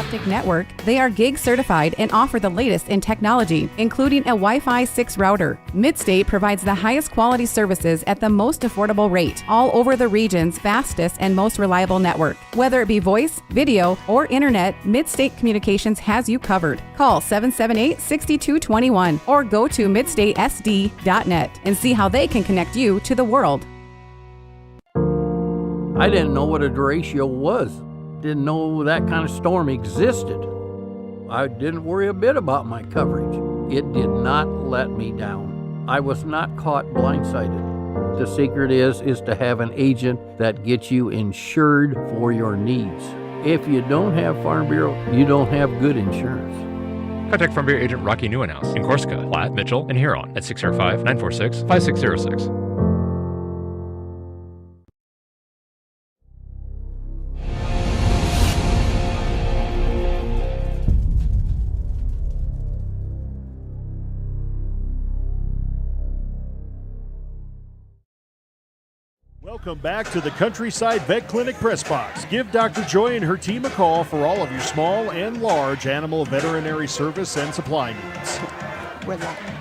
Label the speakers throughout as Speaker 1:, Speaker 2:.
Speaker 1: optic network, they are gig certified and offer the latest in technology, including a Wi-Fi 6 router. Midstate provides the highest quality services at the most affordable rate, all over the region's fastest and most reliable network. Whether it be voice, video, or internet, Midstate Communications has you covered. Call 778-6221 or go to midstatesd.net and see how they can connect you to the world.
Speaker 2: I didn't know what a derecho was. Didn't know that kind of storm existed. I didn't worry a bit about my coverage. It did not let me down. I was not caught blindsided. The secret is to have an agent that gets you insured for your needs. If you don't have Farm Bureau, you don't have good insurance.
Speaker 3: Contact Farm Bureau agent Rocky Newenhouse in Corsica, Platte, Mitchell, and Huron at 605-946-5606.
Speaker 4: Welcome back to the Countryside Vet Clinic Press Box. Give Dr. Joy and her team a call for all of your small and large animal veterinary service and supply needs.
Speaker 5: We're live.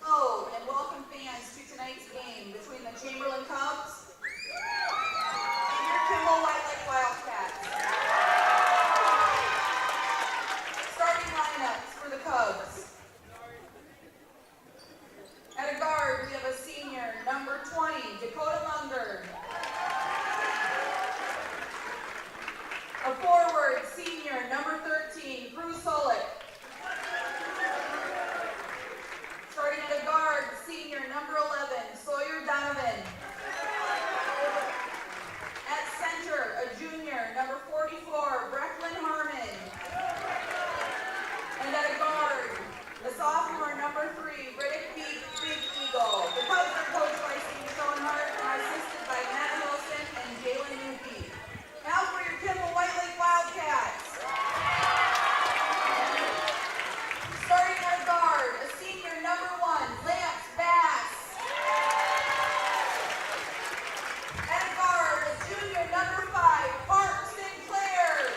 Speaker 6: Hello, and welcome fans to tonight's game between the Chamberlain Cubs and your KWL Wildkats. Starting lineups for the Cubs. At a guard, we have a senior, number 20, Dakota Munger. A forward, senior, number 13, Bruce Solik. Starting at a guard, senior, number 11, Sawyer Donovan. At center, a junior, number 44, Brecklin Harmon. And at a guard, a sophomore, number 3, Riddick Big Eagle. The Cubs are coached by Steve Schoenhart and are assisted by Matt Wilson and Jalen Newby. Now for your Kimball White Lake Wildcats. Starting at a guard, a senior, number 1, Lance Bass. At a guard, a junior, number 5, Mark Sinclair.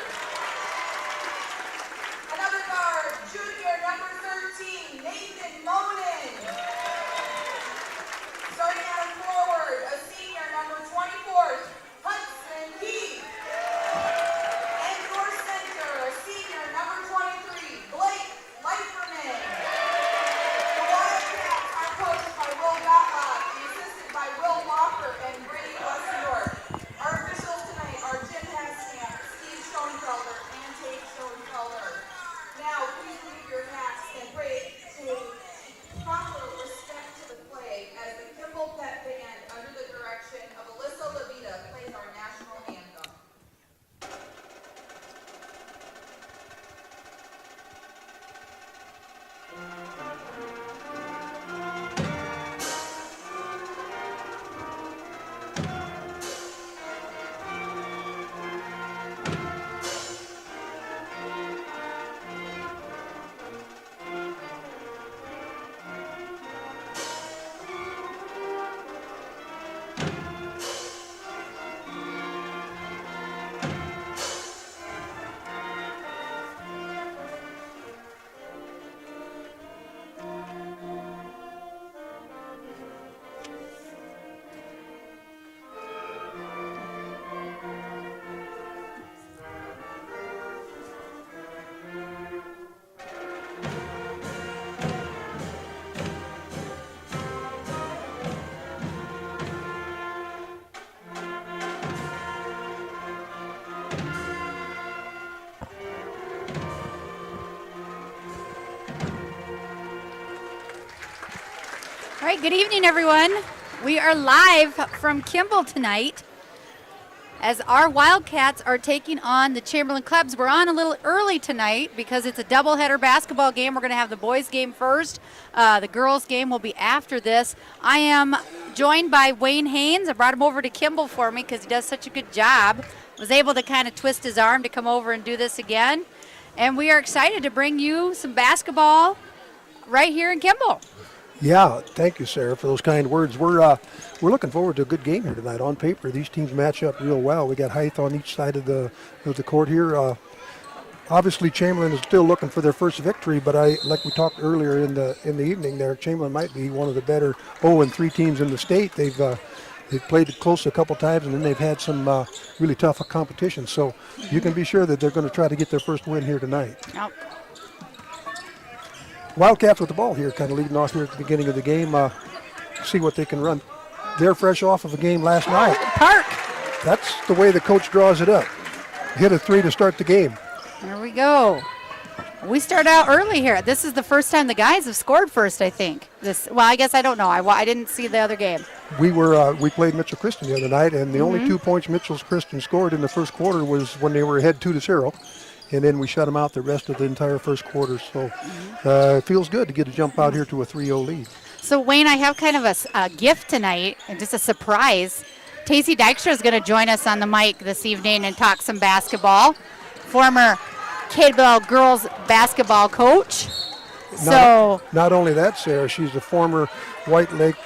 Speaker 6: Another guard, junior, number 13, Nathan Monin. Starting at a forward, a senior, number 24, Hudson Heath. And your center, a senior, number 23, Blake Leiferman. The Wildcats are coached by Will Gottlob and assisted by Will Walker and Brady Westendorf. Our officials tonight are Jim Heskamp, Steve Schoenfelder, and Tate Schoenfelder. Now, please leave your hats and pray to proper respect to the flag as the Kimball Pet Band, under the direction of Alyssa Levita, plays our national anthem.
Speaker 7: All right, good evening, everyone.
Speaker 5: We are live from Kimball tonight as our Wildcats are taking on the Chamberlain Clubs. We're on a little early tonight because it's a doubleheader basketball game. We're going to have the boys' game first. The girls' game will be after this. I am joined by Wayne Haynes. I brought him over to Kimball for me because he does such a good job. Was able to kind of twist his arm to come over and do this again. And we are excited to bring you some basketball right here in Kimball.
Speaker 7: Yeah, thank you, Sarah, for those kind words. We're looking forward to a good game here tonight. On paper, these teams match up real well. We got height on each side of the court here. Obviously, Chamberlain is still looking for their first victory, but like we talked earlier in the evening, there, Chamberlain might be one of the better 0-3 teams in the state. They've played close a couple times, and then they've had some really tough competition. So you can be sure that they're going to try to get their first win here tonight.
Speaker 5: Yep.
Speaker 7: Wildcats with the ball here, kind of leading off here at the beginning of the game. See what they can run. They're fresh off of a game last night.
Speaker 5: Park.
Speaker 7: That's the way the coach draws it up. Hit a 3 to start the game.
Speaker 5: There we go. We start out early here. This is the first time the guys have scored first, I think. Well, I guess I don't know. I didn't see the other game.
Speaker 7: We played Mitchell Christian the other night, and the only 2 points Mitchell Christian scored in the first quarter was when they were ahead 2-0. And then we shut them out the rest of the entire first quarter. So it feels good to get a jump out here to a 3-0 lead.
Speaker 5: So, Wayne, I have kind of a gift tonight, and just a surprise. Tacey Dykstra is going to join us on the mic this evening and talk some basketball. Former KWL girls basketball coach.
Speaker 7: Not only that, Sarah, she's a former White Lake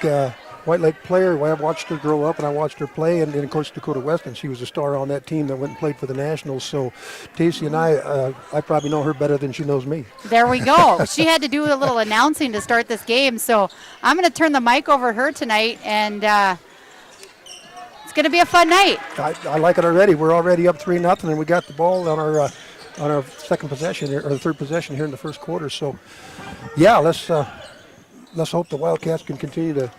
Speaker 7: player. I watched her grow up, and I watched her play, and then, of course, Dakota Weston. She was a star on that team that went and played for the Nationals. So Tacey and I probably know her better than she knows me.
Speaker 5: There we go. She had to do a little announcing to start this game. So I'm going to turn the mic over to her tonight, and it's going to be a fun night.
Speaker 7: I like it already. We're already up 3-0, and we got the ball on our second possession here, or third possession here in the first quarter. So, yeah, let's hope the Wildcats can continue to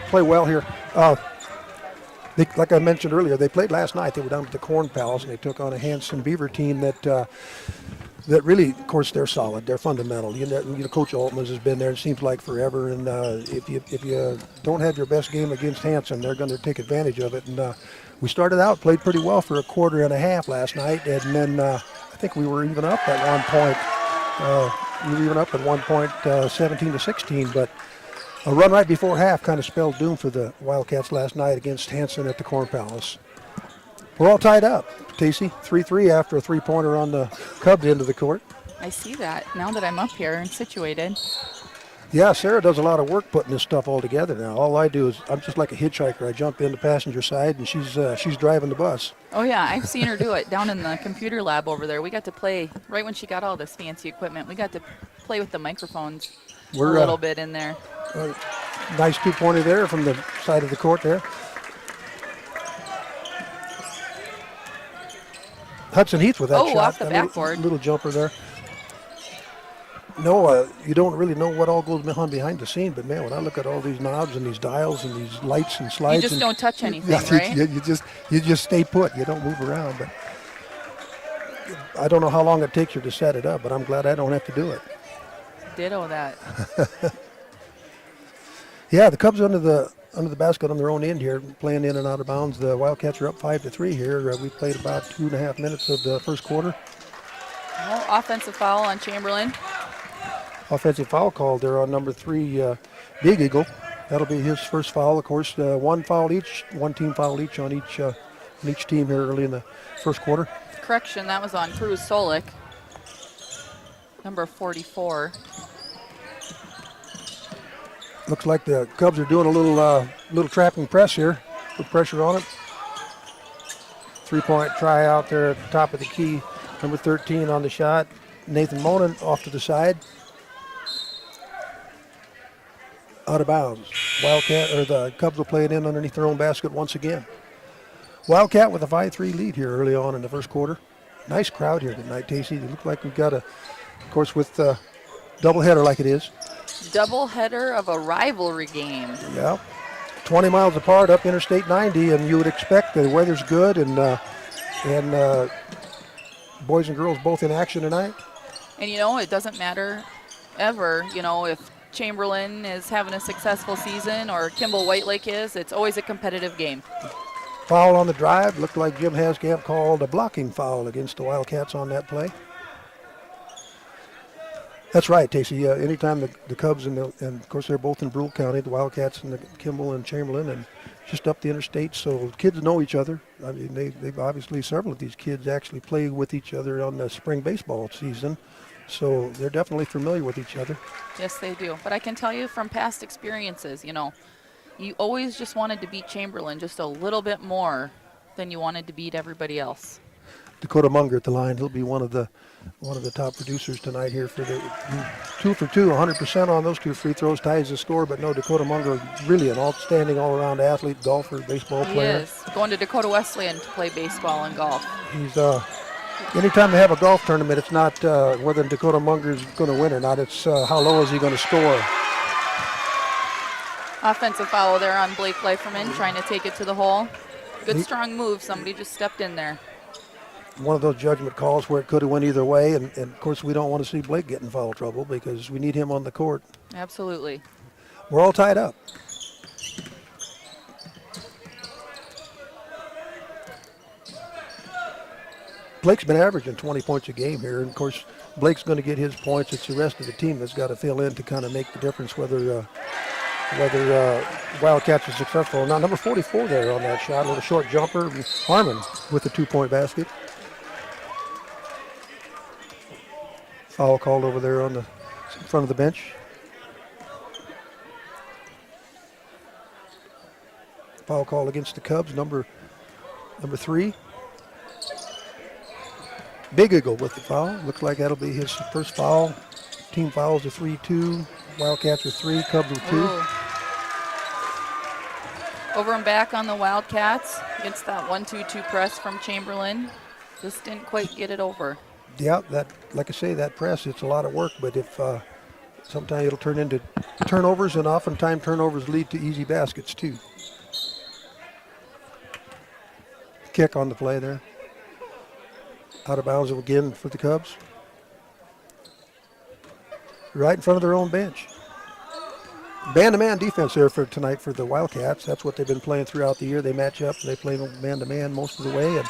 Speaker 7: play well here. Like I mentioned earlier, they played last night. They were down at the Corn Palace, and they took on a Hanson Beaver team that really, of course, they're solid. They're fundamental. Coach Altman has been there, it seems like forever. And if you don't have your best game against Hanson, they're going to take advantage of it. And we started out, played pretty well for a quarter and a half last night, and then I think we were even up at one point. We were even up at one point, 17-16, but a run right before half kind of spelled doom for the Wildcats last night against Hanson at the Corn Palace. We're all tied up. Tacey, 3-3 after a three-pointer on the Cubs end of the court.
Speaker 8: I see that now that I'm up here and situated.
Speaker 7: Yeah, Sarah does a lot of work putting this stuff all together now. All I do is, I'm just like a hitchhiker. I jump in the passenger side, and she's driving the bus.
Speaker 8: Oh, yeah, I've seen her do it down in the computer lab over there. We got to play, right when she got all this fancy equipment, we got to play with the microphones a little bit in there.
Speaker 7: Nice two-pointer there from the side of the court there. Hudson Heath with that shot.
Speaker 8: Off the backboard.
Speaker 7: Little jumper there. No, you don't really know what all goes on behind the scene, but man, when I look at all these knobs and these dials and these lights and slides,
Speaker 8: you just don't touch anything,
Speaker 7: right?
Speaker 8: right?
Speaker 7: You just stay put. You don't move around. But I don't know how long it takes you to set it up, but I'm glad I don't have to do it.
Speaker 8: Ditto that.
Speaker 7: Yeah, the Cubs under the basket on their own end here, playing in and out of bounds. The Wildcats are up 5-3 here. We played about 2.5 minutes of the first quarter.
Speaker 8: Well, offensive foul on Chamberlain.
Speaker 7: Offensive foul called there on number 3, Big Eagle. That'll be his first foul. Of course, one team foul each on each team here early in the first quarter.
Speaker 8: Correction, that was on Cruz Solik, number 44.
Speaker 7: Looks like the Cubs are doing a little trapping press here. Put pressure on it. 3-point try out there at the top of the key. Number 13 on the shot. Nathan Monin off to the side. Out of bounds. The Cubs will play it in underneath their own basket once again. Wildcat with a 5-3 lead here early on in the first quarter. Nice crowd here tonight, Tacey. It looks like we've got of course, with doubleheader like it is.
Speaker 8: Doubleheader of a rivalry game.
Speaker 7: Yeah. 20 miles apart up Interstate 90, and you would expect the weather's good and boys and girls both in action tonight.
Speaker 8: And, it doesn't matter ever, if Chamberlain is having a successful season or Kimball White is, it's always a competitive game.
Speaker 7: Foul on the drive. Looked like Jim Haskamp called a blocking foul against the Wildcats on that play. That's right, Tacey. Anytime the Cubs and of course they're both in Brule County, the Wildcats and the Kimball and Chamberlain, and just up the interstate, so kids know each other. I mean, they've obviously, several of these kids actually play with each other on the spring baseball season, so they're definitely familiar with each other.
Speaker 8: Yes, they do. But I can tell you from past experiences, you know, you always just wanted to beat Chamberlain just a little bit more than you wanted to beat everybody else.
Speaker 7: Dakota Munger at the line. He'll be one of the top producers tonight here for the 2 for 2, 100% on those 2 free throws, ties the score. But no, Dakota Munger, really an outstanding all-around athlete, golfer, baseball player.
Speaker 8: He is going to Dakota Wesleyan to play baseball and golf.
Speaker 7: He's anytime they have a golf tournament, it's not whether Dakota Munger is going to win or not. It's how low is he going to score.
Speaker 8: Offensive foul there on Blake Leiferman, trying to take it to the hole. Good strong move. Somebody just stepped in there.
Speaker 7: One of those judgment calls where it could have went either way, and of course we don't want to see Blake get in foul trouble because we need him on the court.
Speaker 8: Absolutely.
Speaker 7: We're all tied up. Blake's been averaging 20 points a game here, and of course Blake's going to get his points. It's the rest of the team that's got to fill in to kind of make the difference whether Wildcats are successful or not. Number 44 there on that shot, a little short jumper. Harmon with the 2-point basket. Foul called over there on the front of the bench. Foul call against the Cubs, number 3. Big Eagle with the foul. Looks like that'll be his first foul. Team fouls are 3-2. Wildcats are 3, Cubs are 2.
Speaker 8: Ooh. Over and back on the Wildcats against that 1-2-2 press from Chamberlain. Just didn't quite get it over.
Speaker 7: Yeah, that, like I say, that press, it's a lot of work, but if sometimes it'll turn into turnovers, and oftentimes turnovers lead to easy baskets too. Kick on the play there. Out of bounds again for the Cubs. Right in front of their own bench. Man-to-man defense there for tonight for the Wildcats. That's what they've been playing throughout the year. They match up, they play man-to-man most of the way. And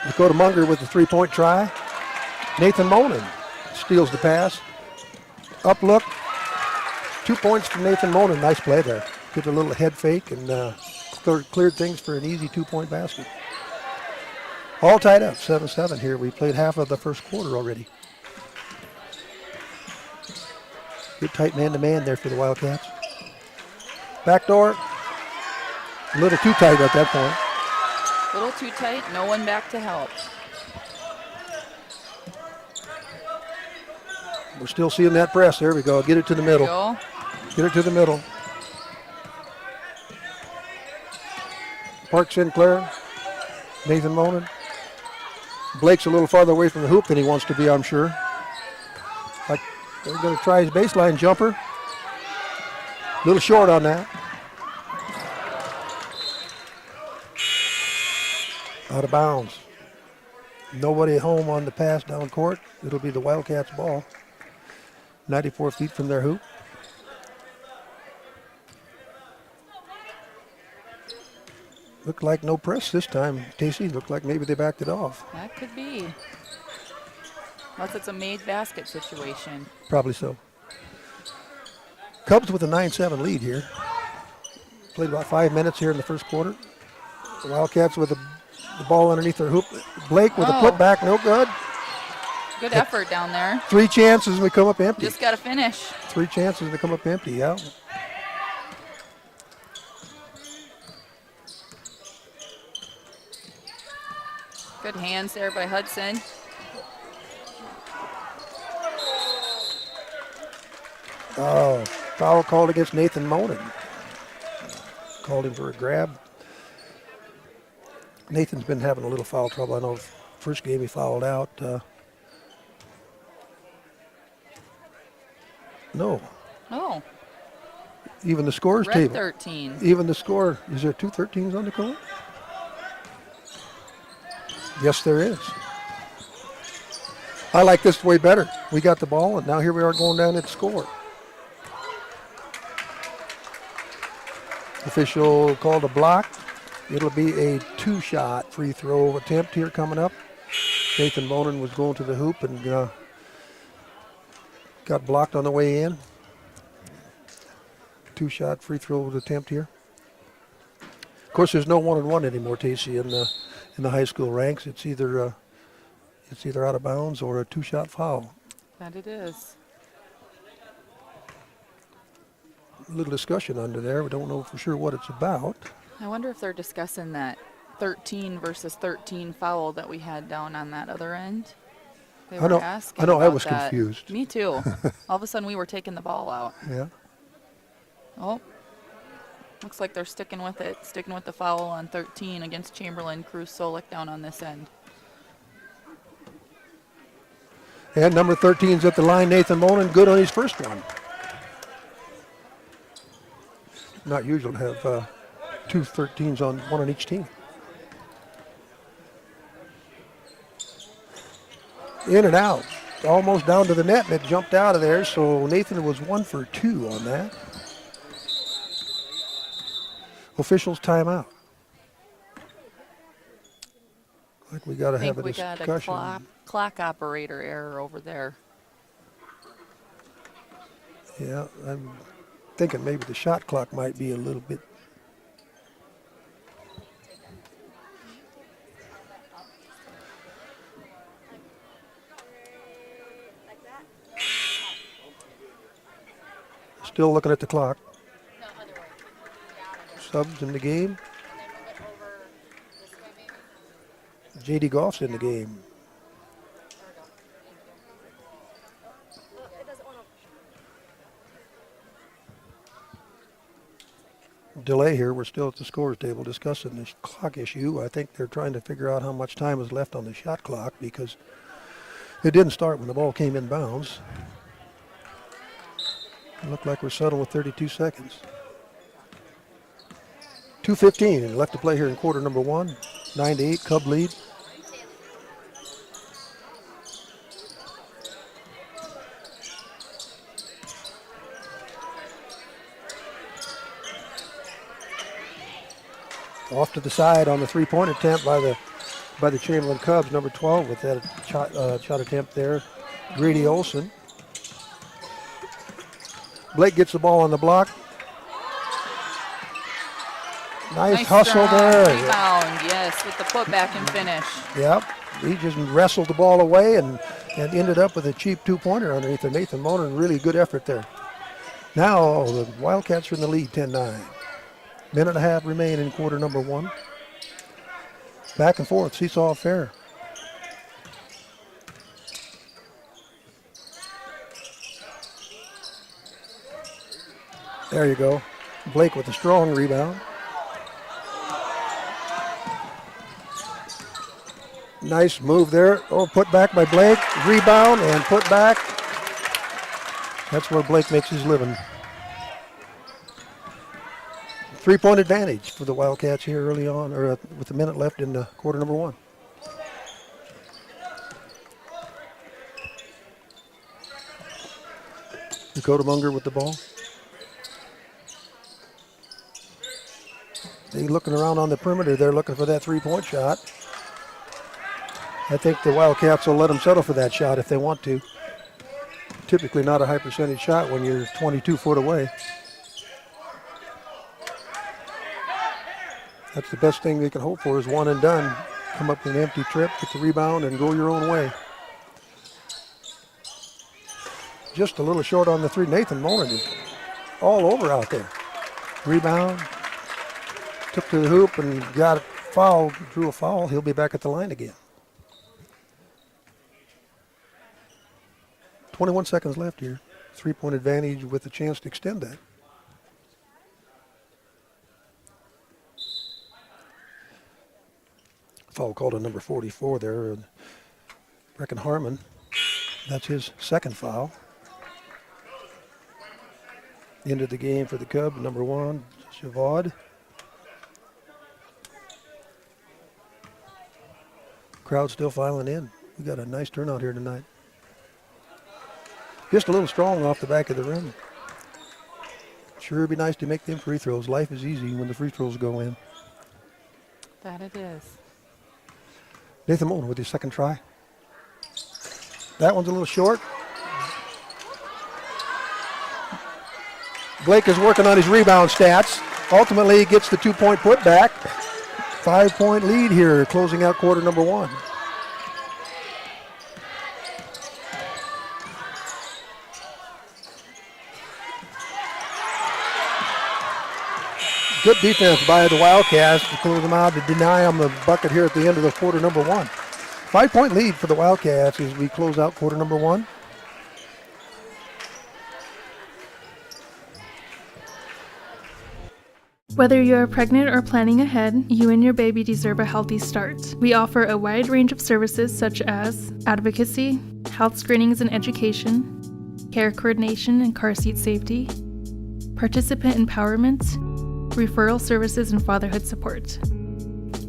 Speaker 7: Dakota Munger with the 3-point try. Nathan Monin steals the pass. Up look. 2 points from Nathan Monin. Nice play there. Did a little head fake and cleared things for an easy 2-point basket. All tied up, 7-7 here. We played half of the first quarter already. Good tight man-to-man there for the Wildcats. Backdoor. A little too tight at that point.
Speaker 8: A little too tight, no one back to help.
Speaker 7: We're still seeing that press. There we go. Get it to the middle. Get it to the middle. Park Sinclair. Nathan Monin. Blake's a little farther away from the hoop than he wants to be, I'm sure. They're going to try his baseline jumper. A little short on that. Out of bounds. Nobody home on the pass down court. It'll be the Wildcats' ball. 94 feet from their hoop. Looked like no press this time, Casey. Looked like maybe they backed it off.
Speaker 8: That could be. Unless it's a made basket situation.
Speaker 7: Probably so. Cubs with a 9-7 lead here. Played about 5 minutes here in the first quarter. The Wildcats with the ball underneath their hoop. Blake with a putback, no good.
Speaker 8: Good effort down there.
Speaker 7: 3 chances and we come up empty.
Speaker 8: Just got to finish.
Speaker 7: 3 chances and they come up empty, yeah.
Speaker 8: Good hands there by Hudson.
Speaker 7: Oh, foul called against Nathan Monin. Called him for a grab. Nathan's been having a little foul trouble. I know first game he fouled out. No.
Speaker 8: Oh.
Speaker 7: Even the scores
Speaker 8: Red
Speaker 7: table.
Speaker 8: 13.
Speaker 7: Even the score. Is there 2 13s on the court? Yes, there is. I like this way better. we got the ball, and now here we are going down to score. Official called a block. It'll be a 2-shot free throw attempt here coming up. Nathan Bonin was going to the hoop and got blocked on the way in. 2-shot free throw attempt here. Of course, there's no 1-on-1 anymore, Tacey, in the high school ranks. It's either out of bounds or a 2-shot foul.
Speaker 8: That it is.
Speaker 7: A little discussion under there. We don't know for sure what it's about.
Speaker 8: I wonder if they're discussing that 13 versus 13 foul that we had down on that other end. They were asking
Speaker 7: I know. I
Speaker 8: about
Speaker 7: was
Speaker 8: that.
Speaker 7: confused.
Speaker 8: Me too. All of a sudden, we were taking the ball out.
Speaker 7: Yeah.
Speaker 8: Oh, looks like they're sticking with it. Sticking with the foul on 13 against Chamberlain. Cruz Solik down on this end.
Speaker 7: And number 13's at the line, Nathan Monin, good on his first one. Not usual to have 2 13s on one on each team. In and out, almost down to the net, and it jumped out of there, so Nathan was 1 for 2 on that. Officials timeout. Like we got to have a discussion.
Speaker 8: We got a clock operator error over there.
Speaker 7: Yeah, I'm thinking maybe the shot clock might be a little bit. Still looking at the clock. Subs in the game. JD Goff's in the game. Delay here. We're still at the scores table discussing this clock issue. I think they're trying to figure out how much time is left on the shot clock because it didn't start when the ball came in bounds. It looked like we're settled with 32 seconds. 2:15 left to play here in quarter number 1. 9-8 Cub lead. Off to the side on the 3-point attempt by the Chamberlain Cubs, number 12 with that shot attempt there, Grady Olson. Blake gets the ball on the block. Nice hustle there.
Speaker 8: Rebound, yes, with the putback and finish.
Speaker 7: Yep, he just wrestled the ball away and ended up with a cheap 2-pointer underneath of Nathan Monin. Really good effort there. Now the Wildcats are in the lead, 10-9. Minute and a half remain in quarter number 1. Back and forth, seesaw affair. There you go. Blake with a strong rebound. Nice move there. Oh, put back by Blake. Rebound and put back. That's where Blake makes his living. 3-point advantage for the Wildcats here early on, or with a minute left in quarter number 1. Dakota Munger with the ball. They're looking around on the perimeter. They're looking for that 3-point shot. I think the Wildcats will let them settle for that shot if they want to. Typically not a high percentage shot when you're 22 foot away. That's the best thing they can hope for is one and done. Come up with an empty trip, get the rebound, and go your own way. Just a little short on the 3. Nathan Monin is all over out there. Rebound, took to the hoop and got fouled, drew a foul. He'll be back at the line again. 21 seconds left here. 3-point advantage with a chance to extend that. Foul called on number 44 there. Brecken Harmon. That's his second foul. Into the game for the Cubs, number 1, Chavad. Crowd still filing in. We got a nice turnout here tonight. Just a little strong off the back of the rim. Sure would be nice to make them free throws. Life is easy when the free throws go in.
Speaker 8: That it is.
Speaker 7: Nathan Mullen with his second try. That one's a little short. Blake is working on his rebound stats. Ultimately, he gets the 2-point putback. 5-point lead here, closing out quarter number 1. Good defense by the Wildcats to close them out, to deny them the bucket here at the end of the quarter number 1. 5-point lead for the Wildcats as we close out quarter number 1.
Speaker 9: Whether you are pregnant or planning ahead, you and your baby deserve a healthy start. We offer a wide range of services such as advocacy, health screenings and education, care coordination and car seat safety, participant empowerment, referral services, and fatherhood support.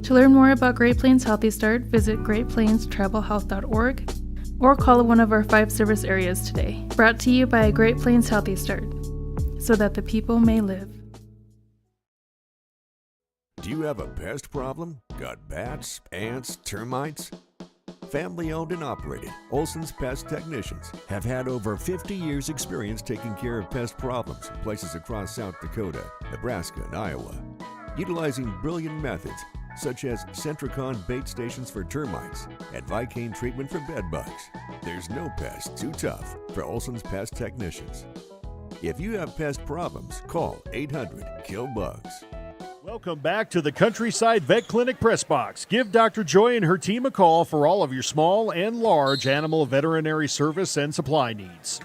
Speaker 9: To learn more about Great Plains Healthy Start, visit greatplainstravelhealth.org or call one of our 5 service areas today. Brought to you by Great Plains Healthy Start, so that the people may live.
Speaker 10: Do you have a pest problem? Got bats, ants, termites? Family owned and operated, Olson's Pest Technicians have had over 50 years experience taking care of pest problems in places across South Dakota, Nebraska, and Iowa. Utilizing brilliant methods such as Centricon bait stations for termites and Vicane treatment for bed bugs. There's no pest too tough for Olson's Pest Technicians. If you have pest problems, call 800-KILL-BUGS.
Speaker 4: Welcome back to the Countryside Vet Clinic Press Box. Give Dr. Joy and her team a call for all of your small and large animal veterinary service and supply needs.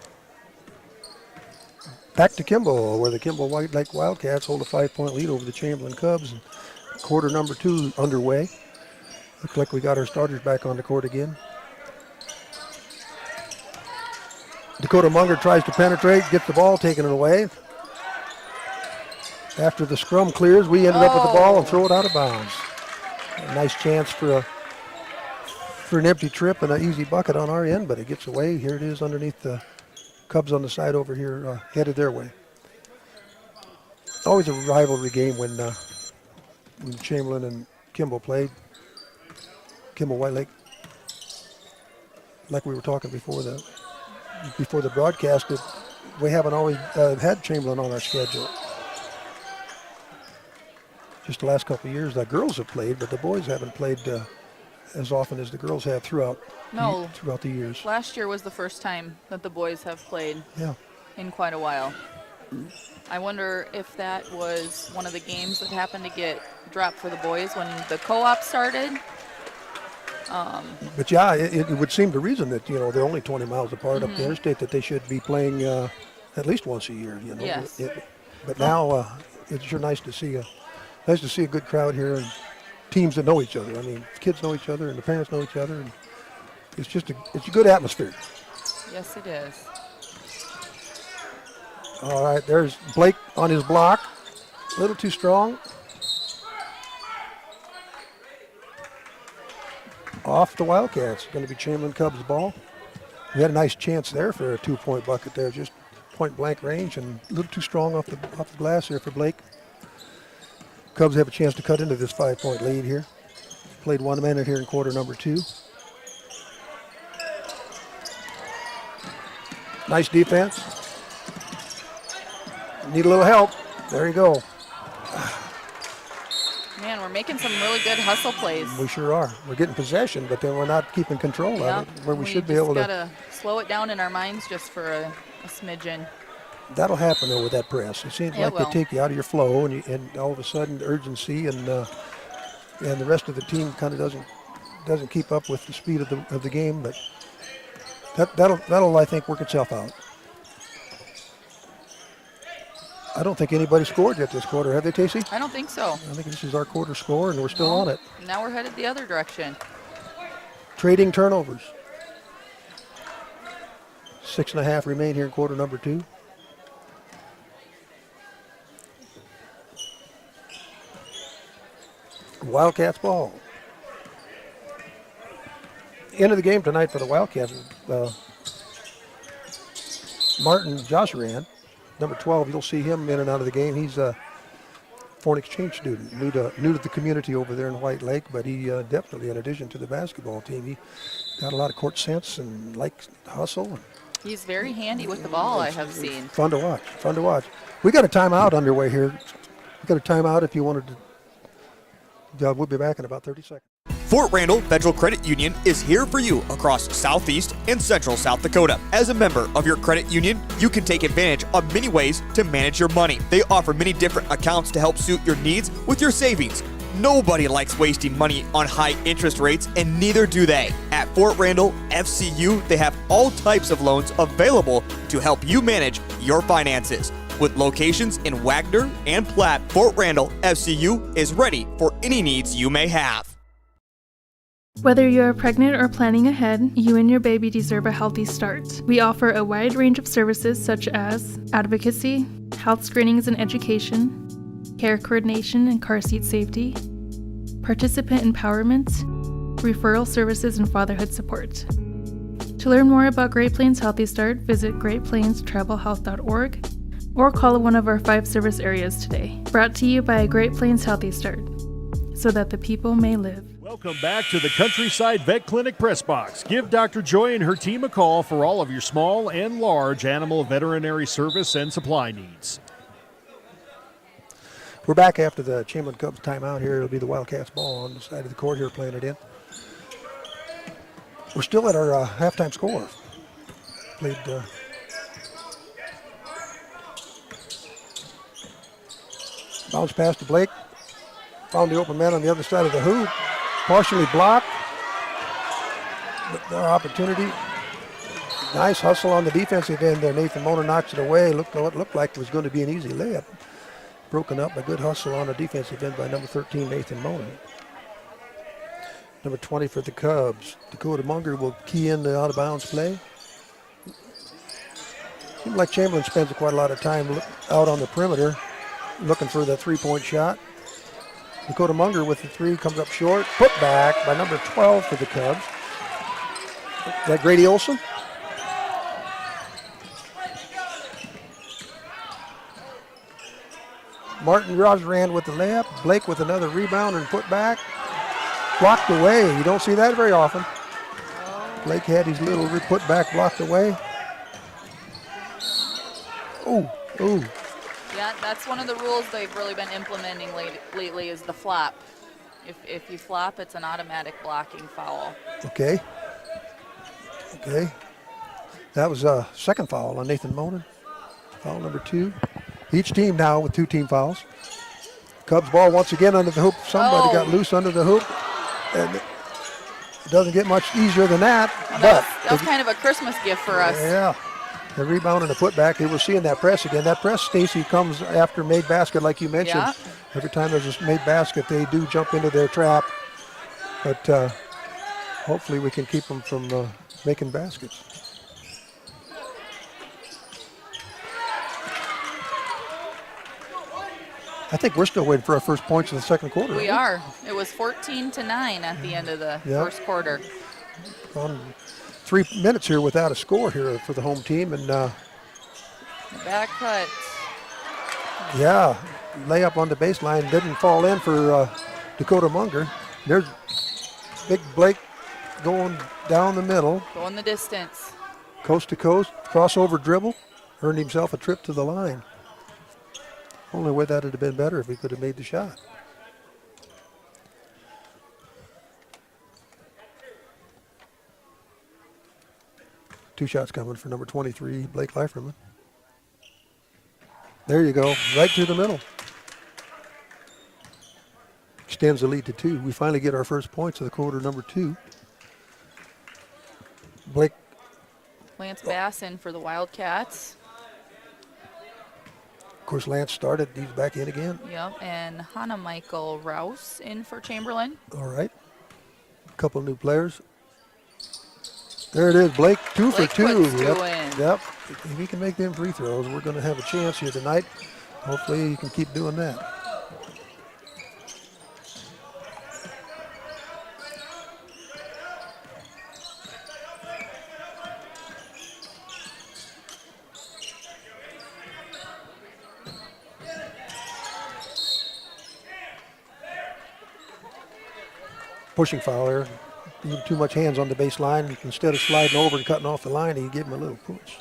Speaker 7: Back to Kimball, where the Kimball White Lake Wildcats hold a 5-point lead over the Chamberlain Cubs. Quarter number 2 underway. Looks like we got our starters back on the court again. Dakota Munger tries to penetrate, gets the ball taken away. After the scrum clears, we ended up with the ball and throw it out of bounds. A nice chance for an empty trip and an easy bucket on our end, but it gets away. Here it is underneath the Cubs on the side over here, headed their way. Always a rivalry game when Chamberlain and Kimball played. Kimball White Lake, like we were talking before the broadcast, we haven't always had Chamberlain on our schedule. Just the last couple of years, the girls have played, but the boys haven't played as often as the girls have throughout the years.
Speaker 8: Last year was the first time that the boys have played in quite a while. I wonder if that was one of the games that happened to get dropped for the boys when the co-op started.
Speaker 7: But yeah, it would seem the reason that they're only 20 miles apart up the interstate, that they should be playing at least once a year.
Speaker 8: Yes.
Speaker 7: But now it's sure nice to see a good crowd here and teams that know each other. I mean, kids know each other and the parents know each other, and it's a good atmosphere.
Speaker 8: Yes, it is.
Speaker 7: All right, there's Blake on his block. A little too strong. Off the Wildcats. Going to be Chamberlain Cubs ball. We had a nice chance there for a 2-point bucket there, just point blank range, and a little too strong off the glass here for Blake. Cubs have a chance to cut into this 5-point lead here. Played 1 minute here in quarter number 2. Nice defense. Need a little help. There you go.
Speaker 8: Man, we're making some really good hustle plays.
Speaker 7: We sure are. We're getting possession, but then we're not keeping control of it, where we should be able to.
Speaker 8: We just got to slow it down in our minds just for a smidgen.
Speaker 7: That'll happen, though, with that press. It seems like they take you out of your flow, and all of a sudden, urgency and the rest of the team kind of doesn't keep up with the speed of the game. But that'll I think work itself out. I don't think anybody scored yet this quarter, have they, Casey?
Speaker 8: I don't think so.
Speaker 7: I think this is our quarter score, and we're still on it.
Speaker 8: Now we're headed the other direction.
Speaker 7: Trading turnovers. 6.5 remain here in quarter number 2. Wildcats ball. End of the game tonight for the Wildcats. Martin Josran, number 12, you'll see him in and out of the game. He's a foreign exchange student, new to the community over there in White Lake, but he definitely, in addition to the basketball team, he got a lot of court sense and likes to hustle. And
Speaker 8: He's very handy with the ball, I have seen.
Speaker 7: Fun to watch. We got a timeout underway here. We got a timeout if you wanted to. We'll be back in about 30 seconds.
Speaker 11: Fort Randall Federal Credit Union is here for you across Southeast and Central South Dakota. As a member of your credit union, you can take advantage of many ways to manage your money. They offer many different accounts to help suit your needs with your savings. Nobody likes wasting money on high interest rates, and neither do they. At Fort Randall FCU, they have all types of loans available to help you manage your finances. With locations in Wagner and Platte, Fort Randall FCU is ready for any needs you may have.
Speaker 9: Whether you are pregnant or planning ahead, you and your baby deserve a healthy start. We offer a wide range of services such as advocacy, health screenings and education, care coordination and car seat safety, participant empowerment, referral services, and fatherhood support. To learn more about Great Plains Healthy Start, visit greatplainstravelhealth.org or call one of our 5 service areas today. Brought to you by Great Plains Healthy Start, so that the people may live.
Speaker 4: Welcome back to the Countryside Vet Clinic Press Box. Give Dr. Joy and her team a call for all of your small and large animal veterinary service and supply needs.
Speaker 7: We're back after the Chamberlain Cubs timeout here. It'll be the Wildcats ball on the side of the court here playing it in. We're still at our halftime score. Played bounce pass to Blake. Found the open man on the other side of the hoop. Partially blocked. But their opportunity. Nice hustle on the defensive end there. Nathan Mona knocks it away. Looked like it was going to be an easy layup. Broken up. A good hustle on the defensive end by number 13, Nathan Mona. Number 20 for the Cubs. Dakota Munger will key in the out-of-bounds play. Seems like Chamberlain spends quite a lot of time out on the perimeter looking for the three-point shot. Dakota Munger with the three comes up short. Put back by number 12 for the Cubs. Is that Grady Olson? Martin Rosrand with the layup. Blake with another rebound and put back. Blocked away. You don't see that very often. Blake had his little put back blocked away. Ooh.
Speaker 8: Yeah, that's one of the rules they've really been implementing lately is the flop. If you flop, it's an automatic blocking foul.
Speaker 7: Okay. That was a second foul on Nathan Monin. Foul number 2. Each team now with 2 team fouls. Cubs ball once again under the hoop. Somebody got loose under the hoop. And it doesn't get much easier than that.
Speaker 8: That was kind of a Christmas gift for us.
Speaker 7: Yeah. The rebound and the putback. They were seeing that press again. That press, Stacy, comes after made basket, like you mentioned.
Speaker 8: Yeah.
Speaker 7: Every time there's a made basket, they do jump into their trap. But hopefully we can keep them from making baskets. I think we're still waiting for our first points in the second quarter.
Speaker 8: We are. It was 14-9 at the end of the first quarter.
Speaker 7: On 3 minutes here without a score here for the home team. And
Speaker 8: back cut.
Speaker 7: Yeah, layup on the baseline didn't fall in for Dakota Munger. There's Big Blake going down the middle.
Speaker 8: Going the distance.
Speaker 7: Coast to coast, crossover dribble. Earned himself a trip to the line. Only way that would have been better if he could have made the shot. Two shots coming for number 23, Blake Leiferman. There you go, right through the middle. Extends the lead to 2. We finally get our first points of the quarter number 2. Blake.
Speaker 8: Lance Bass in for the Wildcats.
Speaker 7: Of course, Lance started. He's back in again.
Speaker 8: Yep, and Hannah Michael Rouse in for Chamberlain.
Speaker 7: All right. A couple new players. There it is, Blake, 2 for 2. Yep. If he can make them free throws, we're going to have a chance here tonight. Hopefully he can keep doing that. pushing foul there. Even too much hands on the baseline. Instead of sliding over and cutting off the line, he gave him a little push.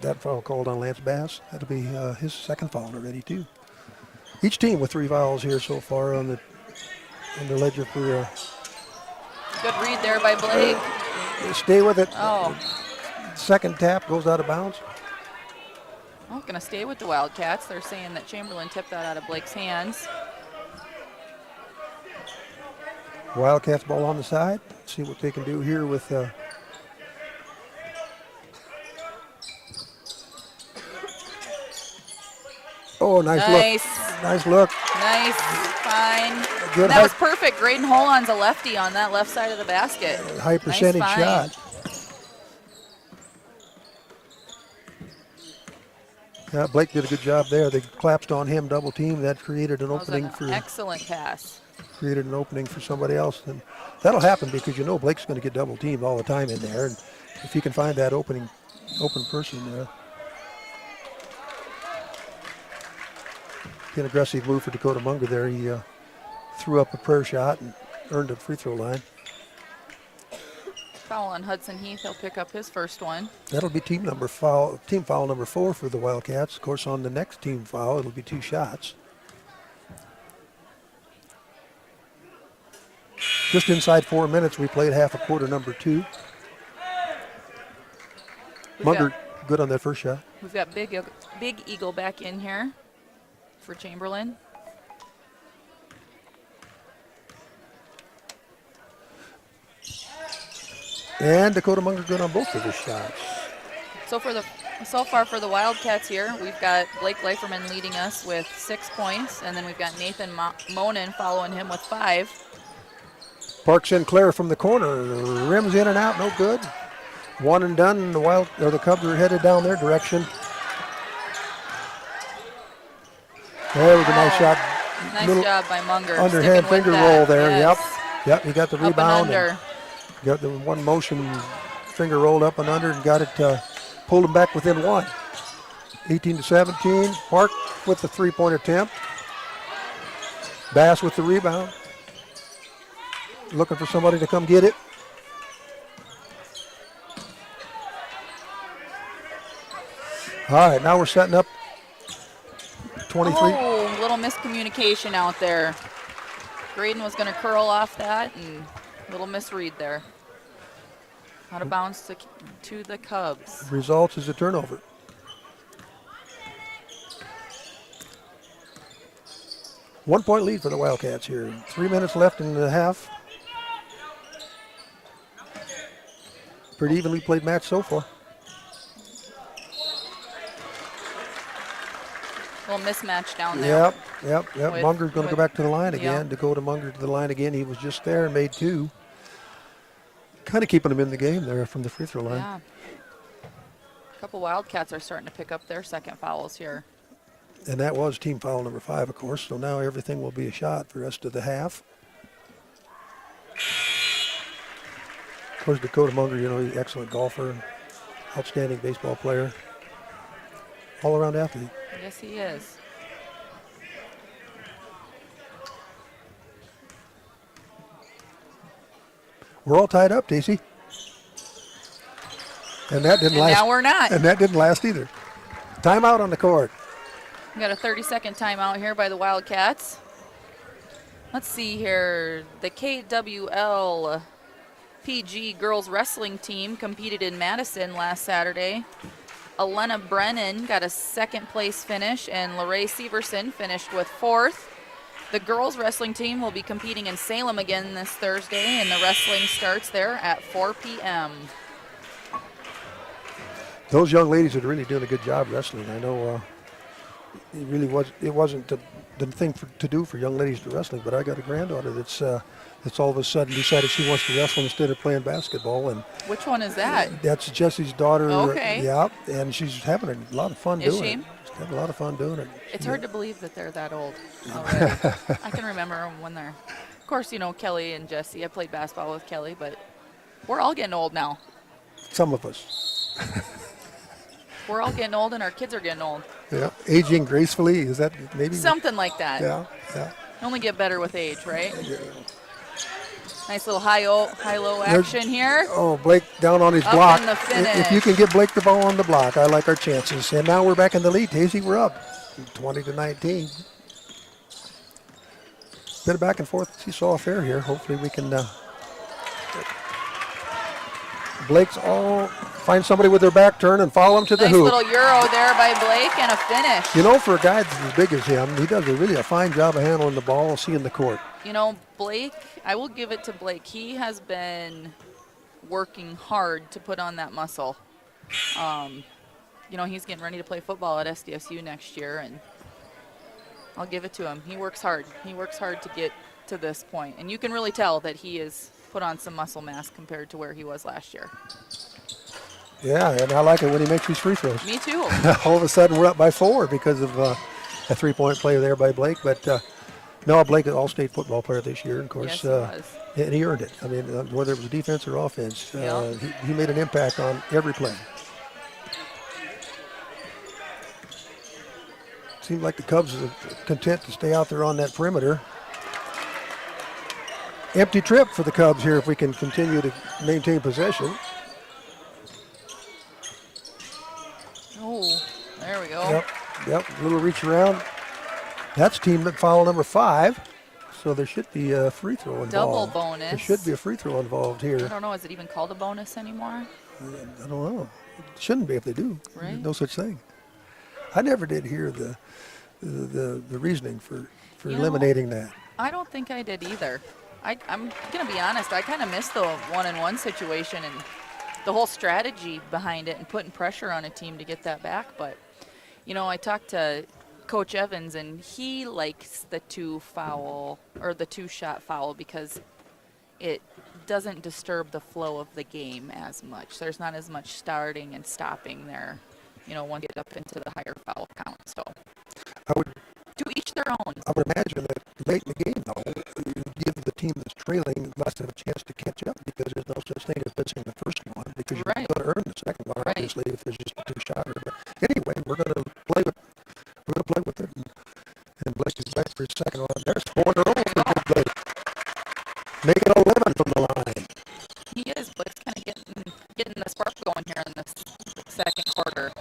Speaker 7: That foul called on Lance Bass. That'll be his second foul already too. Each team with 3 fouls here so far on the ledger for.
Speaker 8: Good read there by Blake.
Speaker 7: Stay with it.
Speaker 8: Oh.
Speaker 7: Second tap goes out of bounds.
Speaker 8: Well, going to stay with the Wildcats. They're saying that Chamberlain tipped that out of Blake's hands.
Speaker 7: Wildcats ball on the side. See what they can do here with. Oh, nice look. Nice look.
Speaker 8: Nice. Fine.
Speaker 7: Good
Speaker 8: that was perfect. Graydon Holon's a lefty on that left side of the basket.
Speaker 7: High percentage shot. Yeah, Blake did a good job there. They collapsed on him, double team. That created an opening for.
Speaker 8: Excellent pass.
Speaker 7: Created an opening for somebody else. And that'll happen because you know Blake's going to get double teamed all the time in there. And if he can find that open person there. An aggressive move for Dakota Munger there. He threw up a prayer shot and earned a free throw line.
Speaker 8: Foul on Hudson Heath. He'll pick up his first one.
Speaker 7: That'll be team foul number 4 for the Wildcats. Of course, on the next team foul, it'll be 2 shots. Just inside 4 minutes, we played half a quarter number 2. Munger good on that first shot.
Speaker 8: We've got Big Eagle back in here for Chamberlain.
Speaker 7: And Dakota Munger good on both of his shots.
Speaker 8: So far for the Wildcats here, we've got Blake Leiferman leading us with 6 points, and then we've got Nathan Monin following him with 5.
Speaker 7: Park Sinclair from the corner, rims in and out, no good. One and done. The Cubs are headed down their direction. There was a nice shot.
Speaker 8: Nice job by Munger.
Speaker 7: Underhand finger roll there.
Speaker 8: Yes.
Speaker 7: Yep. He got the rebound.
Speaker 8: And
Speaker 7: got the one motion finger rolled up and under and got it, pulled him back within 1. 18-17. Park with the 3-point attempt. Bass with the rebound. Looking for somebody to come get it. All right, now we're setting up 23.
Speaker 8: Oh, little miscommunication out there. Graydon was going to curl off that, and little misread there. Out of bounds to the Cubs.
Speaker 7: Results is a turnover. One-point lead for the Wildcats here. 3 minutes left in the half. Pretty evenly played match so far.
Speaker 8: Little mismatch down there.
Speaker 7: Yep. Munger's going to go back to the line again. Dakota Munger to the line again. He was just there and made 2. Kind of keeping him in the game there from the free throw line.
Speaker 8: Yeah. A couple Wildcats are starting to pick up their second fouls here.
Speaker 7: And that was team foul number 5, of course. So now everything will be a shot for the rest of the half. Of course, Dakota Munger, he's an excellent golfer, outstanding baseball player, all-around athlete.
Speaker 8: Yes, he is.
Speaker 7: We're all tied up, Daisy. And that didn't last.
Speaker 8: Now we're not.
Speaker 7: And that didn't last either. Timeout on the court.
Speaker 8: We got a 30-second timeout here by the Wildcats. Let's see here. The KWL PG girls wrestling team competed in Madison last Saturday. Elena Brennan got a second-place finish, and Larae Severson finished with 4th. The girls wrestling team will be competing in Salem again this Thursday, and the wrestling starts there at 4 p.m.
Speaker 7: Those young ladies are really doing a good job wrestling. I know it wasn't the thing to do for young ladies to wrestling, but I got a granddaughter that's all of a sudden decided she wants to wrestle instead of playing basketball. And
Speaker 8: which one is that?
Speaker 7: That's Jesse's daughter.
Speaker 8: Okay.
Speaker 7: Yeah, and she's having a lot of fun doing it. She's having a lot of fun doing it.
Speaker 8: It's hard to believe that they're that old already. I can remember them when they're, of course, Kelly and Jesse. I played basketball with Kelly, but we're all getting old now.
Speaker 7: Some of us.
Speaker 8: We're all getting old, and our kids are getting old.
Speaker 7: Yeah, aging gracefully, is that maybe?
Speaker 8: Something like that.
Speaker 7: Yeah.
Speaker 8: Only get better with age, right? Nice little high-low action here.
Speaker 7: Oh, Blake down on his
Speaker 8: Up
Speaker 7: block.
Speaker 8: in the finish.
Speaker 7: If you can get Blake the ball on the block, I like our chances. And now we're back in the lead. Daisy, we're up 20-19. Bit of back and forth seesaw affair here. Hopefully we can. Blake's all find somebody with their back turn and follow him to the hoop.
Speaker 8: Nice little Euro there by Blake and a finish.
Speaker 7: You know, for a guy that's as big as him, he does a fine job of handling the ball, seeing the court.
Speaker 8: You know, Blake, I will give it to Blake. He has been working hard to put on that muscle. You know, he's getting ready to play football at SDSU next year, and I'll give it to him. He works hard. He works hard to get to this point, and you can really tell that he has put on some muscle mass compared to where he was last year.
Speaker 7: Yeah, and I like it when he makes these free throws.
Speaker 8: Me too.
Speaker 7: All of a sudden, we're up by 4 because of a 3-point play there by Blake, but no, Blake is all-state football player this year, of course.
Speaker 8: Yes, he was.
Speaker 7: And he earned it. I mean, whether it was defense or offense, he made an impact on every play. Seems like the Cubs are content to stay out there on that perimeter. Empty trip for the Cubs here if we can continue to maintain possession.
Speaker 8: Oh, there we go.
Speaker 7: Yep, a little reach around. That's team foul number 5. So there should be a free throw involved.
Speaker 8: Double bonus.
Speaker 7: There should be a free throw involved here.
Speaker 8: I don't know, is it even called a bonus anymore?
Speaker 7: I don't know. It shouldn't be if they do.
Speaker 8: Right.
Speaker 7: There's no such thing. I never did hear the reasoning for eliminating that.
Speaker 8: I don't think I did either. I'm going to be honest, I kind of missed the one-on-one situation and the whole strategy behind it and putting pressure on a team to get that back. But, you know, I talked to Coach Evans, and he likes the 2-shot foul because it doesn't disturb the flow of the game as much. There's not as much starting and stopping there, you know, once you get up into the higher foul count. So
Speaker 7: I would
Speaker 8: to each their own.
Speaker 7: I would imagine that late in the game, though, give the team that's trailing less of a chance to catch up because there's no such thing as missing the first one because you're going to earn the second one, obviously, if there's just a 2-shotter. But anyway, we're going to play with it. And Blake is back for his second one. There's 4 in a row for Blake. Make it 11 from the line.
Speaker 8: He is, but it's kind of getting the spark going here in this second quarter.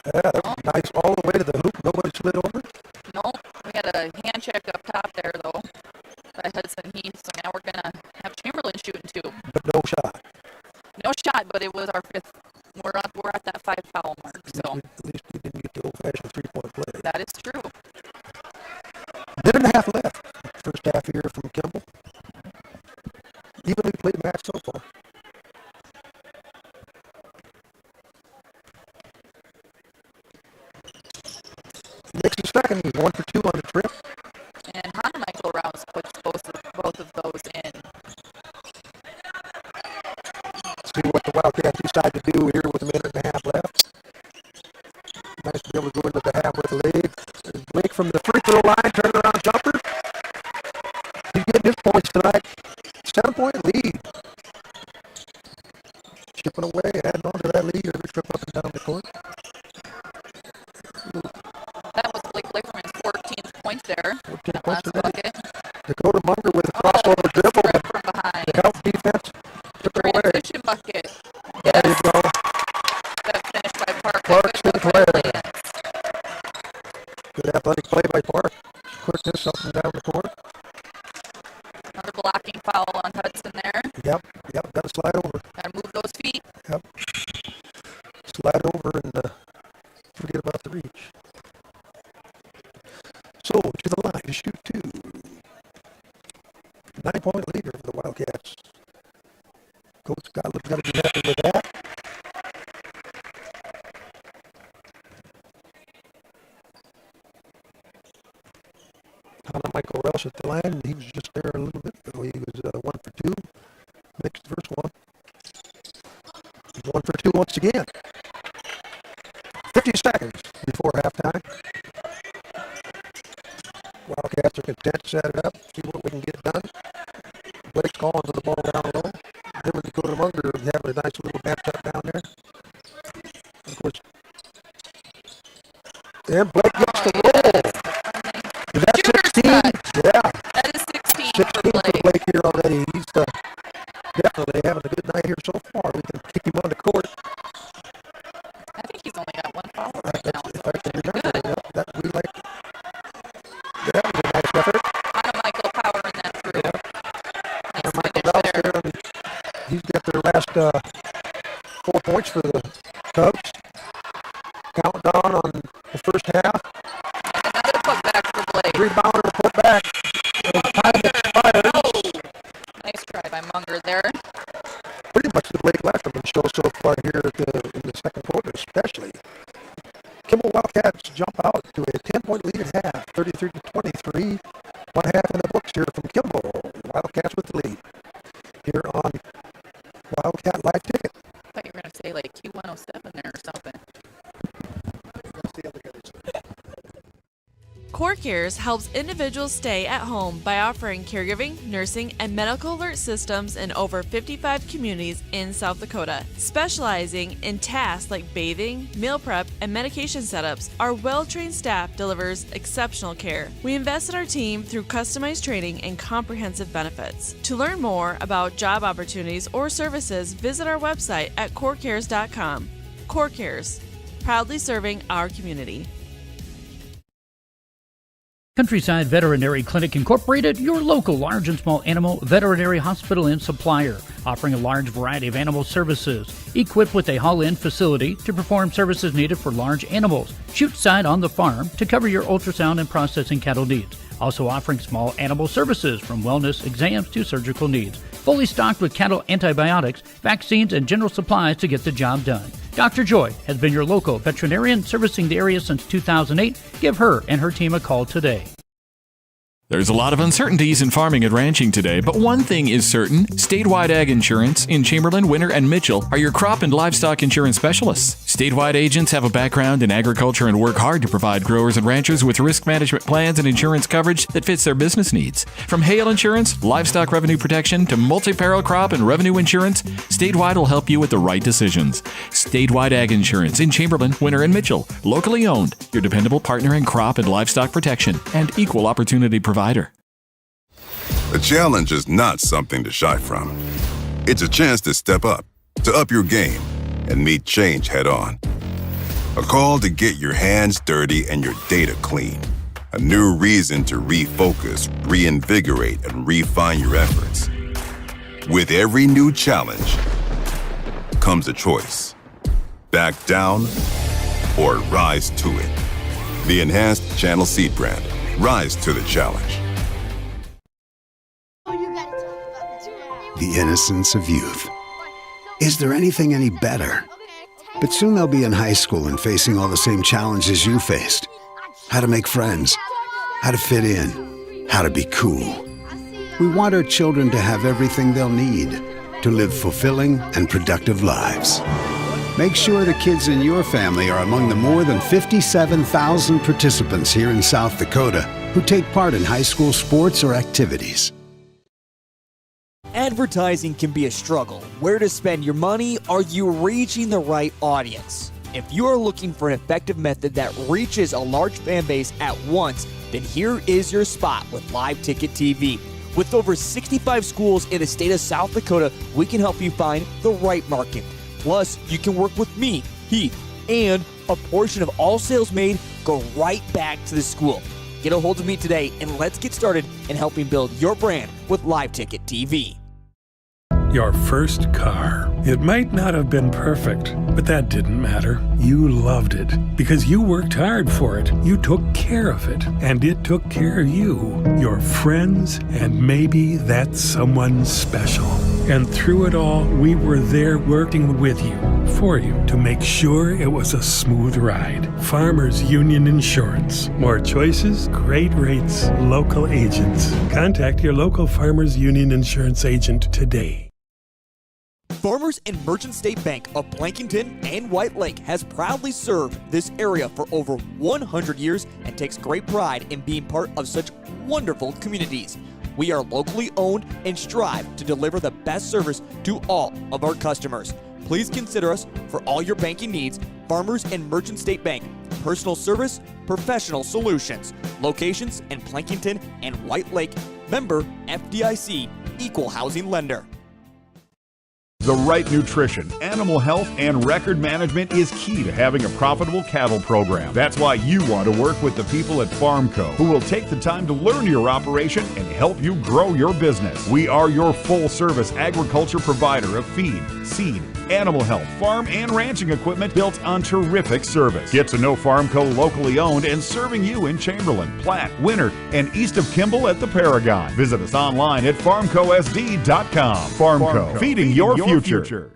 Speaker 7: Yeah, that was nice all the way to the hoop. Nobody slid over.
Speaker 8: No, we got a hand check up top there, though, by Hudson Heath. So now we're going to have Chamberlain shooting, too.
Speaker 7: But no shot.
Speaker 8: No shot, but it was our 5th. We're at that 5-foul mark. So
Speaker 7: at least we didn't get the old-fashioned 3-point play.
Speaker 8: That is true.
Speaker 7: Minute and a half left. First half here from Kimball. Evenly played match so far. Next is second. He's 1 for 2 on the trip.
Speaker 8: And Michael Rouse puts both of those in.
Speaker 7: See what the Wildcats decide to do here with a minute and a half left. Nice to be able to go into the half with a lead. There's Blake from the free throw line, turnaround jumper. He's getting his points tonight. 7-point lead. Chipping away, adding on to that lead every trip up and down the court.
Speaker 8: That was Blake Lakerman's 14th point there.
Speaker 7: 14 points
Speaker 8: last bucket.
Speaker 7: Dakota Munger with a crossover dribble.
Speaker 8: From behind.
Speaker 7: The help defense. Took away.
Speaker 8: Transition bucket.
Speaker 7: There you go.
Speaker 8: That finished by Park.
Speaker 7: Clark Sinclair. Good athletic play by Park. Quickness up and down the court.
Speaker 8: Another blocking foul on Hudson there.
Speaker 7: Yep, got to slide over.
Speaker 8: Got to move those feet.
Speaker 7: Yep. Slide over and forget about the reach. So, to the line to shoot 2. 9-point leader for the Wildcats. Coach Gottlieb's got to be happy with that. Michael Rouse at the line. He was just there a little bit ago. He was 1 for 2. Mixed the first one. He's 1 for 2 once again. 50 seconds before halftime. Wildcats are content to set it up, see what we can get done. Blake's calling for the ball down low. Him and Dakota Munger having a nice little matchup down there. Of course. And Blake gets the roll. Is that 16? for the Cubs. Countdown on the first half.
Speaker 8: Another putback for Blake.
Speaker 7: Rebounder put back. And time expires.
Speaker 8: Nice try by Munger there.
Speaker 7: Pretty much the Blake Lecterman show so far here in the second quarter, especially. Kimball Wildcats jump out to a 10-point lead at half, 33-23. 1 half in the books here from Kimball. Wildcats with the lead. Here on Wildcat Live Ticket.
Speaker 8: I thought you were going to say like Q107 there or something.
Speaker 7: That's the other guys.
Speaker 12: CoreCares helps individuals stay at home by offering caregiving, nursing, and medical alert systems in over 55 communities in South Dakota. Specializing in tasks like bathing, meal prep, and medication setups, our well-trained staff delivers exceptional care. We invest in our team through customized training and comprehensive benefits. To learn more about job opportunities or services, visit our website at corecares.com. CoreCares, proudly serving our community.
Speaker 13: Countryside Veterinary Clinic Incorporated, your local large and small animal veterinary hospital and supplier, offering a large variety of animal services, equipped with a haul-in facility to perform services needed for large animals, shoot side on the farm to cover your ultrasound and processing cattle needs, also offering small animal services from wellness exams to surgical needs, fully stocked with cattle antibiotics, vaccines, and general supplies to get the job done. Dr. Joy has been your local veterinarian servicing the area since 2008. Give her and her team a call today.
Speaker 14: There's a lot of uncertainties in farming and ranching today, but one thing is certain. Statewide Ag Insurance in Chamberlain, Winter, and Mitchell are your crop and livestock insurance specialists. Statewide agents have a background in agriculture and work hard to provide growers and ranchers with risk management plans and insurance coverage that fits their business needs. From hail insurance, livestock revenue protection, to multi-peril crop and revenue insurance, Statewide will help you with the right decisions. Statewide Ag Insurance in Chamberlain, Winter, and Mitchell. Locally owned, your dependable partner in crop and livestock protection and equal opportunity provider.
Speaker 15: A challenge is not something to shy from. It's a chance to step up your game, and meet change head on. A call to get your hands dirty and your data clean. A new reason to refocus, reinvigorate, and refine your efforts. With every new challenge comes a choice. Back down or rise to it. The enhanced Channel Seed brand. Rise to the challenge.
Speaker 16: The innocence of youth. Is there anything any better? But soon they'll be in high school and facing all the same challenges you faced. How to make friends, how to fit in, how to be cool. We want our children to have everything they'll need to live fulfilling and productive lives. Make sure the kids in your family are among the more than 57,000 participants here in South Dakota who take part in high school sports or activities.
Speaker 11: Advertising can be a struggle. Where to spend your money? Are you reaching the right audience? If you are looking for an effective method that reaches a large fan base at once, then here is your spot with Live Ticket TV. With over 65 schools in the state of South Dakota, we can help you find the right market. Plus, you can work with me, Heath, and a portion of all sales made go right back to the school. Get a hold of me today and let's get started in helping build your brand with Live Ticket TV.
Speaker 17: Your first car. It might not have been perfect, but that didn't matter. You loved it because you worked hard for it. You took care of it, and it took care of you, your friends, and maybe that someone special. And through it all, we were there working with you, for you, to make sure it was a smooth ride. Farmers Union Insurance. More choices, great rates, local agents. Contact your local Farmers Union Insurance agent today.
Speaker 11: Farmers and Merchant State Bank of Plankington and White Lake has proudly served this area for over 100 years and takes great pride in being part of such wonderful communities. We are locally owned and strive to deliver the best service to all of our customers. Please consider us for all your banking needs. Farmers and Merchant State Bank. Personal service, professional solutions. Locations in Plankington and White Lake. Member FDIC, Equal Housing Lender.
Speaker 18: The right nutrition, animal health, and record management is key to having a profitable cattle program. That's why you want to work with the people at FarmCo, who will take the time to learn your operation and help you grow your business. We are your full-service agriculture provider of feed, seed, animal health, farm and ranching equipment built on terrific service. Get to know Farmco, locally owned and serving you in Chamberlain, Platte, Winter, and east of Kimball at the Paragon. Visit us online at farmcosd.com. Farmco, feeding your future.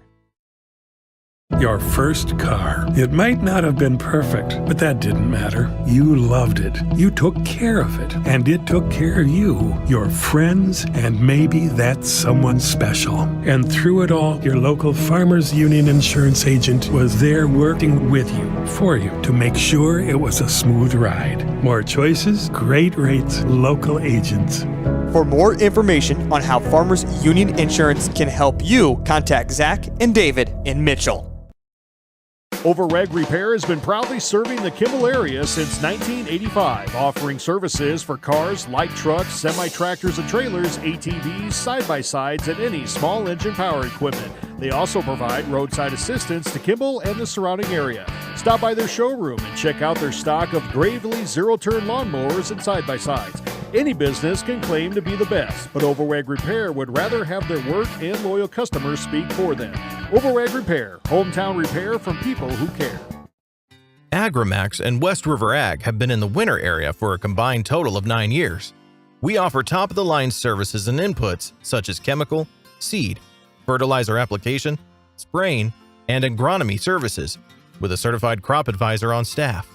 Speaker 17: Your first car. It might not have been perfect, but that didn't matter. You loved it. You took care of it. And it took care of you, your friends, and maybe that someone special. And through it all, your local Farmers Union insurance agent was there working with you, for you, to make sure it was a smooth ride. More choices, great rates, local agents.
Speaker 11: For more information on how Farmers Union Insurance can help you, contact Zach and David in Mitchell.
Speaker 4: Overreg Repair has been proudly serving the Kimball area since 1985, offering services for cars, light trucks, semi-tractors and trailers, ATVs, side-by-sides, and any small engine power equipment. They also provide roadside assistance to Kimball and the surrounding area. Stop by their showroom and check out their stock of Gravely zero-turn lawnmowers and side-by-sides. Any business can claim to be the best, but Overreg Repair would rather have their work and loyal customers speak for them. Overreg Repair, hometown repair from people who care.
Speaker 19: Agrimax and West River Ag have been in the winter area for a combined total of 9 years. We offer top-of-the-line services and inputs such as chemical, seed, fertilizer application, spraying, and agronomy services with a certified crop advisor on staff.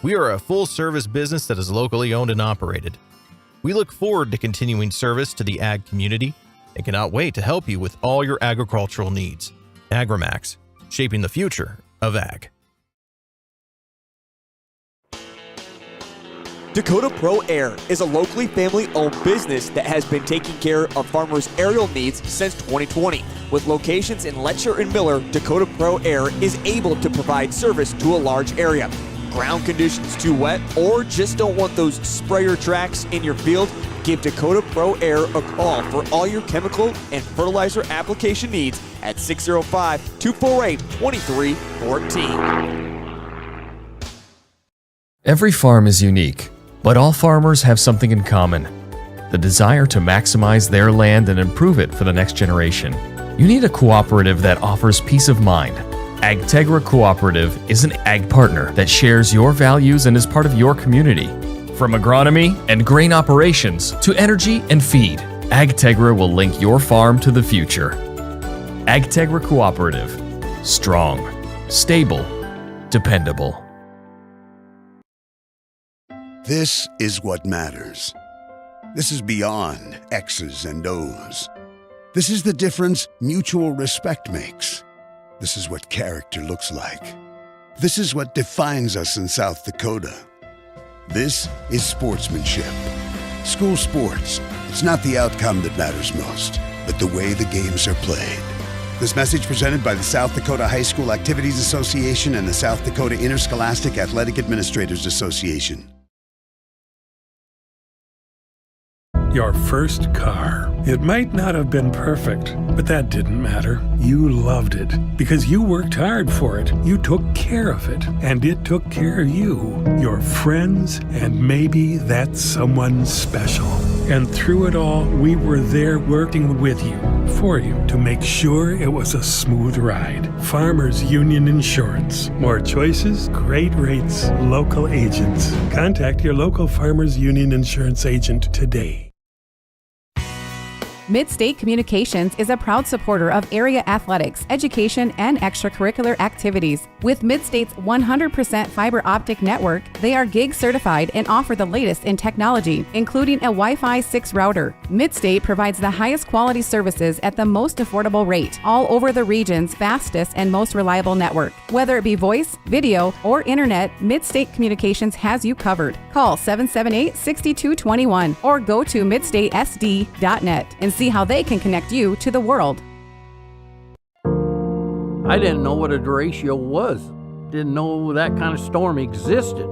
Speaker 19: We are a full-service business that is locally owned and operated. We look forward to continuing service to the ag community and cannot wait to help you with all your agricultural needs. Agrimax, shaping the future of ag.
Speaker 11: Dakota Pro Air is a locally family-owned business that has been taking care of farmers' aerial needs since 2020. With locations in Letcher and Miller, Dakota Pro Air is able to provide service to a large area. Ground conditions too wet, or just don't want those sprayer tracks in your field? Give Dakota Pro Air a call for all your chemical and fertilizer application needs at 605-248-2314.
Speaker 20: Every farm is unique, but all farmers have something in common: the desire to maximize their land and improve it for the next generation. You need a cooperative that offers peace of mind. AgTegra Cooperative is an ag partner that shares your values and is part of your community. From agronomy and grain operations to energy and feed, AgTegra will link your farm to the future. AgTegra Cooperative. Strong, stable, dependable.
Speaker 16: This is what matters. This is beyond X's and O's. This is the difference mutual respect makes. This is what character looks like. This is what defines us in South Dakota. This is sportsmanship. School sports, it's not the outcome that matters most, but the way the games are played. This message presented by the South Dakota High School Activities Association and the South Dakota Interscholastic Athletic Administrators Association.
Speaker 17: Your first car. It might not have been perfect, but that didn't matter. You loved it because you worked hard for it. You took care of it, and it took care of you, your friends, and maybe that someone special. And through it all, we were there working with you, for you, to make sure it was a smooth ride. Farmers Union Insurance. More choices, great rates, local agents. Contact your local Farmers Union Insurance agent today.
Speaker 1: Mid-State Communications is a proud supporter of area athletics, education, and extracurricular activities. With Mid-State's 100% fiber optic network, they are gig certified and offer the latest in technology, including a Wi-Fi 6 router. Mid-State provides the highest quality services at the most affordable rate, all over the region's fastest and most reliable network. Whether it be voice, video, or internet, Mid-State Communications has you covered. Call 778-6221 or go to midstatesd.net and see how they can connect you to the world.
Speaker 2: I didn't know what a derecho was. Didn't know that kind of storm existed.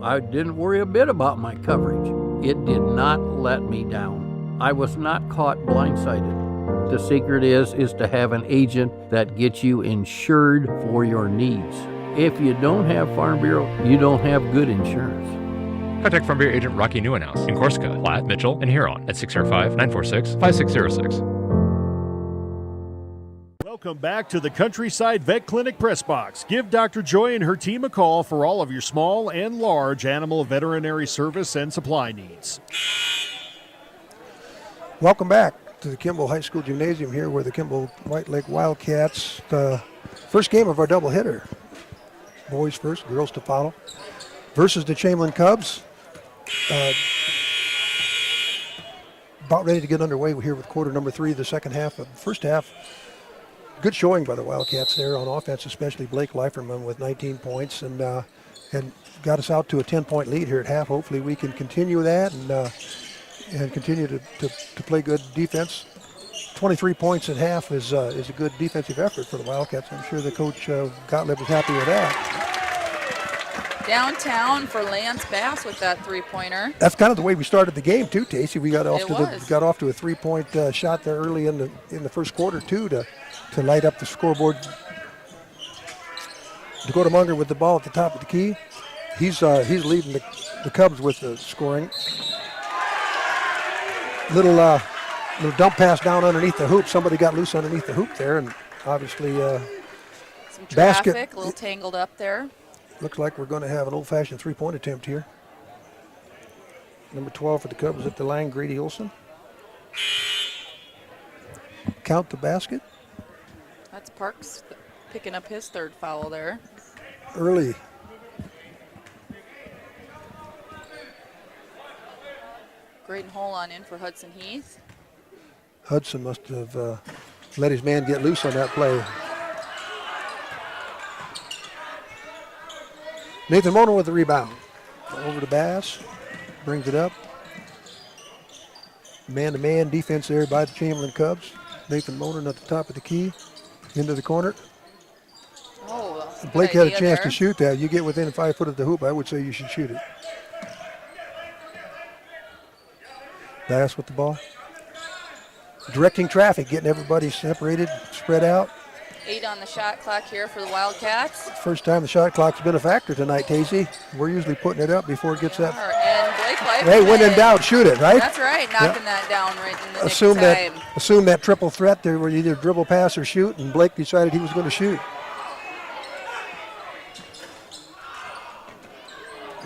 Speaker 2: I didn't worry a bit about my coverage. It did not let me down. I was not caught blindsided. The secret is to have an agent that gets you insured for your needs. If you don't have Farm Bureau, you don't have good insurance.
Speaker 3: Contact Farm Bureau agent Rocky Newenhouse in Corsica, Platte, Mitchell, and Huron at 605-946-5606.
Speaker 4: Welcome back to the Countryside Vet Clinic Press Box. Give Dr. Joy and her team a call for all of your small and large animal veterinary service and supply needs.
Speaker 7: Welcome back to the Kimball High School Gymnasium here where the Kimball White Lake Wildcats, the first game of our doubleheader. Boys first, girls to follow. Versus the Chamberlain Cubs. About ready to get underway here with quarter number 3, the second half of the first half. Good showing by the Wildcats there on offense, especially Blake Leiferman with 19 points and got us out to a 10-point lead here at half. Hopefully we can continue that and continue to play good defense. 23 points at half is a good defensive effort for the Wildcats. I'm sure the coach Gottlieb is happy with that.
Speaker 8: Downtown for Lance Bass with that three-pointer.
Speaker 7: That's kind of the way we started the game too, Tacey. We got off to a 3-point shot there early in the first quarter too to light up the scoreboard. Dakota Munger with the ball at the top of the key. He's leading the Cubs with the scoring. Little dump pass down underneath the hoop. Somebody got loose underneath the hoop there, and obviously
Speaker 8: some traffic, a little tangled up there.
Speaker 7: Looks like we're going to have an old-fashioned three-point attempt here. Number 12 for the Cubs at the line, Grady Olson. Count the basket.
Speaker 8: That's Parks picking up his third foul there.
Speaker 7: Early.
Speaker 8: Graydon Holon in for Hudson Heath.
Speaker 7: Hudson must have let his man get loose on that play. Nathan Mona with the rebound. Over to Bass. Brings it up. Man-to-man defense there by the Chamberlain Cubs. Nathan Mona at the top of the key. Into the corner.
Speaker 8: Oh,
Speaker 7: Blake had a chance to shoot that. You get within 5 foot of the hoop, I would say you should shoot it. Bass with the ball. Directing traffic, getting everybody separated, spread out.
Speaker 8: 8 on the shot clock here for the Wildcats.
Speaker 7: First time the shot clock's been a factor tonight, Casey. We're usually putting it up before it gets that.
Speaker 8: And Blake Leiferman.
Speaker 7: Hey, when in doubt, shoot it, right?
Speaker 8: That's right, knocking that down right in the nick of time.
Speaker 7: Assume that triple threat there where you either dribble, pass, or shoot, and Blake decided he was going to shoot.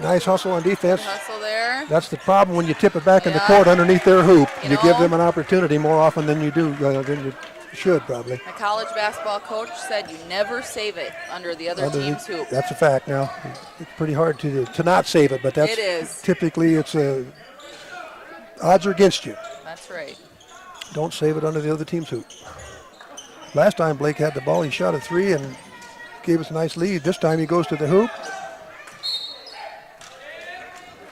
Speaker 7: Nice hustle on defense.
Speaker 8: Hustle there.
Speaker 7: That's the problem when you tip it back in the court underneath their hoop. You give them an opportunity more often than you do, than you should probably.
Speaker 8: A college basketball coach said you never save it under the other team's hoop.
Speaker 7: That's a fact now. It's pretty hard to not save it, but that's
Speaker 8: it is.
Speaker 7: Typically odds are against you.
Speaker 8: That's right.
Speaker 7: Don't save it under the other team's hoop. Last time Blake had the ball, he shot a 3 and gave us a nice lead. This time he goes to the hoop.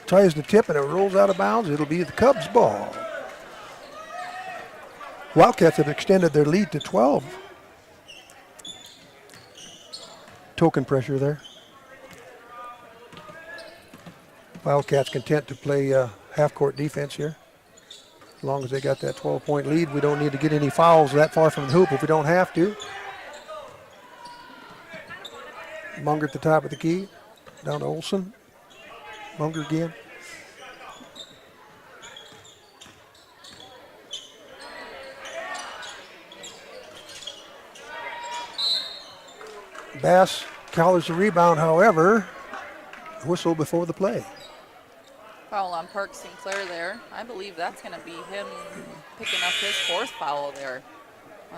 Speaker 7: Tries to tip and it rolls out of bounds. It'll be the Cubs' ball. Wildcats have extended their lead to 12. Token pressure there. Wildcats content to play half-court defense here. As long as they got that 12-point lead, we don't need to get any fouls that far from the hoop if we don't have to. Munger at the top of the key. Down to Olson. Munger again. Bass collars the rebound, however, whistle before the play.
Speaker 8: Foul on Park Sinclair there. I believe that's going to be him picking up his 4th foul there.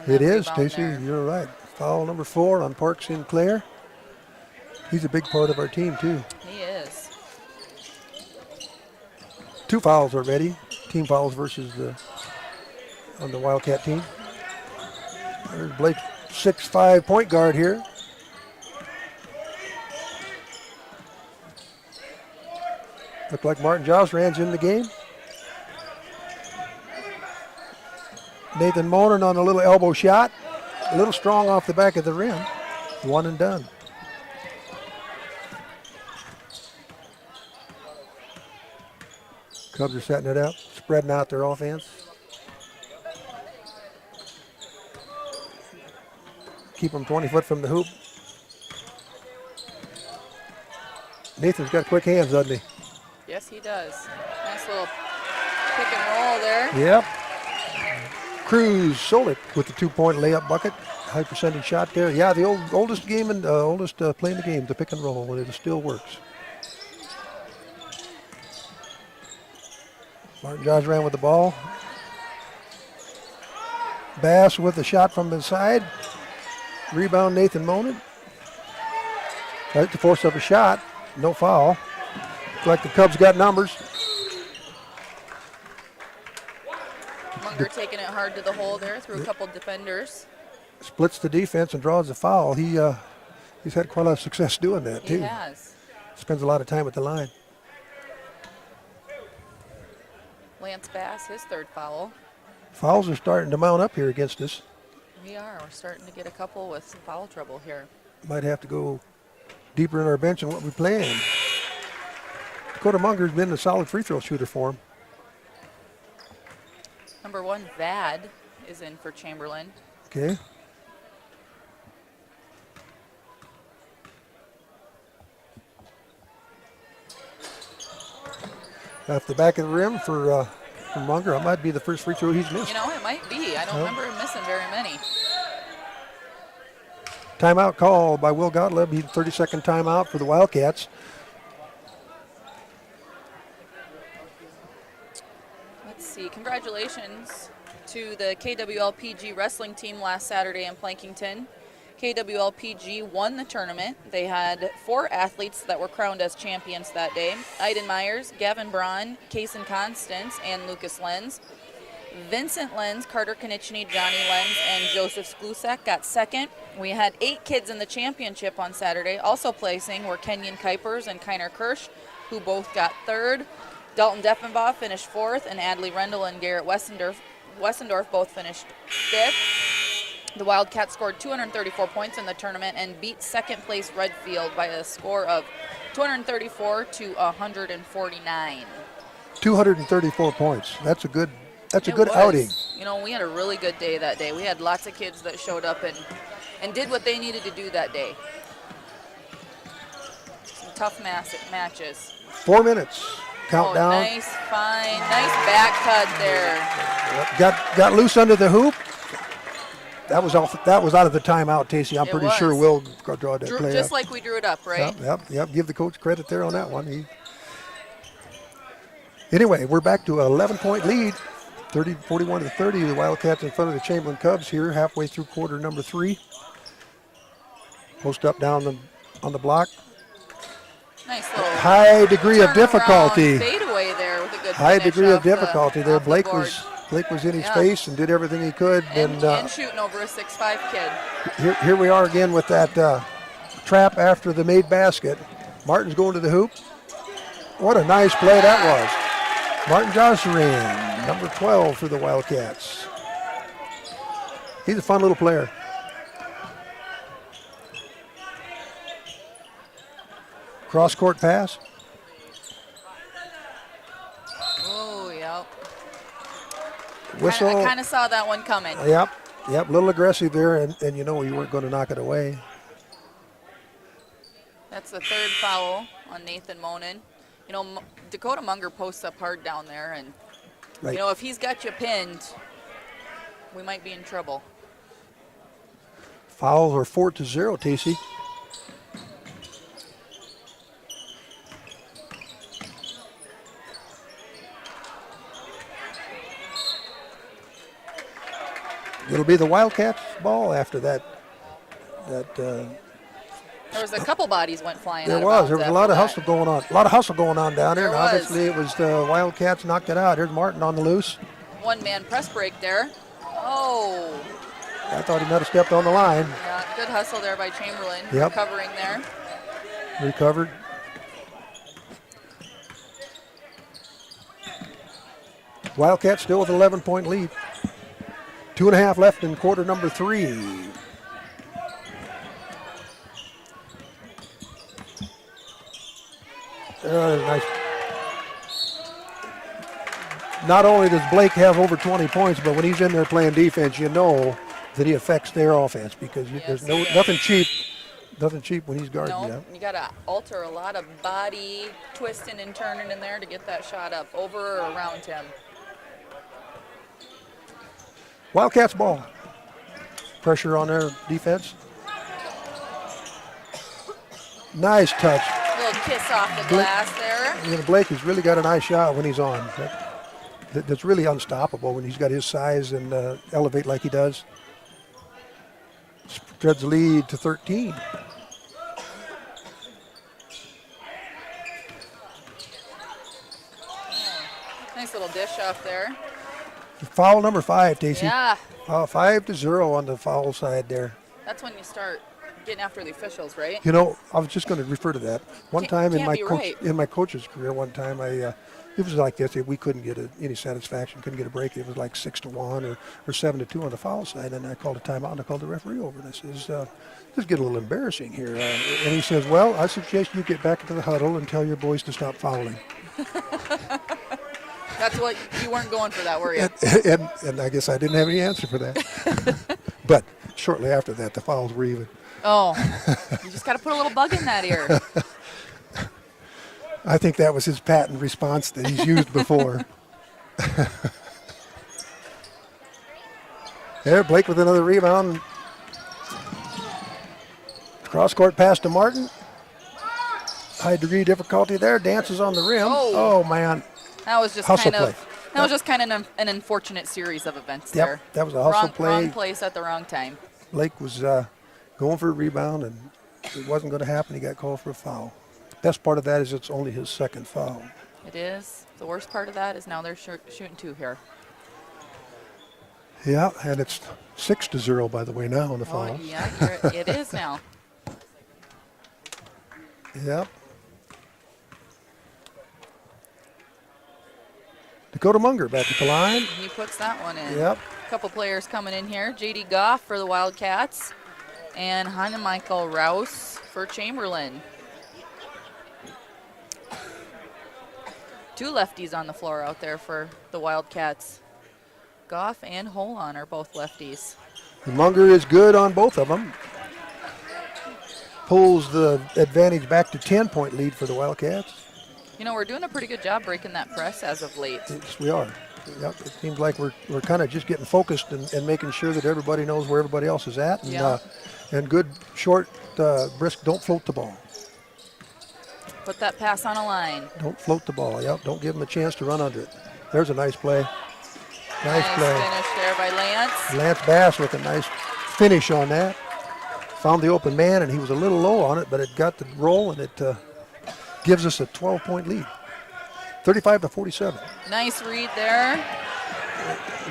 Speaker 7: It is, Stacey. You're right. Foul number 4 on Park Sinclair. He's a big part of our team, too.
Speaker 8: He is.
Speaker 7: 2 fouls already. Team fouls versus on the Wildcat team. There's Blake, 6'5" point guard here. Looked like Martin Josrand's in the game. Nathan Monin on a little elbow shot. A little strong off the back of the rim. 1 and done. Cubs are setting it up, spreading out their offense. Keep them 20 foot from the hoop. Nathan's got quick hands, doesn't he?
Speaker 8: Yes, he does. Nice little pick and roll there.
Speaker 7: Yep. Cruz Solik with the 2-point layup bucket. high percentage shot there. Yeah, the oldest game and oldest play in the game, the pick and roll, and it still works. Martin Josh ran with the ball. Bass with the shot from the side. Rebound, Nathan Monin. Right to force up a shot. No foul. Looks like the Cubs got numbers.
Speaker 8: Munger taking it hard to the hole there through a couple defenders.
Speaker 7: Splits the defense and draws a foul. He's had quite a lot of success doing that, too.
Speaker 8: He has.
Speaker 7: Spends a lot of time at the line.
Speaker 8: Lance Bass, his third foul.
Speaker 7: Fouls are starting to mount up here against us.
Speaker 8: We are. We're starting to get a couple with some foul trouble here.
Speaker 7: Might have to go deeper in our bench than what we planned. Dakota Munger's been a solid free throw shooter for him.
Speaker 8: Number 1, Vad, is in for Chamberlain.
Speaker 7: Okay. Off the back of the rim for Munger. That might be the first free throw he's missed.
Speaker 8: You know, it might be. I don't remember him missing very many.
Speaker 7: Timeout call by Will Gottlieb. He's 30-second timeout for the Wildcats.
Speaker 8: Let's see. Congratulations to the KWLPG wrestling team last Saturday in Plankington. KWLPG won the tournament. They had 4 athletes that were crowned as champions that day. Aiden Myers, Gavin Braun, Kason Constance, and Lucas Lenz. Vincent Lenz, Carter Konichny, Johnny Lenz, and Joseph Sklusak got second. We had 8 kids in the championship on Saturday. Also placing were Kenyon Kuipers and Kiner Kirsch, who both got third. Dalton Deffenbaugh finished 4th, and Adley Rendell and Garrett Wessendorf both finished 5th. The Wildcats scored 234 points in the tournament and beat second place Redfield by a score of 234 to 149.
Speaker 7: 234 points. That's a good outing.
Speaker 8: You know, we had a really good day that day. We had lots of kids that showed up and did what they needed to do that day. Some tough matches.
Speaker 7: 4 minutes. Countdown.
Speaker 8: Oh, nice back cut there.
Speaker 7: Got loose under the hoop. That was out of the timeout, Tacey. I'm pretty sure we'll draw that play
Speaker 8: just
Speaker 7: up.
Speaker 8: like we drew it up, right?
Speaker 7: Yep. Give the coach credit there on that one. Anyway, we're back to an 11-point lead, 41 to 30. The Wildcats in front of the Chamberlain Cubs here, halfway through quarter number 3. Post up down on the block.
Speaker 8: Nice little
Speaker 7: high degree of difficulty.
Speaker 8: Fade away there with a good
Speaker 7: high
Speaker 8: finish
Speaker 7: degree of difficulty there. Blake
Speaker 8: the
Speaker 7: was in his face and did everything he could.
Speaker 8: And shooting over a 6'5" kid.
Speaker 7: Here we are again with that trap after the made basket. Martin's going to the hoop. What a nice play that was. Martin Jocelyn, number 12 for the Wildcats. He's a fun little player. Cross-court pass.
Speaker 8: Oh, yep.
Speaker 7: Whistle.
Speaker 8: I kind of saw that one coming.
Speaker 7: Yep. A little aggressive there, and you know you weren't going to knock it away.
Speaker 8: That's the 3rd foul on Nathan Monin. You know, Dakota Munger posts up hard down there, and, you know, if he's got you pinned, we might be in trouble.
Speaker 7: Fouls are 4-0, TC. It'll be the Wildcats' ball after that.
Speaker 8: There was a couple bodies went flying.
Speaker 7: There was a lot of hustle going on. A lot of hustle going on down there. And obviously, it was the Wildcats knocked it out. Here's Martin on the loose.
Speaker 8: 1-man press break there. Oh.
Speaker 7: I thought he might have stepped on the line.
Speaker 8: Yeah, good hustle there by Chamberlain.
Speaker 7: Yep.
Speaker 8: Recovering there.
Speaker 7: Recovered. Wildcats still with an 11-point lead. 2.5 left in quarter number 3. Nice. Not only does Blake have over 20 points, but when he's in there playing defense, you know that he affects their offense because there's nothing cheap when he's guarding you.
Speaker 8: You got to alter a lot of body twisting and turning in there to get that shot up over or around him.
Speaker 7: Wildcats ball. pressure on their defense. Nice touch.
Speaker 8: A little kiss off the glass there.
Speaker 7: You know, Blake has really got a nice shot when he's on. That's really unstoppable when he's got his size and elevate like he does. Spreads the lead to 13.
Speaker 8: Nice little dish off there.
Speaker 7: Foul number 5, Tacey.
Speaker 8: Yeah.
Speaker 7: 5-0 on the foul side there.
Speaker 8: That's when you start getting after the officials, right?
Speaker 7: You know, I was just going to refer to that. One time in my coach's career, it was like this. We couldn't get any satisfaction, couldn't get a break. It was like 6-1 or 7-2 on the foul side. And I called a timeout and I called the referee over. And I says, this is getting a little embarrassing here. And he says, well, I suggest you get back into the huddle and tell your boys to stop fouling.
Speaker 8: That's what you weren't going for that, were you?
Speaker 7: And I guess I didn't have any answer for that. But shortly after that, the fouls were even.
Speaker 8: Oh, you just got to put a little bug in that ear.
Speaker 7: I think that was his patent response that he's used before. There, Blake with another rebound. Cross-court pass to Martin. High degree difficulty there. Dances on the rim. Oh man.
Speaker 8: That was just
Speaker 7: hustle
Speaker 8: kind of
Speaker 7: play.
Speaker 8: That was just kind of an unfortunate series of events
Speaker 7: Yep,
Speaker 8: there.
Speaker 7: that was a hustle play.
Speaker 8: Wrong place at the wrong time.
Speaker 7: Blake was going for a rebound, and it wasn't going to happen. He got called for a foul. Best part of that is it's only his second foul.
Speaker 8: It is. The worst part of that is now they're shooting 2 here.
Speaker 7: Yeah, and it's 6-0, by the way, now on the fouls.
Speaker 8: Yeah, it is now.
Speaker 7: Yep. Dakota Munger back at the line.
Speaker 8: He puts that one in.
Speaker 7: Yep.
Speaker 8: A couple players coming in here. J.D. Goff for the Wildcats and Michael Rouse for Chamberlain. 2 lefties on the floor out there for the Wildcats. Goff and Holon are both lefties.
Speaker 7: Munger is good on both of them. Pulls the advantage back to 10-point lead for the Wildcats.
Speaker 8: You know, we're doing a pretty good job breaking that press as of late.
Speaker 7: Yes, we are. Yep, it seems like we're kind of just getting focused and making sure that everybody knows where everybody else is at. And, and good, short, brisk, don't float the ball.
Speaker 8: Put that pass on a line.
Speaker 7: Don't float the ball. Yep, don't give them a chance to run under it. There's a nice play. Nice play.
Speaker 8: Finish there by Lance.
Speaker 7: Lance Bass with a nice finish on that. Found the open man, and he was a little low on it, but it got the roll, and it gives us a 12-point lead. 35-47.
Speaker 8: Nice read there.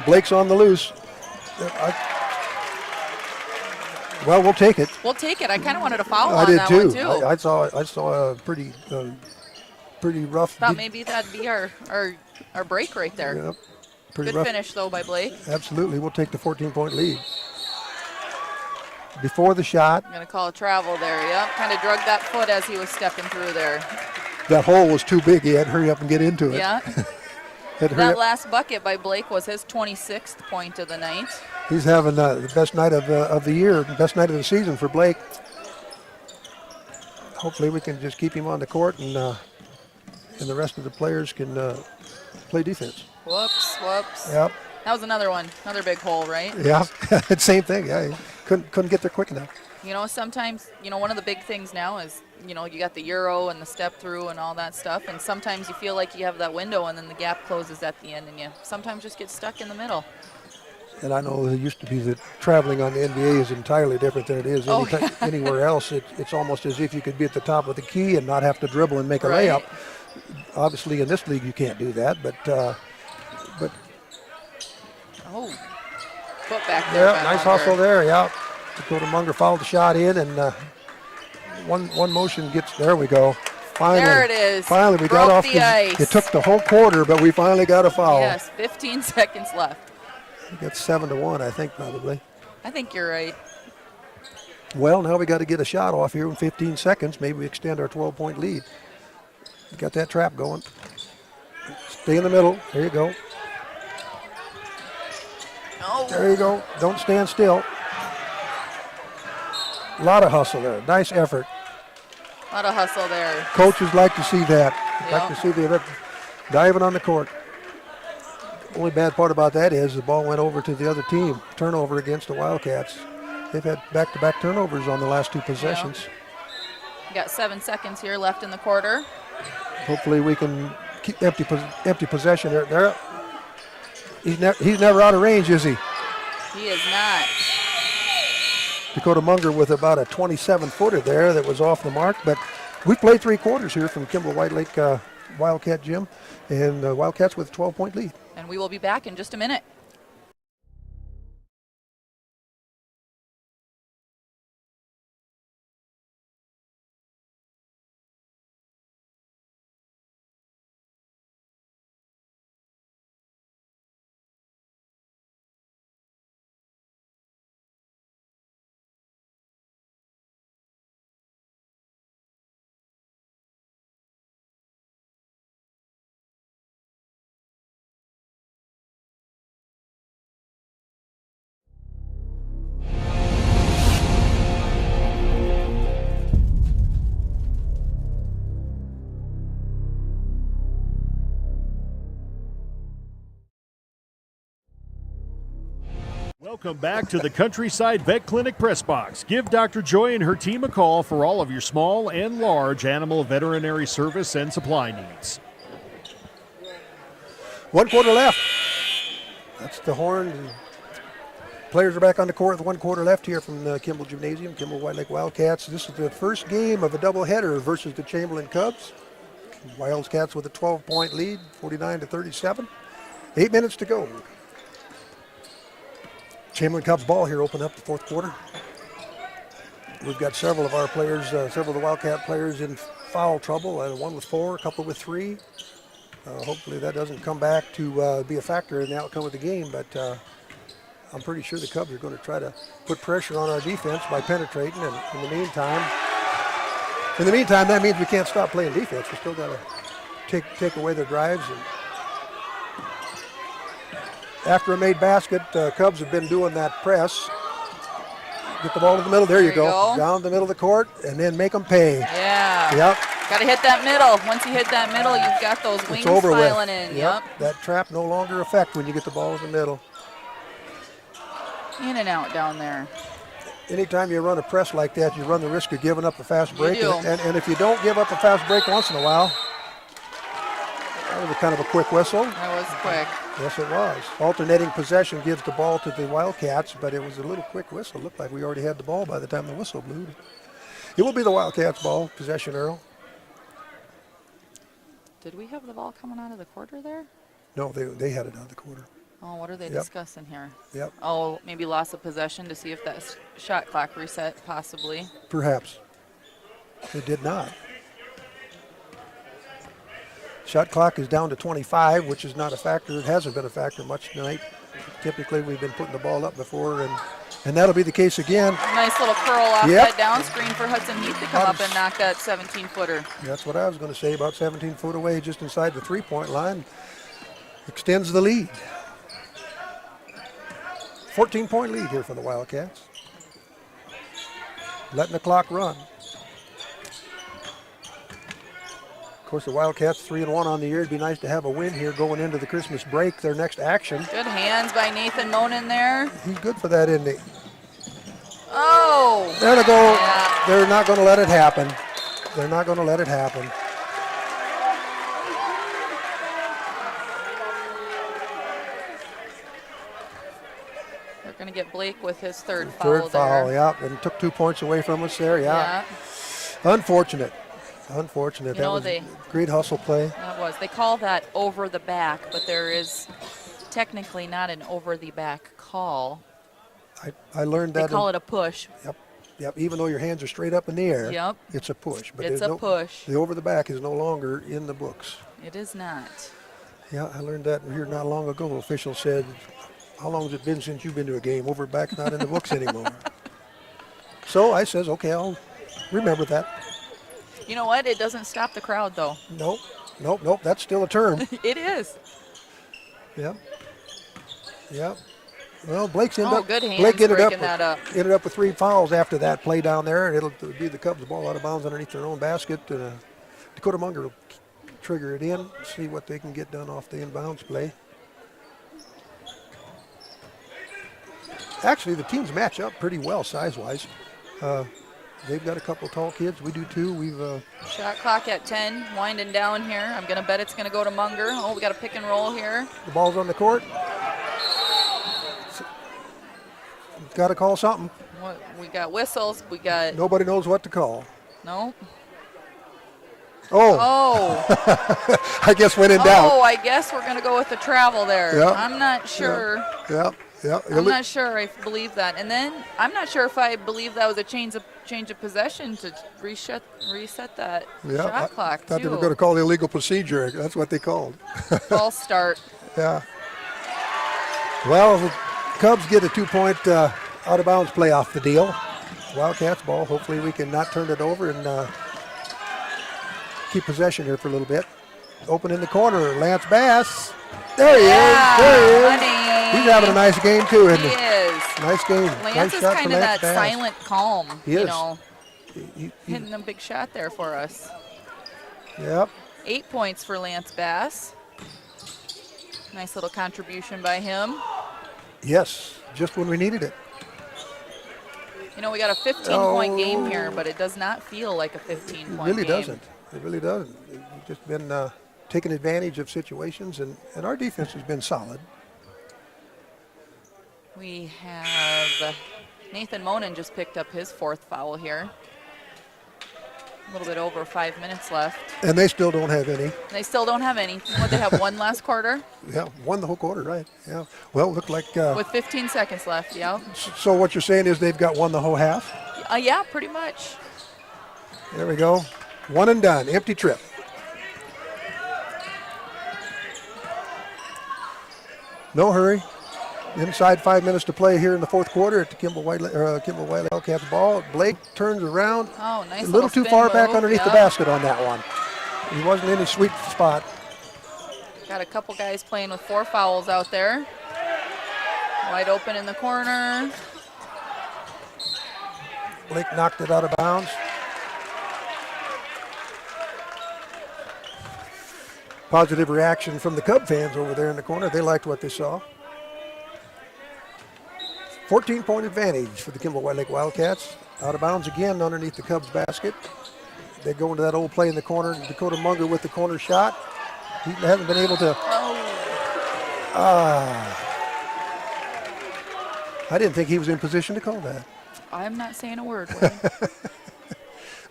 Speaker 7: Blake's on the loose. Well, we'll take it.
Speaker 8: We'll take it. I kind of wanted a foul
Speaker 7: I
Speaker 8: on
Speaker 7: did
Speaker 8: that
Speaker 7: too.
Speaker 8: one, too.
Speaker 7: I saw a pretty rough.
Speaker 8: Thought maybe that'd be our break right there.
Speaker 7: Yep. Pretty
Speaker 8: Good
Speaker 7: rough
Speaker 8: finish, though, by Blake.
Speaker 7: Absolutely. We'll take the 14-point lead. Before the shot.
Speaker 8: I'm going to call a travel there. Yep, kind of drug that foot as he was stepping through there.
Speaker 7: That hole was too big. He had to hurry up and get into it.
Speaker 8: Yeah. That last bucket by Blake was his 26th point of the night.
Speaker 7: He's having the best night of the year, best night of the season for Blake. Hopefully we can just keep him on the court, and the rest of the players can play defense.
Speaker 8: Whoops.
Speaker 7: Yep.
Speaker 8: That was another one, another big hole, right?
Speaker 7: Yeah, same thing. Yeah, he couldn't get there quick enough.
Speaker 8: You know, sometimes, one of the big things now is, you got the Euro and the step through and all that stuff, and sometimes you feel like you have that window and then the gap closes at the end, and you sometimes just get stuck in the middle.
Speaker 7: And I know it used to be that traveling on the NBA is entirely different than it is anywhere else. It's almost as if you could be at the top of the key and not have to dribble and make a layup. Obviously, in this league, you can't do that, but
Speaker 8: Foot back there.
Speaker 7: Yeah, nice hustle there. Yeah, Dakota Munger fouled the shot in, and one motion gets. There we go. Finally,
Speaker 8: there it is.
Speaker 7: Finally, we
Speaker 8: Broke
Speaker 7: got off
Speaker 8: the ice.
Speaker 7: It took the whole quarter, but we finally got a foul.
Speaker 8: Yes, 15 seconds left.
Speaker 7: We got 7-1, I think, probably.
Speaker 8: I think you're right.
Speaker 7: Well, now we got to get a shot off here in 15 seconds. Maybe we extend our 12-point lead. We got that trap going. Stay in the middle. There you go.
Speaker 8: Oh.
Speaker 7: There you go. Don't stand still. A lot of hustle there. Nice effort.
Speaker 8: A lot of hustle there.
Speaker 7: Coaches like to see that.
Speaker 8: Yep.
Speaker 7: Like to see the diving on the court. Only bad part about that is the ball went over to the other team. Turnover against the Wildcats. They've had back-to-back turnovers on the last 2 possessions.
Speaker 8: We got 7 seconds here left in the quarter.
Speaker 7: Hopefully we can keep empty possession there. He's never out of range, is he?
Speaker 8: He is not.
Speaker 7: Dakota Munger with about a 27-footer there that was off the mark, but we played 3 quarters here from Kimball White Lake Wildcat Gym, and Wildcats with a 12-point lead.
Speaker 8: And we will be back in just a minute.
Speaker 4: Welcome back to the Countryside Vet Clinic Press Box. Give Dr. Joy and her team a call for all of your small and large animal veterinary service and supply needs.
Speaker 7: 1 quarter left. That's the horn. Players are back on the court with 1 quarter left here from the Kimball Gymnasium, Kimball White Lake Wildcats. This is the first game of a doubleheader versus the Chamberlain Cubs. Wildcats with a 12-point lead, 49-37. 8 minutes to go. Chamberlain Cubs ball here, open up the 4th quarter. We've got several of our players, several of the Wildcat players in foul trouble. One with 4, a couple with 3. Hopefully that doesn't come back to be a factor in the outcome of the game, but I'm pretty sure the Cubs are going to try to put pressure on our defense by penetrating, and in the meantime, that means we can't stop playing defense. We still got to take away their drives. And after a made basket, Cubs have been doing that press. Get the ball to the middle. There you go. Down the middle of the court, and then make them pay.
Speaker 8: Yeah.
Speaker 7: Yep.
Speaker 8: Got to hit that middle. Once you hit that middle, you've got those wings filing in. Yep.
Speaker 7: That trap no longer effect when you get the ball in the middle.
Speaker 8: In and out down there.
Speaker 7: Anytime you run a press like that, you run the risk of giving up a fast break.
Speaker 8: You do.
Speaker 7: And if you don't give up a fast break once in a while, that was kind of a quick whistle.
Speaker 8: That was quick.
Speaker 7: Yes, it was. Alternating possession gives the ball to the Wildcats, but it was a little quick whistle. Looked like we already had the ball by the time the whistle blew. It will be the Wildcats' ball, possession, Earl.
Speaker 8: Did we have the ball coming out of the quarter there?
Speaker 7: No, they had it out of the quarter.
Speaker 8: Oh, what are they discussing here?
Speaker 7: Yep.
Speaker 8: Oh, maybe loss of possession to see if that shot clock reset, possibly.
Speaker 7: Perhaps. It did not. Shot clock is down to 25, which is not a factor. It hasn't been a factor much tonight. Typically, we've been putting the ball up before, and that'll be the case again.
Speaker 8: Nice little curl off that down screen for Hudson Heath to come up and knock that 17-footer.
Speaker 7: That's what I was going to say, about 17 foot away, just inside the three-point line. Extends the lead. 14-point lead here for the Wildcats. Letting the clock run. Of course, the Wildcats 3-1 on the year. It'd be nice to have a win here going into the Christmas break, their next action.
Speaker 8: Good hands by Nathan Monin there.
Speaker 7: He's good for that, isn't he?
Speaker 8: Oh!
Speaker 7: There they go. Yeah. They're not going to let it happen. They're not going to let it happen.
Speaker 8: They're going to get Blake with his third foul
Speaker 7: Third foul, yeah. And took 2 points away from us there, yeah. Unfortunate. Unfortunate.
Speaker 8: You know,
Speaker 7: that was great hustle play.
Speaker 8: That was. They call that over the back, but there is technically not an over the back call.
Speaker 7: I learned that.
Speaker 8: They call it a push.
Speaker 7: Yep. Even though your hands are straight up in the air,
Speaker 8: yep,
Speaker 7: it's a push. But
Speaker 8: it's a push.
Speaker 7: The over the back is no longer in the books.
Speaker 8: It is not.
Speaker 7: Yeah, I learned that here not long ago. The official said, "How long has it been since you've been to a game? Over the back's not in the books anymore." So I says, "Okay, I'll remember that."
Speaker 8: You know what? It doesn't stop the crowd, though.
Speaker 7: Nope. That's still a term.
Speaker 8: It is.
Speaker 7: Yep. Well, Blake ended up with 3 fouls after that play down there, and it'll be the Cubs' ball out of bounds underneath their own basket. Dakota Munger will trigger it in, see what they can get done off the inbounds play. actually, the teams match up pretty well size-wise. They've got a couple of tall kids. We do too. We've
Speaker 8: Shot clock at 10, winding down here. I'm going to bet it's going to go to Munger. Oh, we got a pick and roll here.
Speaker 7: The ball's on the court. Got to call something.
Speaker 8: We got whistles. We got.
Speaker 7: Nobody knows what to call.
Speaker 8: No.
Speaker 7: Oh. I guess when in doubt.
Speaker 8: Oh, I guess we're going to go with the travel there.
Speaker 7: Yep.
Speaker 8: I'm not sure.
Speaker 7: Yep.
Speaker 8: I'm not sure I believe that. And then I'm not sure if I believe that was a change of possession to reset that shot clock,
Speaker 7: I thought
Speaker 8: too.
Speaker 7: they were going to call the illegal procedure. That's what they called.
Speaker 8: False start.
Speaker 7: Yeah. Well, the Cubs get a 2-point out-of-bounds play off the deal. Wildcats ball. Hopefully we can not turn it over and keep possession here for a little bit. Open in the corner, Lance Bass. There he is. There he is.
Speaker 8: Honey.
Speaker 7: He's having a nice game too, isn't he?
Speaker 8: He is.
Speaker 7: Nice game.
Speaker 8: Lance
Speaker 7: nice
Speaker 8: is
Speaker 7: shot
Speaker 8: kind
Speaker 7: from
Speaker 8: of
Speaker 7: Lance
Speaker 8: that
Speaker 7: Bass.
Speaker 8: silent calm.
Speaker 7: He is.
Speaker 8: You know,
Speaker 7: He-
Speaker 8: hitting a big shot there for us.
Speaker 7: Yep.
Speaker 8: 8 points for Lance Bass. Nice little contribution by him.
Speaker 7: Yes, just when we needed it.
Speaker 8: You know, we got a 15-point game here, but it does not feel like a 15-point game.
Speaker 7: It really doesn't. It really doesn't. We've just been taking advantage of situations, and our defense has been solid.
Speaker 8: We have Nathan Monin just picked up his 4th foul here. A little bit over 5 minutes left.
Speaker 7: And they still don't have any.
Speaker 8: They still don't have any. What, they have one last quarter?
Speaker 7: Yeah, won the whole quarter, right. Yeah. Well, it looked like...
Speaker 8: With 15 seconds left, yeah.
Speaker 7: So what you're saying is they've got won the whole half?
Speaker 8: Yeah, pretty much.
Speaker 7: There we go. One and done. Empty trip. No hurry. Inside 5 minutes to play here in the 4th quarter at the Kimball Wildcats ball. Blake turns around.
Speaker 8: Oh, nice.
Speaker 7: A little too
Speaker 8: spin
Speaker 7: far
Speaker 8: move.
Speaker 7: back underneath the
Speaker 8: Yeah.
Speaker 7: basket on that one. He wasn't in any sweet spot.
Speaker 8: Got a couple guys playing with 4 fouls out there. Wide open in the corner.
Speaker 7: Blake knocked it out of bounds. Positive reaction from the Cub fans over there in the corner. They liked what they saw. 14-point advantage for the Kimball White Lake Wildcats. Out of bounds again underneath the Cubs basket. They go into that old play in the corner. Dakota Munger with the corner shot. He hasn't been able to. I didn't think he was in position to call that.
Speaker 8: I'm not saying a word. Wayne.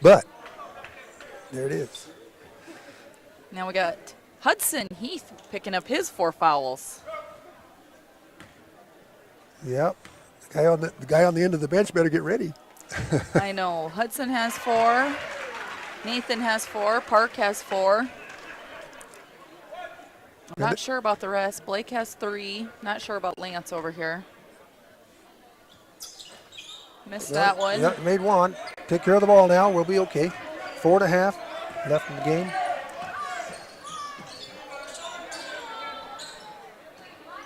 Speaker 7: But there it is.
Speaker 8: Now we got Hudson Heath picking up his 4 fouls.
Speaker 7: Yep. The guy on the end of the bench better get ready.
Speaker 8: I know. Hudson has 4. Nathan has 4. Park has 4. I'm not sure about the rest. Blake has 3. Not sure about Lance over here. Missed that one.
Speaker 7: Yep, made one. Take care of the ball now. We'll be okay. 4.5 left in the game.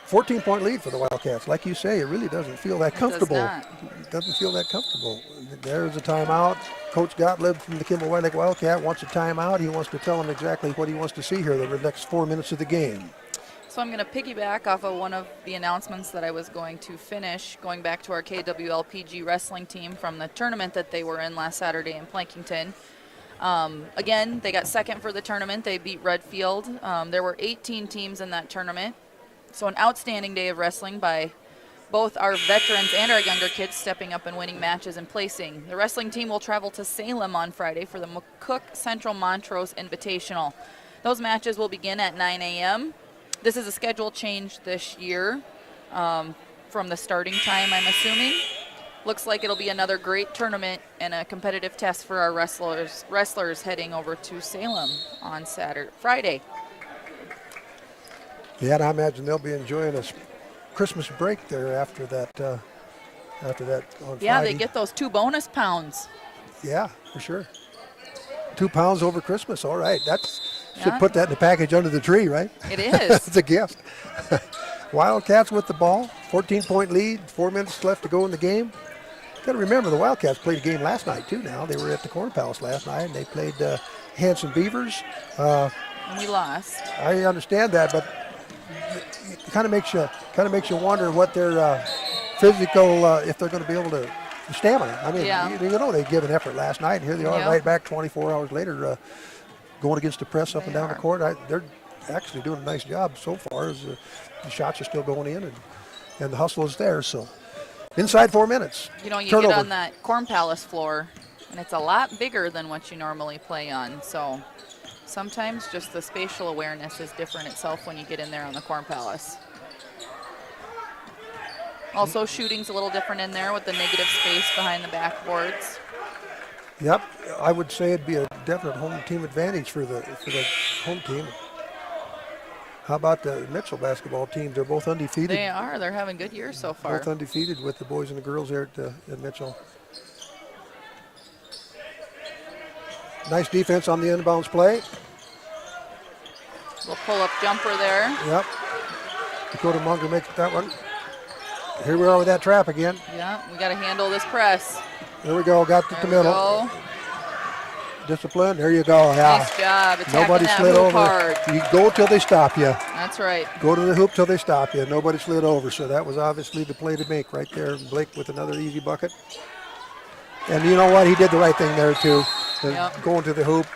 Speaker 7: 14-point lead for the Wildcats. Like you say, it really doesn't feel that comfortable. It doesn't feel that comfortable. There's a timeout. Coach Gottlieb from the Kimball White Lake Wildcat wants a timeout. He wants to tell them exactly what he wants to see here over the next 4 minutes of the game.
Speaker 8: So I'm going to piggyback off of one of the announcements that I was going to finish, going back to our KWL PG wrestling team from the tournament that they were in last Saturday in Plankington. Again, they got second for the tournament. They beat Redfield. There were 18 teams in that tournament. So an outstanding day of wrestling by both our veterans and our younger kids stepping up and winning matches and placing. The wrestling team will travel to Salem on Friday for the McCook Central Montrose Invitational. Those matches will begin at 9 a.m. This is a schedule change this year from the starting time, I'm assuming. Looks like it'll be another great tournament and a competitive test for our wrestlers heading over to Salem on Friday.
Speaker 7: Yeah, and I imagine they'll be enjoying a Christmas break there after that on
Speaker 8: Yeah,
Speaker 7: Friday.
Speaker 8: they get those 2 bonus pounds.
Speaker 7: Yeah, for sure. 2 pounds over Christmas. All right. Should
Speaker 8: Yeah.
Speaker 7: put that in the package under the tree, right?
Speaker 8: It is.
Speaker 7: It's a gift. Wildcats with the ball. 14-point lead. 4 minutes left to go in the game. Got to remember, the Wildcats played a game last night, too, now. They were at the Corn Palace last night, and they played Hanson Beavers.
Speaker 8: And we lost.
Speaker 7: I understand that, but it kind of makes you wonder what their physical if they're going to be able to stamina. I mean,
Speaker 8: Yeah.
Speaker 7: you know they give an effort last night, and here they are right back 24 hours later going against the press up and down the court. They're actually doing a nice job so far as the shots are still going in and the hustle is there. So inside 4 minutes.
Speaker 8: You know, you
Speaker 7: turnover.
Speaker 8: get on that Corn Palace floor, and it's a lot bigger than what you normally play on. So sometimes just the spatial awareness is different itself when you get in there on the Corn Palace. Also, shooting's a little different in there with the negative space behind the backboards.
Speaker 7: Yep, I would say it'd be a definite home team advantage for the home team. How about the Mitchell basketball team? They're both undefeated.
Speaker 8: They are. They're having good years so far.
Speaker 7: Both undefeated with the boys and the girls here at Mitchell. Nice defense on the inbounds play.
Speaker 8: Little pull-up jumper there.
Speaker 7: Yep. Dakota Munger makes that one. Here we are with that trap again.
Speaker 8: Yeah, we got to handle this press.
Speaker 7: There we go. Got the middle.
Speaker 8: Go.
Speaker 7: Discipline. There you go. Yeah.
Speaker 8: Nice job. Attacking
Speaker 7: Nobody
Speaker 8: that
Speaker 7: slid
Speaker 8: hoop
Speaker 7: over.
Speaker 8: hard.
Speaker 7: You go till they stop you.
Speaker 8: That's right.
Speaker 7: Go to the hoop till they stop you. Nobody slid over. So that was obviously the play to make right there. Blake with another easy bucket. And you know what? He did the right thing there too. Going to the hoop.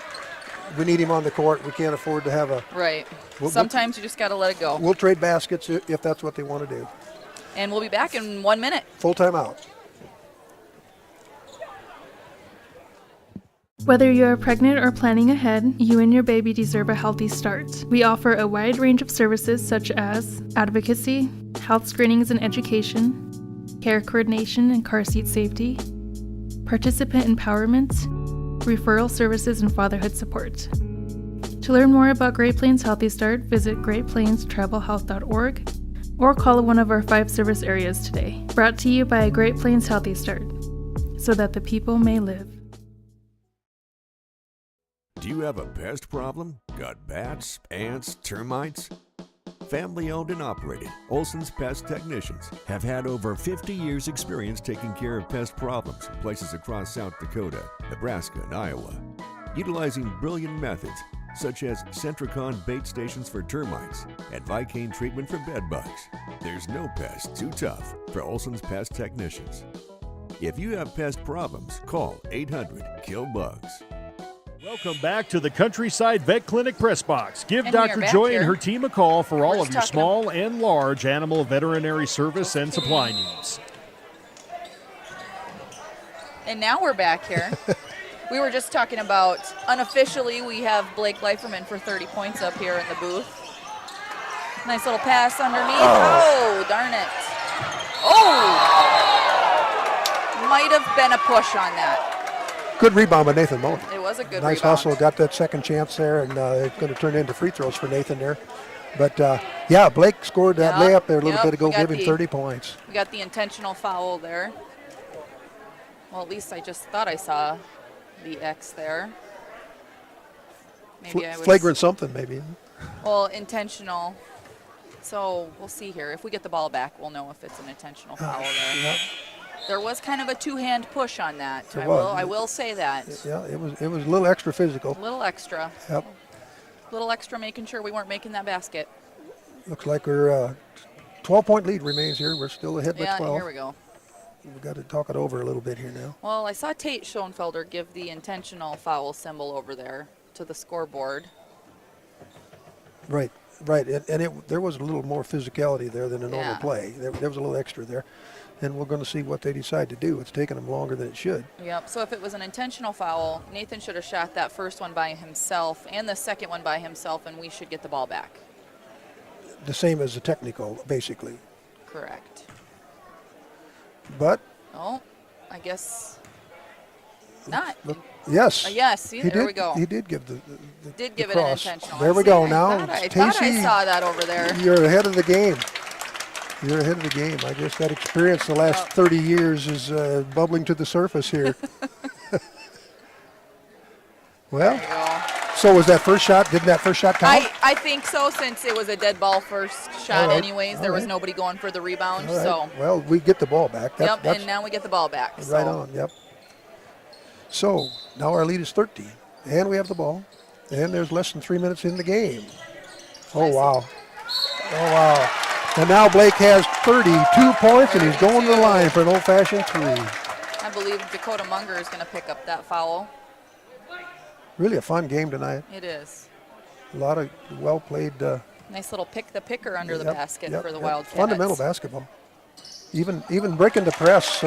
Speaker 7: We need him on the court. We can't afford to have a.
Speaker 8: Right. Sometimes you just got to let it go.
Speaker 7: We'll trade baskets if that's what they want to do.
Speaker 8: And we'll be back in 1 minute.
Speaker 7: Full time out.
Speaker 9: Whether you are pregnant or planning ahead, you and your baby deserve a healthy start. We offer a wide range of services such as advocacy, health screenings and education, care coordination and car seat safety, participant empowerment, referral services, and fatherhood support. To learn more about Great Plains Healthy Start, visit greatplainstravelhealth.org or call one of our 5 service areas today. Brought to you by Great Plains Healthy Start, so that the people may live.
Speaker 10: Do you have a pest problem? Got bats, ants, termites? Family owned and operated, Olson's Pest Technicians have had over 50 years experience taking care of pest problems in places across South Dakota, Nebraska, and Iowa. Utilizing brilliant methods such as Centricon bait stations for termites and Vicane treatment for bed bugs. There's no pest too tough for Olson's Pest Technicians. If you have pest problems, call 800-KILL-BUGS.
Speaker 4: Welcome back to the Countryside Vet Clinic Press Box. Give
Speaker 8: And we are
Speaker 4: Dr.
Speaker 8: back
Speaker 4: Joy
Speaker 8: here.
Speaker 4: and her team a call for all of your
Speaker 8: talking
Speaker 4: small and large animal veterinary service and supply needs.
Speaker 8: And now we're back here. We were just talking about, unofficially, we have Blake Leiferman for 30 points up here in the booth. Nice little pass underneath. Oh, darn it. Oh! Might have been a push on that.
Speaker 7: Good rebound by Nathan Moan.
Speaker 8: It was a good
Speaker 7: nice
Speaker 8: rebound.
Speaker 7: hustle. Got that second chance there, and it's going to turn into free throws for Nathan there. But, yeah, Blake scored that layup there a little bit ago, giving 30 points.
Speaker 8: We got the intentional foul there. Well, at least I just thought I saw the X there. Maybe I was
Speaker 7: Flagrant something, maybe.
Speaker 8: Well, intentional. So we'll see here. If we get the ball back, we'll know if it's an intentional foul there.
Speaker 7: Yep.
Speaker 8: There was kind of a two-hand push on that.
Speaker 7: There
Speaker 8: I will say that.
Speaker 7: Yeah, it was a little extra physical.
Speaker 8: A little extra.
Speaker 7: Yep.
Speaker 8: A little extra, making sure we weren't making that basket.
Speaker 7: Looks like we're 12-point lead remains here. We're still ahead by 12.
Speaker 8: Yeah, here we go.
Speaker 7: We've got to talk it over a little bit here now.
Speaker 8: Well, I saw Tate Schoenfelder give the intentional foul symbol over there to the scoreboard.
Speaker 7: Right. And there was a little more physicality there than a normal play. There was a little extra there. And we're going to see what they decide to do. It's taken them longer than it should.
Speaker 8: Yep, so if it was an intentional foul, Nathan should have shot that first one by himself and the second one by himself, and we should get the ball back.
Speaker 7: The same as the technical, basically.
Speaker 8: Correct.
Speaker 7: But?
Speaker 8: Oh, I guess not.
Speaker 7: Yes.
Speaker 8: Yes, see, there we go.
Speaker 7: He did give the
Speaker 8: Did give it
Speaker 7: cross.
Speaker 8: an intentional.
Speaker 7: There we go. Now,
Speaker 8: I thought I saw that over there.
Speaker 7: You're ahead of the game. You're ahead of the game. I guess that experience the last 30 years is bubbling to the surface here. Well, so was that first shot? Didn't that first shot count?
Speaker 8: I think so, since it was a dead ball first shot anyways. There was nobody going for the rebound. So.
Speaker 7: Well, we get the ball back.
Speaker 8: Yep, and now we get the ball back.
Speaker 7: Right on, yep. So now our lead is 13, and we have the ball, and there's less than 3 minutes in the game. Oh, wow. Oh, wow. And now Blake has 32 points, and he's going to the line for an old-fashioned three.
Speaker 8: I believe Dakota Munger is going to pick up that foul.
Speaker 7: Really a fun game tonight.
Speaker 8: It is.
Speaker 7: A lot of well-played.
Speaker 8: Nice little pick the picker under the basket for the Wildcats.
Speaker 7: Fundamental basketball. Even breaking the press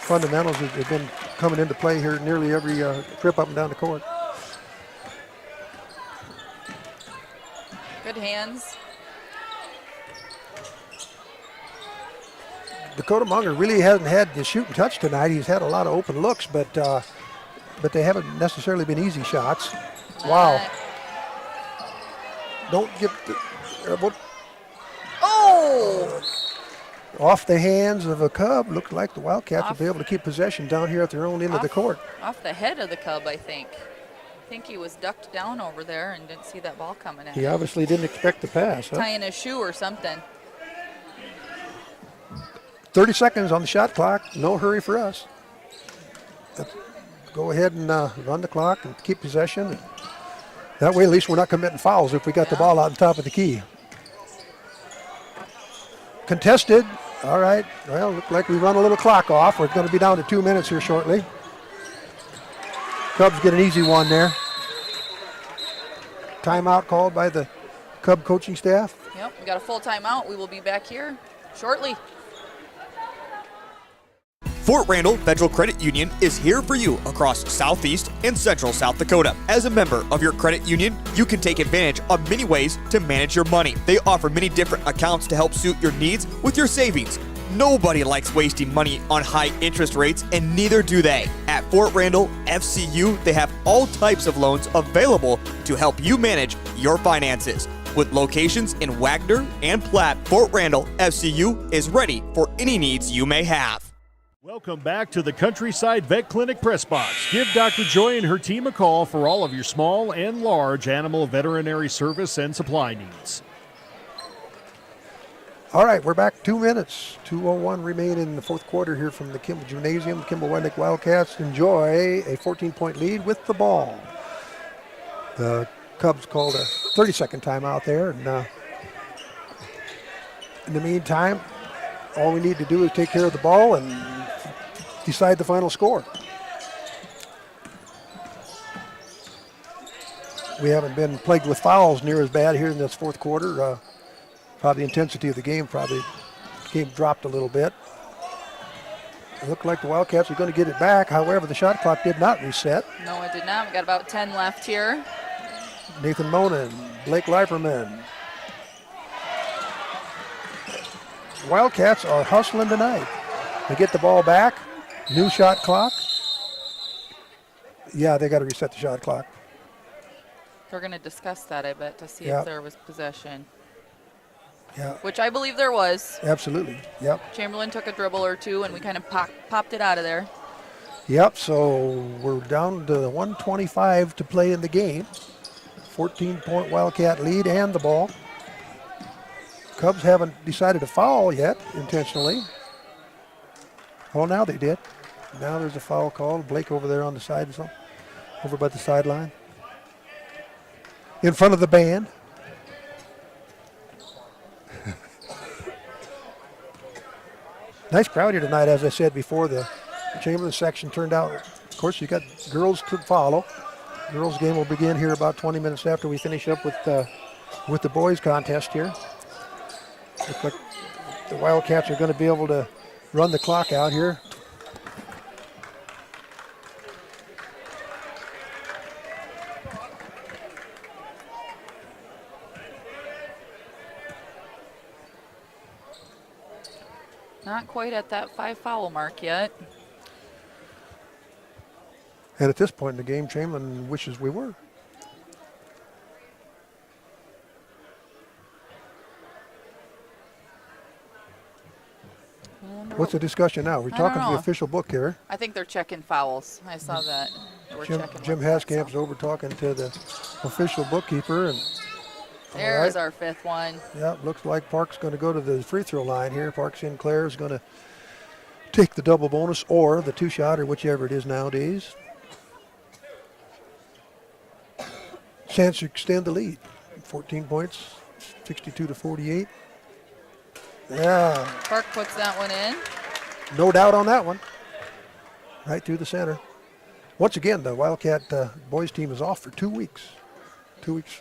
Speaker 7: fundamentals have been coming into play here nearly every trip up and down the court.
Speaker 8: Good hands.
Speaker 7: Dakota Munger really hasn't had the shooting touch tonight. He's had a lot of open looks, but they haven't necessarily been easy shots. Wow. Don't get off the hands of a Cub. Looked like the Wildcats will be able to keep possession down here at their own end of the court.
Speaker 8: Off the head of the Cub, I think. I think he was ducked down over there and didn't see that ball coming in.
Speaker 7: He obviously didn't expect the pass. Huh?
Speaker 8: Tying his shoe or something.
Speaker 7: 30 seconds on the shot clock. No hurry for us. Let's go ahead and run the clock and keep possession. That way, at least we're not committing fouls if we got the ball out on top of the key. Contested. All right. Well, look like we run a little clock off. We're going to be down to 2 minutes here shortly. Cubs get an easy one there. Timeout called by the Cub coaching staff.
Speaker 8: Yep, we got a full timeout. We will be back here shortly.
Speaker 11: Fort Randall Federal Credit Union is here for you across Southeast and Central South Dakota. As a member of your credit union, you can take advantage of many ways to manage your money. They offer many different accounts to help suit your needs with your savings. Nobody likes wasting money on high interest rates, and neither do they. At Fort Randall FCU, they have all types of loans available to help you manage your finances. With locations in Wagner and Platte, Fort Randall FCU is ready for any needs you may have.
Speaker 4: Welcome back to the Countryside Vet Clinic Press Box. Give Dr. Joy and her team a call for all of your small and large animal veterinary service and supply needs.
Speaker 7: All right, we're back 2 minutes. 2:01 remain in the fourth quarter here from the Kimball Gymnasium. Kimball Wildkats enjoy a 14-point lead with the ball. The Cubs called a 30-second timeout there. And in the meantime, all we need to do is take care of the ball and decide the final score. We haven't been plagued with fouls near as bad here in this fourth quarter. Probably the intensity of the game dropped a little bit. It looked like the Wildcats are going to get it back. However, the shot clock did not reset.
Speaker 8: No, it did not. We got about 10 left here.
Speaker 7: Nathan Monin, Blake Leiferman. Wildcats are hustling tonight. They get the ball back. New shot clock. Yeah, they got to reset the shot clock.
Speaker 8: They're going to discuss that, I bet, to see
Speaker 7: Yeah.
Speaker 8: if there was possession.
Speaker 7: Yeah.
Speaker 8: Which I believe there was.
Speaker 7: Absolutely. Yep.
Speaker 8: Chamberlain took a dribble or two, and we kind of popped it out of there.
Speaker 7: Yep. So we're down to 125 to play in the game. 14-point Wildcat lead and the ball. Cubs haven't decided to foul yet intentionally. Oh, now they did. Now there's a foul called. Blake over there on the side, over by the sideline. In front of the band. Nice crowd here tonight, as I said before. The Chamberlain section turned out. Of course, you got girls to follow. Girls game will begin here about 20 minutes after we finish up with the boys contest here. Looks like the Wildcats are going to be able to run the clock out here.
Speaker 8: Not quite at that 5 foul mark yet.
Speaker 7: And at this point in the game, Chamberlain wishes we were. What's the discussion now? We're talking to the official book here.
Speaker 8: I think they're checking fouls. I saw that.
Speaker 7: Jim Haskamp's over talking to the official bookkeeper. And
Speaker 8: there's our 5th one.
Speaker 7: Yeah, looks like Park's going to go to the free throw line here. Park Sinclair is going to take the double bonus or the 2-shot or whichever it is nowadays. Chance to extend the lead. 14 points, 62-48. Yeah.
Speaker 8: Park puts that one in.
Speaker 7: No doubt on that one. Right through the center. Once again, the Wildcat boys team is off for 2 weeks. 2 weeks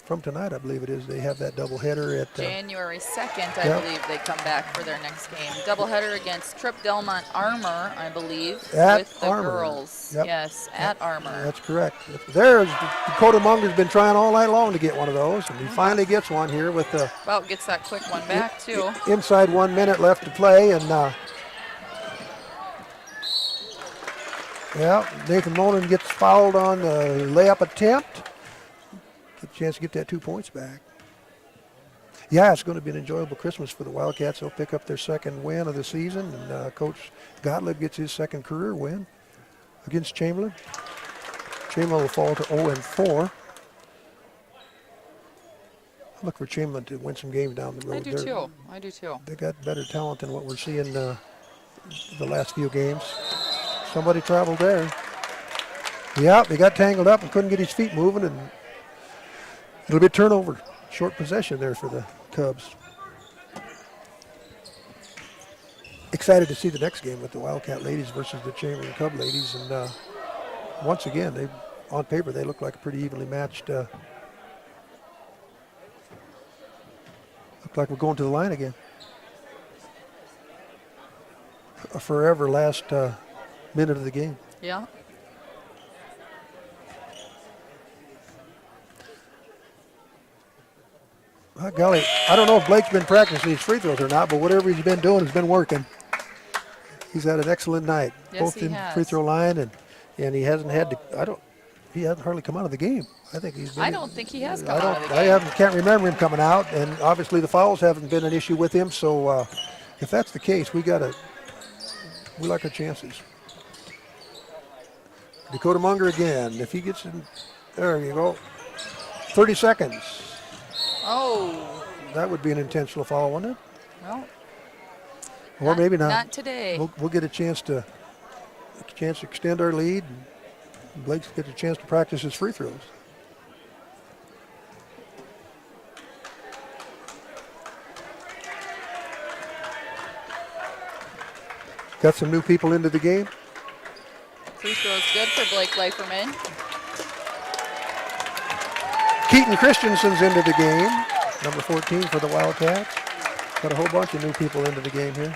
Speaker 7: from tonight, I believe it is. They have that doubleheader at
Speaker 8: January 2nd, I believe they come back for their next game. Doubleheader against Trip Delmont Armor, I believe, with the girls.
Speaker 7: Yep.
Speaker 8: Yes, at Armor.
Speaker 7: That's correct. There's Dakota Munger's been trying all night long to get one of those, and he finally gets one here with the
Speaker 8: About gets that quick one back, too.
Speaker 7: inside 1 minute left to play, and Nathan Monin gets fouled on the layup attempt. Get a chance to get that 2 points back. Yeah, it's going to be an enjoyable Christmas for the Wildcats. They'll pick up their second win of the season, and Coach Gottlieb gets his second career win against Chamberlain. Chamberlain will fall to 0-4. I look for Chamberlain to win some games down the road.
Speaker 8: I do too.
Speaker 7: They got better talent than what we're seeing the last few games. Somebody traveled there. Yeah, he got tangled up and couldn't get his feet moving, and it'll be a turnover. Short possession there for the Cubs. Excited to see the next game with the Wildcat ladies versus the Chamberlain Cub ladies, and once again, on paper they look like a pretty evenly matched. Look like we're going to the line again. A forever last minute of the game.
Speaker 8: Yeah.
Speaker 7: Oh, golly, I don't know if Blake's been practicing these free throws or not, but whatever he's been doing has been working. He's had an excellent night, both in free throw line, and he hasn't had to. He hasn't hardly come out of the game. I think he's been.
Speaker 8: I don't think he has come out of the game.
Speaker 7: Can't remember him coming out, and obviously the fouls haven't been an issue with him. So if that's the case, we like our chances. Dakota Munger again. If he gets in, there you go. 30 seconds.
Speaker 8: Oh.
Speaker 7: That would be an intentional foul, wouldn't it?
Speaker 8: Well.
Speaker 7: Or maybe not.
Speaker 8: Not today.
Speaker 7: We'll get a chance to extend our lead. And Blake's gets a chance to practice his free throws. Got some new people into the game.
Speaker 8: Free throws good for Blake Leiferman.
Speaker 7: Keaton Christensen's into the game, number 14 for the Wildcats. Got a whole bunch of new people into the game here.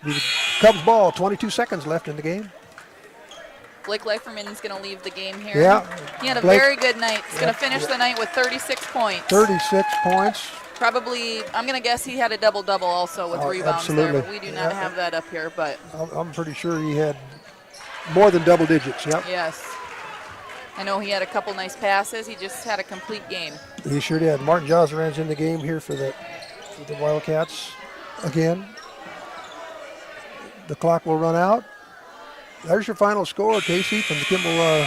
Speaker 7: The Cubs ball, 22 seconds left in the game.
Speaker 8: Blake Leiferman's going to leave the game here.
Speaker 7: Yeah.
Speaker 8: He had a very good night. He's going to finish the night with 36 points.
Speaker 7: 36 points.
Speaker 8: Probably, I'm going to guess he had a double-double also with rebounds there, but we do not have that up here. But
Speaker 7: I'm pretty sure he had more than double digits, yep.
Speaker 8: Yes. I know he had a couple nice passes. He just had a complete game.
Speaker 7: He sure did. Martin Jozaran's in the game here for the Wildcats again. The clock will run out. There's your final score, Casey, from the Kimball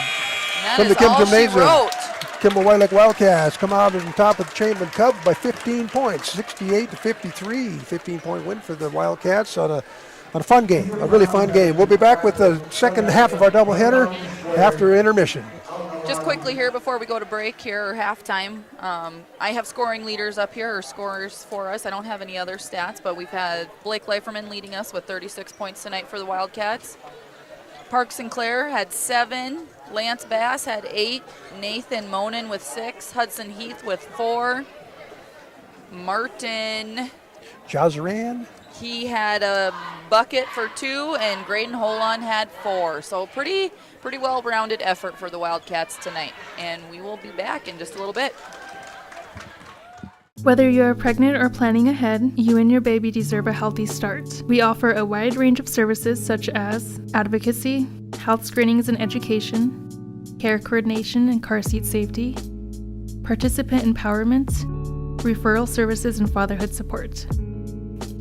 Speaker 7: Gymnasium. Kimball White Lake Wildcats come out on top of the Chamberlain Cubs by 15 points, 68-53. 15-point win for the Wildcats on a fun game, a really fun game. We'll be back with the second half of our doubleheader after intermission.
Speaker 8: Just quickly here before we go to break here, or halftime, I have scoring leaders up here, or scorers for us. I don't have any other stats, but we've had Blake Leiferman leading us with 36 points tonight for the Wildcats. Park Sinclair had 7. Lance Bass had 8. Nathan Monin with 6. Hudson Heath with 4. Martin
Speaker 7: Jozaran.
Speaker 8: He had a bucket for 2, and Graydon Holon had 4. So pretty well-rounded effort for the Wildcats tonight. And we will be back in just a little bit.
Speaker 9: Whether you are pregnant or planning ahead, you and your baby deserve a healthy start. We offer a wide range of services such as advocacy, health screenings and education, care coordination and car seat safety, participant empowerment, referral services, and fatherhood support.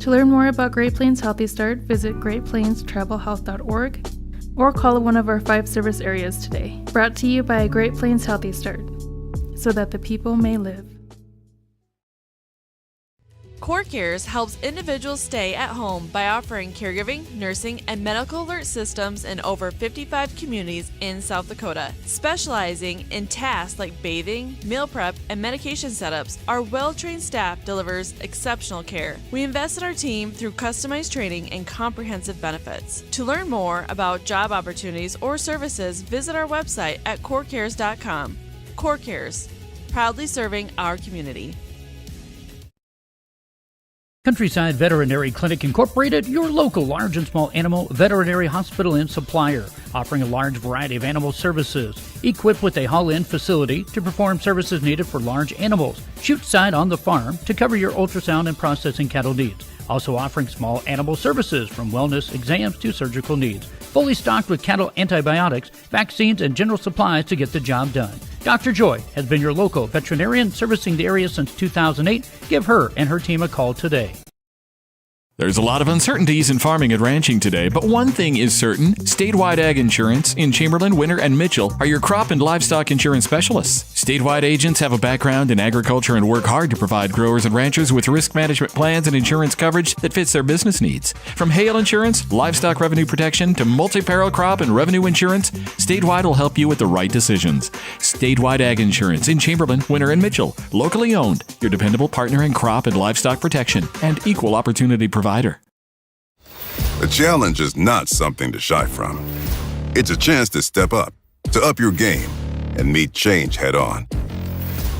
Speaker 9: To learn more about Great Plains Healthy Start, visit greatplainstravelhealth.org or call one of our 5 service areas today. Brought to you by Great Plains Healthy Start, so that the people may live.
Speaker 12: Core Cares helps individuals stay at home by offering caregiving, nursing, and medical alert systems in over 55 communities in South Dakota. Specializing in tasks like bathing, meal prep, and medication setups, our well-trained staff delivers exceptional care. We invest in our team through customized training and comprehensive benefits. To learn more about job opportunities or services, visit our website at corecares.com. Core Cares, proudly serving our community.
Speaker 13: Countryside Veterinary Clinic Incorporated, your local large and small animal veterinary hospital and supplier, offering a large variety of animal services. Equipped with a haul-in facility to perform services needed for large animals. Chute side on the farm to cover your ultrasound and processing cattle needs. Also offering small animal services from wellness exams to surgical needs. Fully stocked with cattle antibiotics, vaccines, and general supplies to get the job done. Dr. Joy has been your local veterinarian servicing the area since 2008. Give her and her team a call today.
Speaker 14: There's a lot of uncertainties in farming and ranching today, but one thing is certain. Statewide Ag Insurance in Chamberlain, Winter, and Mitchell are your crop and livestock insurance specialists. Statewide agents have a background in agriculture and work hard to provide growers and ranchers with risk management plans and insurance coverage that fits their business needs. From hail insurance, livestock revenue protection, to multi-peril crop and revenue insurance, Statewide will help you with the right decisions. Statewide Ag Insurance in Chamberlain, Winter, and Mitchell. Locally owned, your dependable partner in crop and livestock protection and equal opportunity provider.
Speaker 15: A challenge is not something to shy from. It's a chance to step up your game, and meet change head on.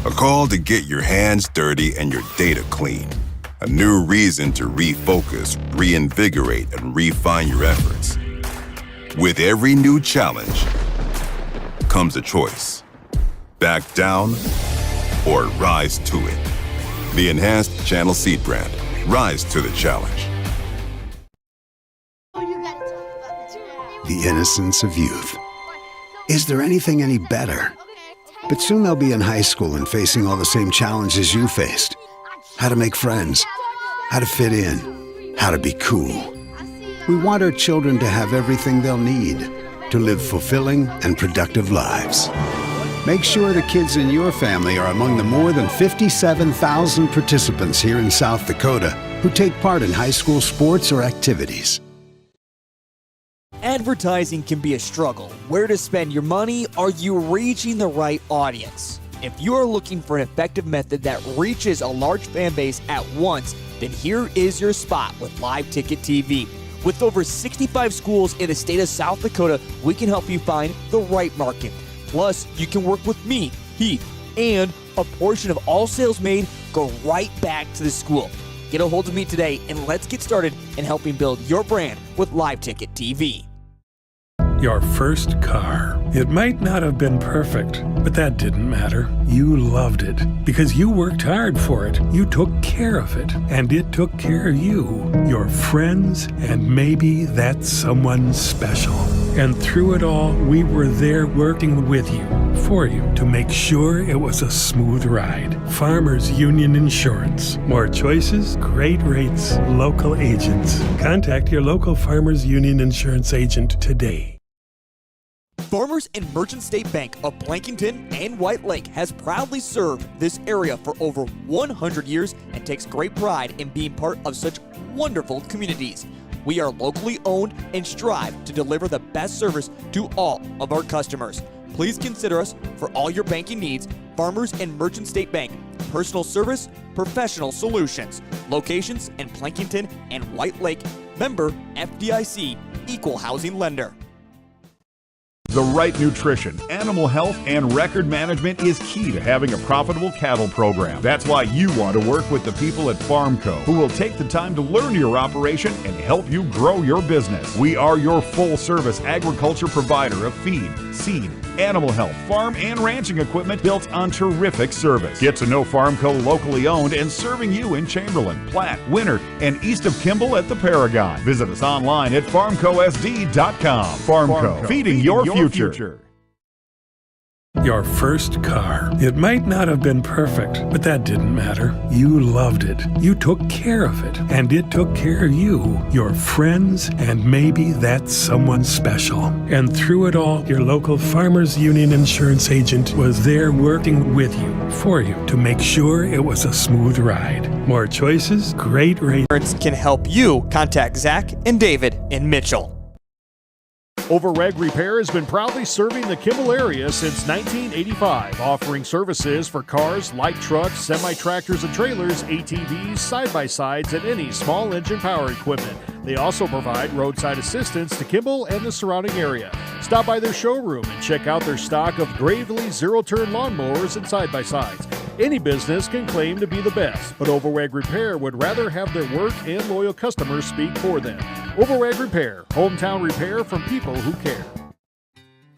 Speaker 15: A call to get your hands dirty and your data clean. A new reason to refocus, reinvigorate, and refine your efforts. With every new challenge comes a choice. Back down or rise to it. The enhanced Channel Seed brand. Rise to the challenge.
Speaker 16: The innocence of youth. Is there anything any better? But soon they'll be in high school and facing all the same challenges you faced. How to make friends, how to fit in, how to be cool. We want our children to have everything they'll need to live fulfilling and productive lives. Make sure the kids in your family are among the more than 57,000 participants here in South Dakota who take part in high school sports or activities.
Speaker 11: Advertising can be a struggle. Where to spend your money? Are you reaching the right audience? If you are looking for an effective method that reaches a large fan base at once, then here is your spot with Live Ticket TV. With over 65 schools in the state of South Dakota, we can help you find the right market. Plus, you can work with me, Heath, and a portion of all sales made go right back to the school. Get a hold of me today and let's get started in helping build your brand with Live Ticket TV.
Speaker 17: Your first car. It might not have been perfect, but that didn't matter. You loved it because you worked hard for it. You took care of it, and it took care of you, your friends, and maybe that someone special. And through it all, we were there working with you, for you, to make sure it was a smooth ride. Farmers Union Insurance. More choices, great rates, local agents. Contact your local Farmers Union Insurance agent today.
Speaker 11: Farmers and Merchant State Bank of Plankington and White Lake has proudly served this area for over 100 years and takes great pride in being part of such wonderful communities. We are locally owned and strive to deliver the best service to all of our customers. Please consider us for all your banking needs. Farmers and Merchant State Bank. Personal service, professional solutions. Locations in Plankington and White Lake. Member FDIC, Equal Housing Lender.
Speaker 18: The right nutrition, animal health, and record management is key to having a profitable cattle program. That's why you want to work with the people at FarmCo, who will take the time to learn your operation and help you grow your business. We are your full-service agriculture provider of feed, seed, animal health, farm, and ranching equipment built on terrific service. Get to know FarmCo locally owned and serving you in Chamberlain, Platte, Winter, and east of Kimball at the Paragon. Visit us online at farmcosd.com. FarmCo, feeding your future.
Speaker 17: Your first car. It might not have been perfect, but that didn't matter. You loved it. You took care of it. And it took care of you, your friends, and maybe that's someone special. And through it all, your local Farmers Union insurance agent was there working with you, for you, to make sure it was a smooth ride. More choices, great rates.
Speaker 11: Can help you. Contact Zach and David in Mitchell.
Speaker 4: Overreg Repair has been proudly serving the Kimball area since 1985, offering services for cars, light trucks, semi-tractors and trailers, ATVs, side-by-sides, and any small engine power equipment. They also provide roadside assistance to Kimball and the surrounding area. Stop by their showroom and check out their stock of Gravely zero-turn lawnmowers and side-by-sides. Any business can claim to be the best, but Overreg Repair would rather have their work and loyal customers speak for them. Overreg Repair, hometown repair from people who care.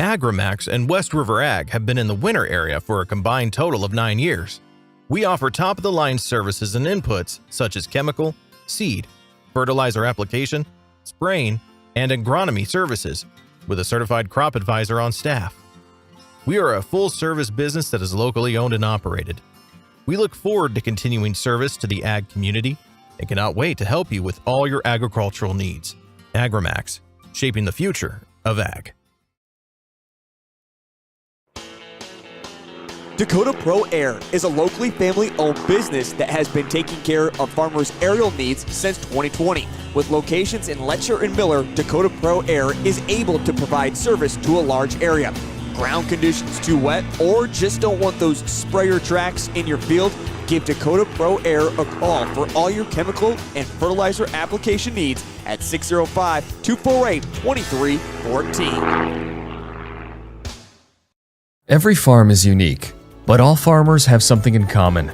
Speaker 19: Agramax and West River Ag have been in the winter area for a combined total of 9 years. We offer top-of-the-line services and inputs such as chemical, seed, fertilizer application, spraying, and agronomy services with a certified crop advisor on staff. We are a full-service business that is locally owned and operated. We look forward to continuing service to the ag community and cannot wait to help you with all your agricultural needs. Agramax, shaping the future of ag.
Speaker 11: Dakota Pro Air is a locally family-owned business that has been taking care of farmers' aerial needs since 2020. With locations in Letcher and Miller, Dakota Pro Air is able to provide service to a large area. Ground conditions too wet, or just don't want those sprayer tracks in your field? Give Dakota Pro Air a call for all your chemical and fertilizer application needs at 605-248-2314.
Speaker 20: Every farm is unique, but all farmers have something in common: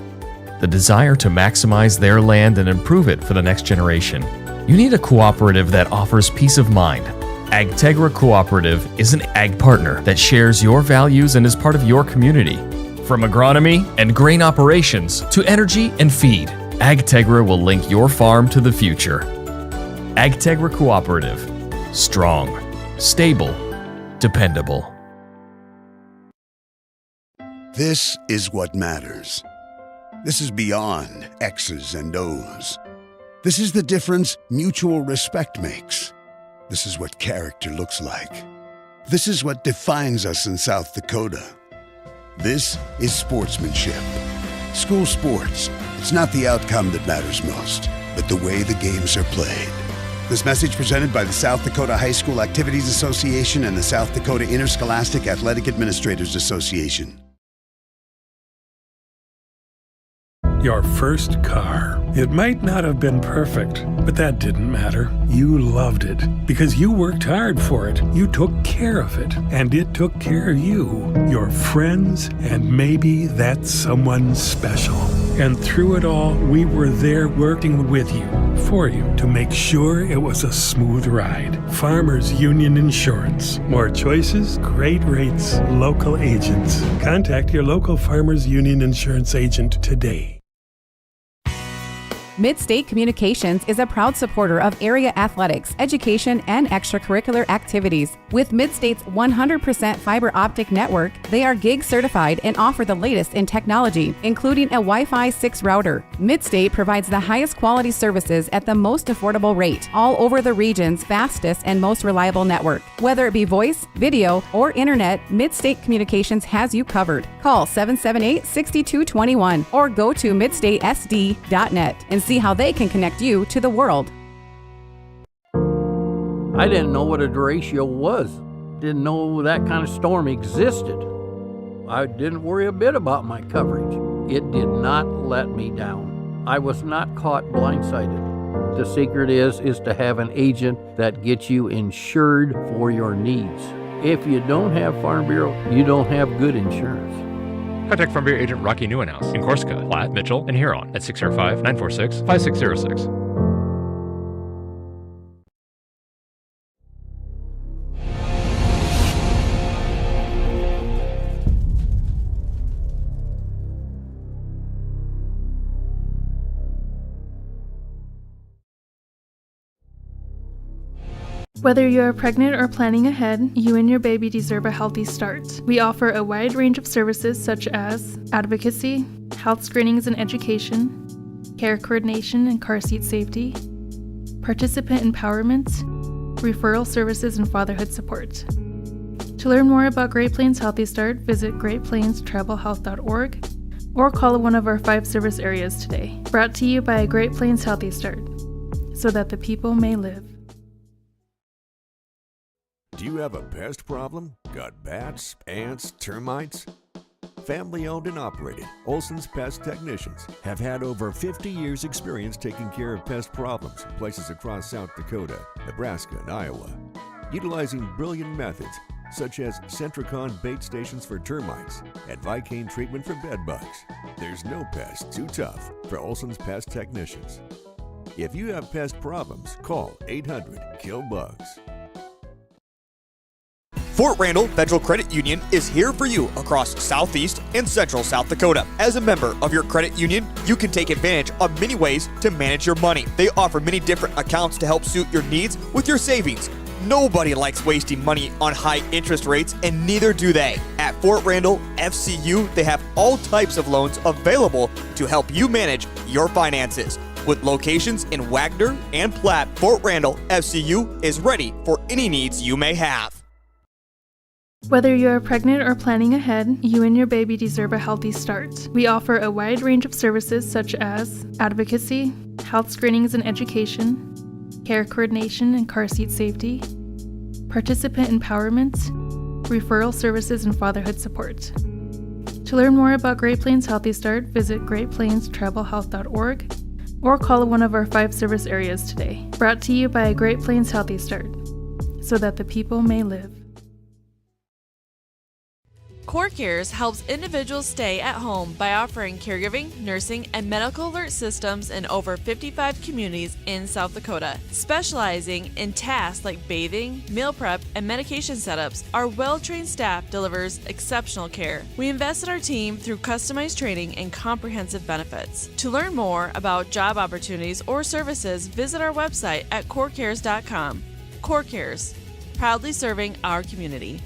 Speaker 20: the desire to maximize their land and improve it for the next generation. You need a cooperative that offers peace of mind. AgTegra Cooperative is an ag partner that shares your values and is part of your community. From agronomy and grain operations to energy and feed, AgTegra will link your farm to the future. AgTegra Cooperative. Strong, stable, dependable.
Speaker 16: This is what matters. This is beyond X's and O's. This is the difference mutual respect makes. This is what character looks like. This is what defines us in South Dakota. This is sportsmanship. School sports, it's not the outcome that matters most, but the way the games are played. This message presented by the South Dakota High School Activities Association and the South Dakota Interscholastic Athletic Administrators Association.
Speaker 17: Your first car. It might not have been perfect, but that didn't matter. You loved it because you worked hard for it. You took care of it, and it took care of you, your friends, and maybe that's someone special. And through it all, we were there working with you, for you, to make sure it was a smooth ride. Farmers Union Insurance. More choices, great rates, local agents. Contact your local Farmers Union Insurance agent today.
Speaker 1: Mid-State Communications is a proud supporter of area athletics, education, and extracurricular activities. With Mid-State's 100% fiber optic network, they are gig certified and offer the latest in technology, including a Wi-Fi 6 router. Mid-State provides the highest quality services at the most affordable rate, all over the region's fastest and most reliable network. Whether it be voice, video, or internet, Mid-State Communications has you covered. Call 778-6221 or go to midstatesd.net and see how they can connect you to the world.
Speaker 2: I didn't know what a derecho was. Didn't know that kind of storm existed. I didn't worry a bit about my coverage. It did not let me down. I was not caught blindsided. The secret is to have an agent that gets you insured for your needs. If you don't have Farm Bureau, you don't have good insurance.
Speaker 3: Contact Farm Bureau agent Rocky Newenhouse in Corsica, Platte, Mitchell, and Huron at 605-946-5606.
Speaker 9: Whether you are pregnant or planning ahead, you and your baby deserve a healthy start. We offer a wide range of services such as advocacy, health screenings and education, care coordination and car seat safety, participant empowerment, referral services, and fatherhood support. To learn more about Great Plains Healthy Start, visit greatplainstravelhealth.org or call one of our 5 service areas today. Brought to you by Great Plains Healthy Start, so that the people may live.
Speaker 10: Do you have a pest problem? Got bats, ants, termites? Family owned and operated, Olson's Pest Technicians have had over 50 years experience taking care of pest problems in places across South Dakota, Nebraska, and Iowa. Utilizing brilliant methods such as Centricon bait stations for termites and Vicane treatment for bed bugs. There's no pest too tough for Olson's Pest Technicians. If you have pest problems, call 800-KILL-BUGS.
Speaker 11: Fort Randall Federal Credit Union is here for you across Southeast and Central South Dakota. As a member of your credit union, you can take advantage of many ways to manage your money. They offer many different accounts to help suit your needs with your savings. Nobody likes wasting money on high interest rates, and neither do they. At Fort Randall FCU, they have all types of loans available to help you manage your finances. With locations in Wagner and Platte, Fort Randall FCU is ready for any needs you may have.
Speaker 9: Whether you are pregnant or planning ahead, you and your baby deserve a healthy start. We offer a wide range of services such as advocacy, health screenings and education, care coordination and car seat safety, participant empowerment, referral services, and fatherhood support. To learn more about Great Plains Healthy Start, visit greatplainstravelhealth.org or call one of our 5 service areas today. Brought to you by Great Plains Healthy Start, so that the people may live.
Speaker 12: CoreCares helps individuals stay at home by offering caregiving, nursing, and medical alert systems in over 55 communities in South Dakota. Specializing in tasks like bathing, meal prep, and medication setups, our well-trained staff delivers exceptional care. We invest in our team through customized training and comprehensive benefits. To learn more about job opportunities or services, visit our website at corecares.com. CoreCares, proudly serving our community.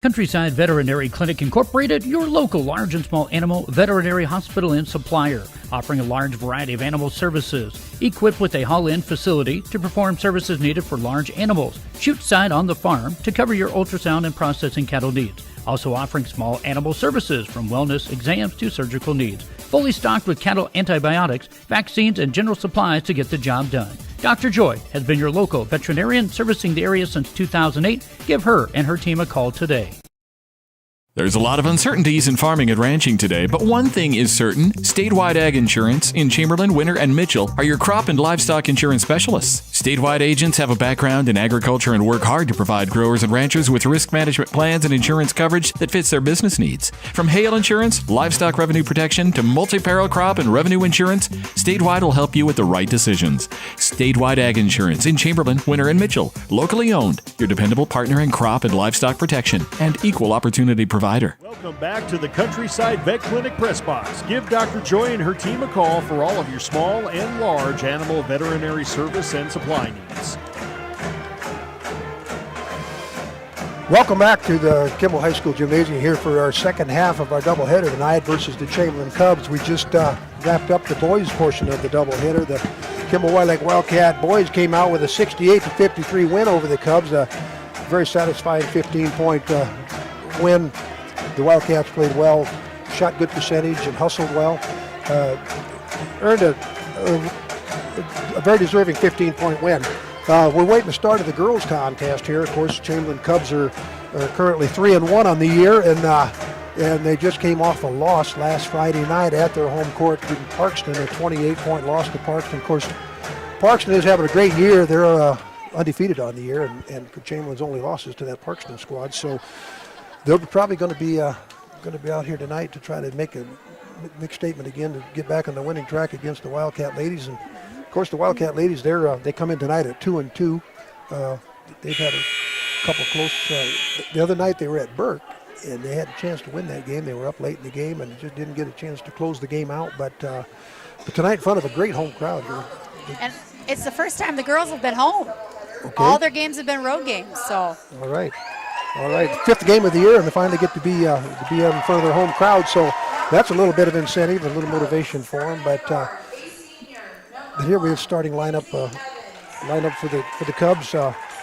Speaker 13: Countryside Veterinary Clinic Incorporated, your local large and small animal veterinary hospital and supplier, offering a large variety of animal services, equipped with a haul-in facility to perform services needed for large animals, shoot side on the farm to cover your ultrasound and processing cattle needs. Also offering small animal services from wellness exams to surgical needs. Fully stocked with cattle antibiotics, vaccines, and general supplies to get the job done. Dr. Joy has been your local veterinarian servicing the area since 2008. Give her and her team a call today.
Speaker 14: There's a lot of uncertainties in farming and ranching today, but one thing is certain. Statewide Ag Insurance in Chamberlain, Winter, and Mitchell are your crop and livestock insurance specialists. Statewide agents have a background in agriculture and work hard to provide growers and ranchers with risk management plans and insurance coverage that fits their business needs. From hail insurance, livestock revenue protection, to multi-peril crop and revenue insurance, Statewide will help you with the right decisions. Statewide Ag Insurance in Chamberlain, Winter, and Mitchell. Locally owned, your dependable partner in crop and livestock protection and equal opportunity provider.
Speaker 4: Welcome back to the Countryside Vet Clinic Press Box. Give Dr. Joy and her team a call for all of your small and large animal veterinary service and supply needs.
Speaker 7: Welcome back to the Kimball High School Gymnasium here for our second half of our doubleheader tonight versus the Chamberlain Cubs. We just wrapped up the boys portion of the doubleheader. The Kimball Wildcat boys came out with a 68-53 win over the Cubs. A very satisfying 15-point win. The Wildcats played well, shot good percentage, and hustled well. Earned a very deserving 15-point win. We're waiting the start of the girls' contest here. Of course, Chamberlain Cubs are currently 3-1 on the year, and they just came off a loss last Friday night at their home court in Parkston, a 28-point loss to Parkston. Of course, Parkston is having a great year. They're undefeated on the year, and Chamberlain's only losses to that Parkston squad. So they're probably going to be out here tonight to try to make a big statement again to get back on the winning track against the Wildcat ladies. And of course, the Wildcat ladies, they come in tonight at 2-2. They've had a couple close. The other night they were at Burke, and they had a chance to win that game. They were up late in the game and just didn't get a chance to close the game out. But tonight, in front of a great home crowd here.
Speaker 5: It's the first time the girls have been home.
Speaker 7: Okay.
Speaker 5: All their games have been road games, so.
Speaker 7: All right. 5th game of the year, and they finally get to be in front of their home crowd. So that's a little bit of incentive, a little motivation for them. But here we have starting lineup for the Cubs.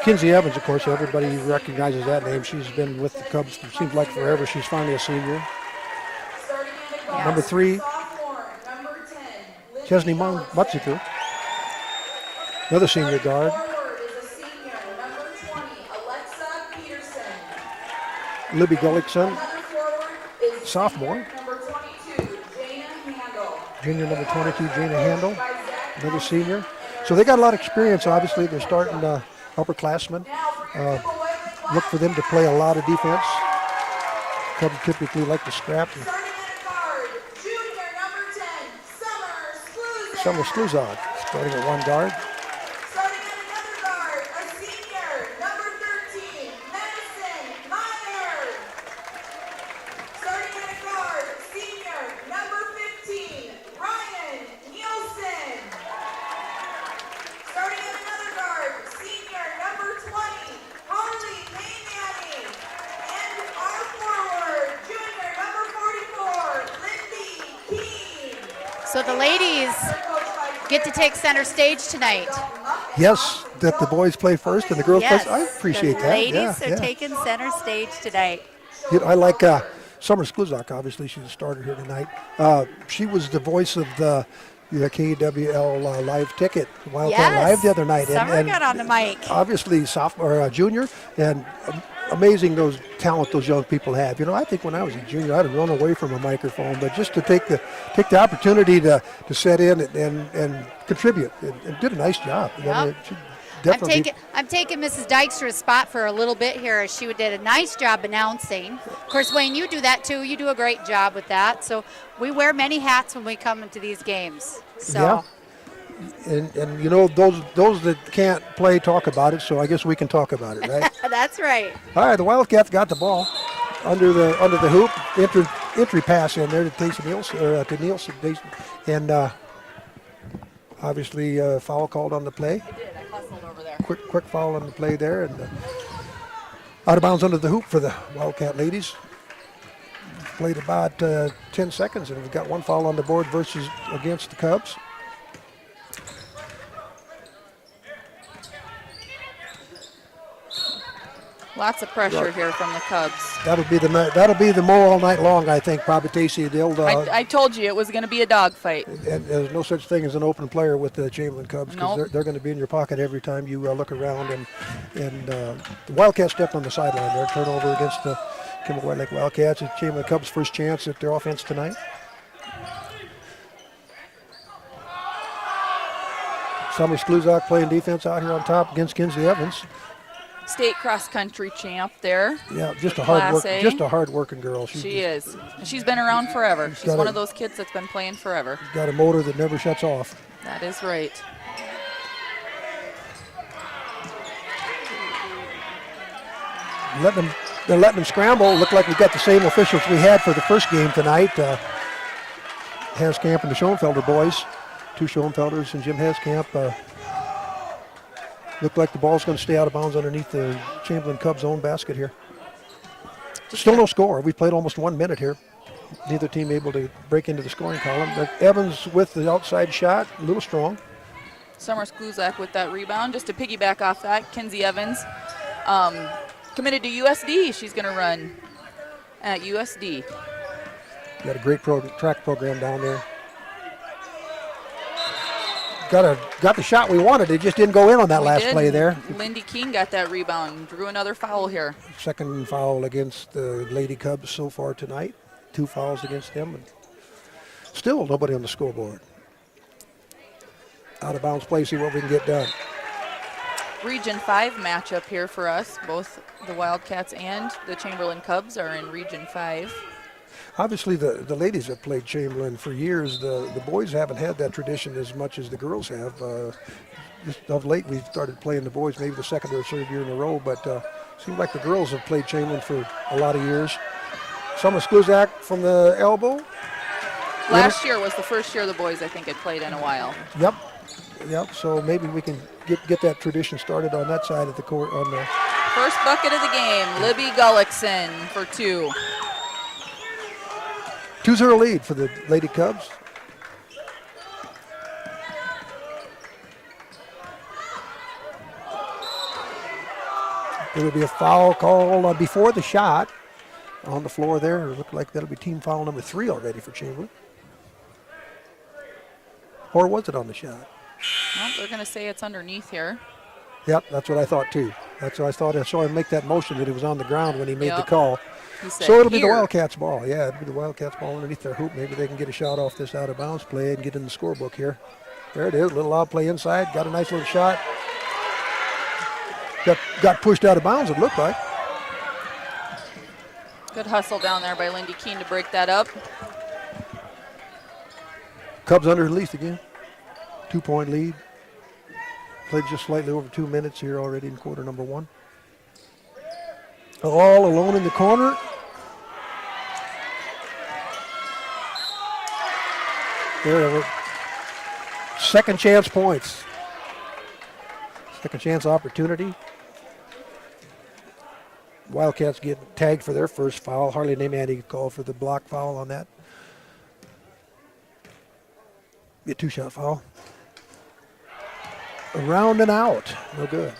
Speaker 7: Kinsey Evans, of course, everybody recognizes that name. She's been with the Cubs for seems like forever. She's finally a senior. Number 3, Chesney Matsuku, another senior guard. Libby Gullickson, sophomore. Junior number 22, Jana Handel, another senior. So they got a lot of experience, obviously. They're starting upperclassmen. Look for them to play a lot of defense. Cubs typically like to scrap. Summer Skluzak starting at one guard.
Speaker 5: So the ladies get to take center stage tonight.
Speaker 7: Yes, that the boys play first and the girls play. I appreciate
Speaker 5: the
Speaker 7: that.
Speaker 5: Ladies are taking center stage tonight.
Speaker 7: I like Summer Skluzak, obviously. She's a starter here tonight. She was the voice of the KWL live ticket, Wildcat Live the other night.
Speaker 5: Summer got on the mic.
Speaker 7: Obviously, sophomore, junior, and amazing those talent those young people have. I think when I was a junior, I'd have run away from a microphone, but just to take the opportunity to set in and contribute, and did a nice job.
Speaker 5: Yep. I'm taking Mrs. Dykstra's spot for a little bit here. She did a nice job announcing. Of course, Wayne, you do that too. You do a great job with that. So we wear many hats when we come into these games. So.
Speaker 7: Yeah. And those that can't play talk about it, so I guess we can talk about it, right?
Speaker 5: That's right.
Speaker 7: All right, the Wildcats got the ball under the hoop. Entry pass in there to Nielsen, and obviously foul called on the play.
Speaker 8: I did. I hustled over there.
Speaker 7: Quick foul on the play there, and out of bounds under the hoop for the Wildcat ladies. Played about 10 seconds, and we've got one foul on the board against the Cubs.
Speaker 8: Lots of pressure here from the Cubs.
Speaker 7: That'll be the mo all night long, I think. Probably Casey.
Speaker 8: I told you it was going to be a dogfight.
Speaker 7: And there's no such thing as an open player with the Chamberlain Cubs, because
Speaker 8: Nope.
Speaker 7: they're going to be in your pocket every time you look around. And the Wildcats stepped on the sideline there. Turnover against the Kimball White Lake Wildcats. It's Chamberlain Cubs' first chance at their offense tonight. Summer Skluzak playing defense out here on top against Kinsey Evans.
Speaker 8: State cross-country champ there.
Speaker 7: Yeah, just a hard working girl.
Speaker 8: She is. And she's been around forever. She's one of those kids that's been playing forever.
Speaker 7: Got a motor that never shuts off.
Speaker 8: That is right.
Speaker 7: They're letting them scramble. Look like we got the same officials we had for the first game tonight. Haskamp and the Schoenfelder boys. Two Schoenfelders and Jim Haskamp. Look like the ball's going to stay out of bounds underneath the Chamberlain Cubs' own basket here. Still no score. We've played almost 1 minute here. Neither team able to break into the scoring column. But Evans with the outside shot, a little strong.
Speaker 8: Summer Skluzak with that rebound. Just to piggyback off that, Kinsey Evans committed to USD. She's going to run at USD.
Speaker 7: Got a great track program down there. Got the shot we wanted. It just didn't go in on that last play there.
Speaker 8: Lindy King got that rebound. Drew another foul here.
Speaker 7: Second foul against the Lady Cubs so far tonight. 2 fouls against them. And still nobody on the scoreboard. Out of bounds play, see what we can get done.
Speaker 8: Region 5 matchup here for us. Both the Wildcats and the Chamberlain Cubs are in Region 5.
Speaker 7: Obviously, the ladies have played Chamberlain for years. The boys haven't had that tradition as much as the girls have. Just of late, we've started playing the boys maybe the second or third year in a row, but seems like the girls have played Chamberlain for a lot of years. Summer Skluzak from the elbow.
Speaker 8: Last year was the first year the boys, I think, had played in a while.
Speaker 7: Yep. Yep, so maybe we can get that tradition started on that side of the court. On the
Speaker 8: First bucket of the game, Libby Gullickson for 2.
Speaker 7: 2-0 lead for the Lady Cubs. There will be a foul call before the shot on the floor there. It looked like that'll be team foul number 3 already for Chamberlain. Or was it on the shot?
Speaker 8: Well, they're going to say it's underneath here.
Speaker 7: Yep, that's what I thought too. That's what I thought. I saw him make that motion that it was on the ground when he made the call. So it'll be the Wildcats ball. Yeah, it'll be the Wildcats ball underneath their hoop. Maybe they can get a shot off this out of bounds play and get in the scorebook here. There it is, a little odd play inside. Got a nice little shot. Got pushed out of bounds, it looked like.
Speaker 8: Good hustle down there by Lindy Keene to break that up.
Speaker 7: Cubs under at least again. 2-point lead. Played just slightly over 2 minutes here already in quarter number 1. All alone in the corner. There, second chance points. Second chance opportunity. Wildcats get tagged for their first foul. Harley Neymandy called for the block foul on that. Be a 2-shot foul. Around and out. No good.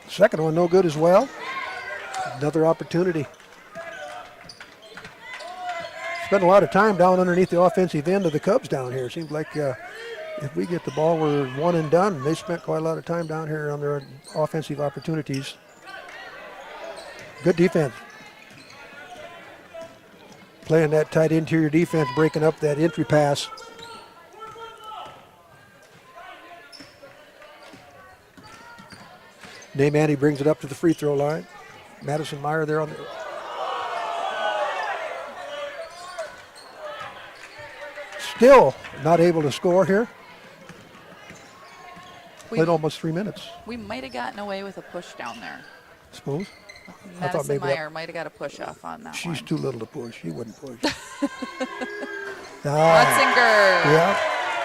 Speaker 7: Second one, no good as well. Another opportunity. Spent a lot of time down underneath the offensive end of the Cubs down here. Seems like if we get the ball, we're one and done. They spent quite a lot of time down here on their offensive opportunities. Good defense. Playing that tight interior defense, breaking up that entry pass. Neymandy brings it up to the free throw line. Madison Meyer there on the... Still not able to score here. Played almost 3 minutes.
Speaker 8: We might have gotten away with a push down there.
Speaker 7: Suppose.
Speaker 8: Madison Meyer might have got a push off on that
Speaker 7: She's
Speaker 8: one.
Speaker 7: too little to push. She wouldn't push.
Speaker 8: Rutzinger.
Speaker 7: Yeah.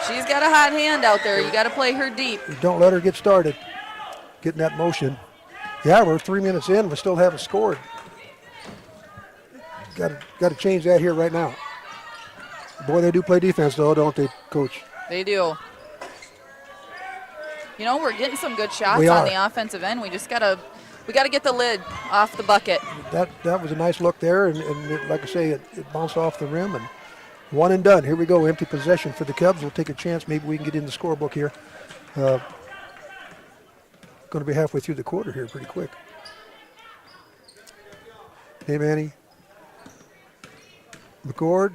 Speaker 8: She's got a hot hand out there. You got to play her deep.
Speaker 7: Don't let her get started. Getting that motion. Yeah, we're 3 minutes in. We still haven't scored. Got to change that here right now. Boy, they do play defense, though, don't they, Coach?
Speaker 8: They do. You know, we're getting some good shots
Speaker 7: We
Speaker 8: on
Speaker 7: are.
Speaker 8: the offensive end. We just got to get the lid off the bucket.
Speaker 7: That was a nice look there, and it, like I say, it bounced off the rim, and one and done. Here we go, empty possession for the Cubs. We'll take a chance. Maybe we can get in the scorebook here. Going to be halfway through the quarter here pretty quick. Hey, Manny. McCord.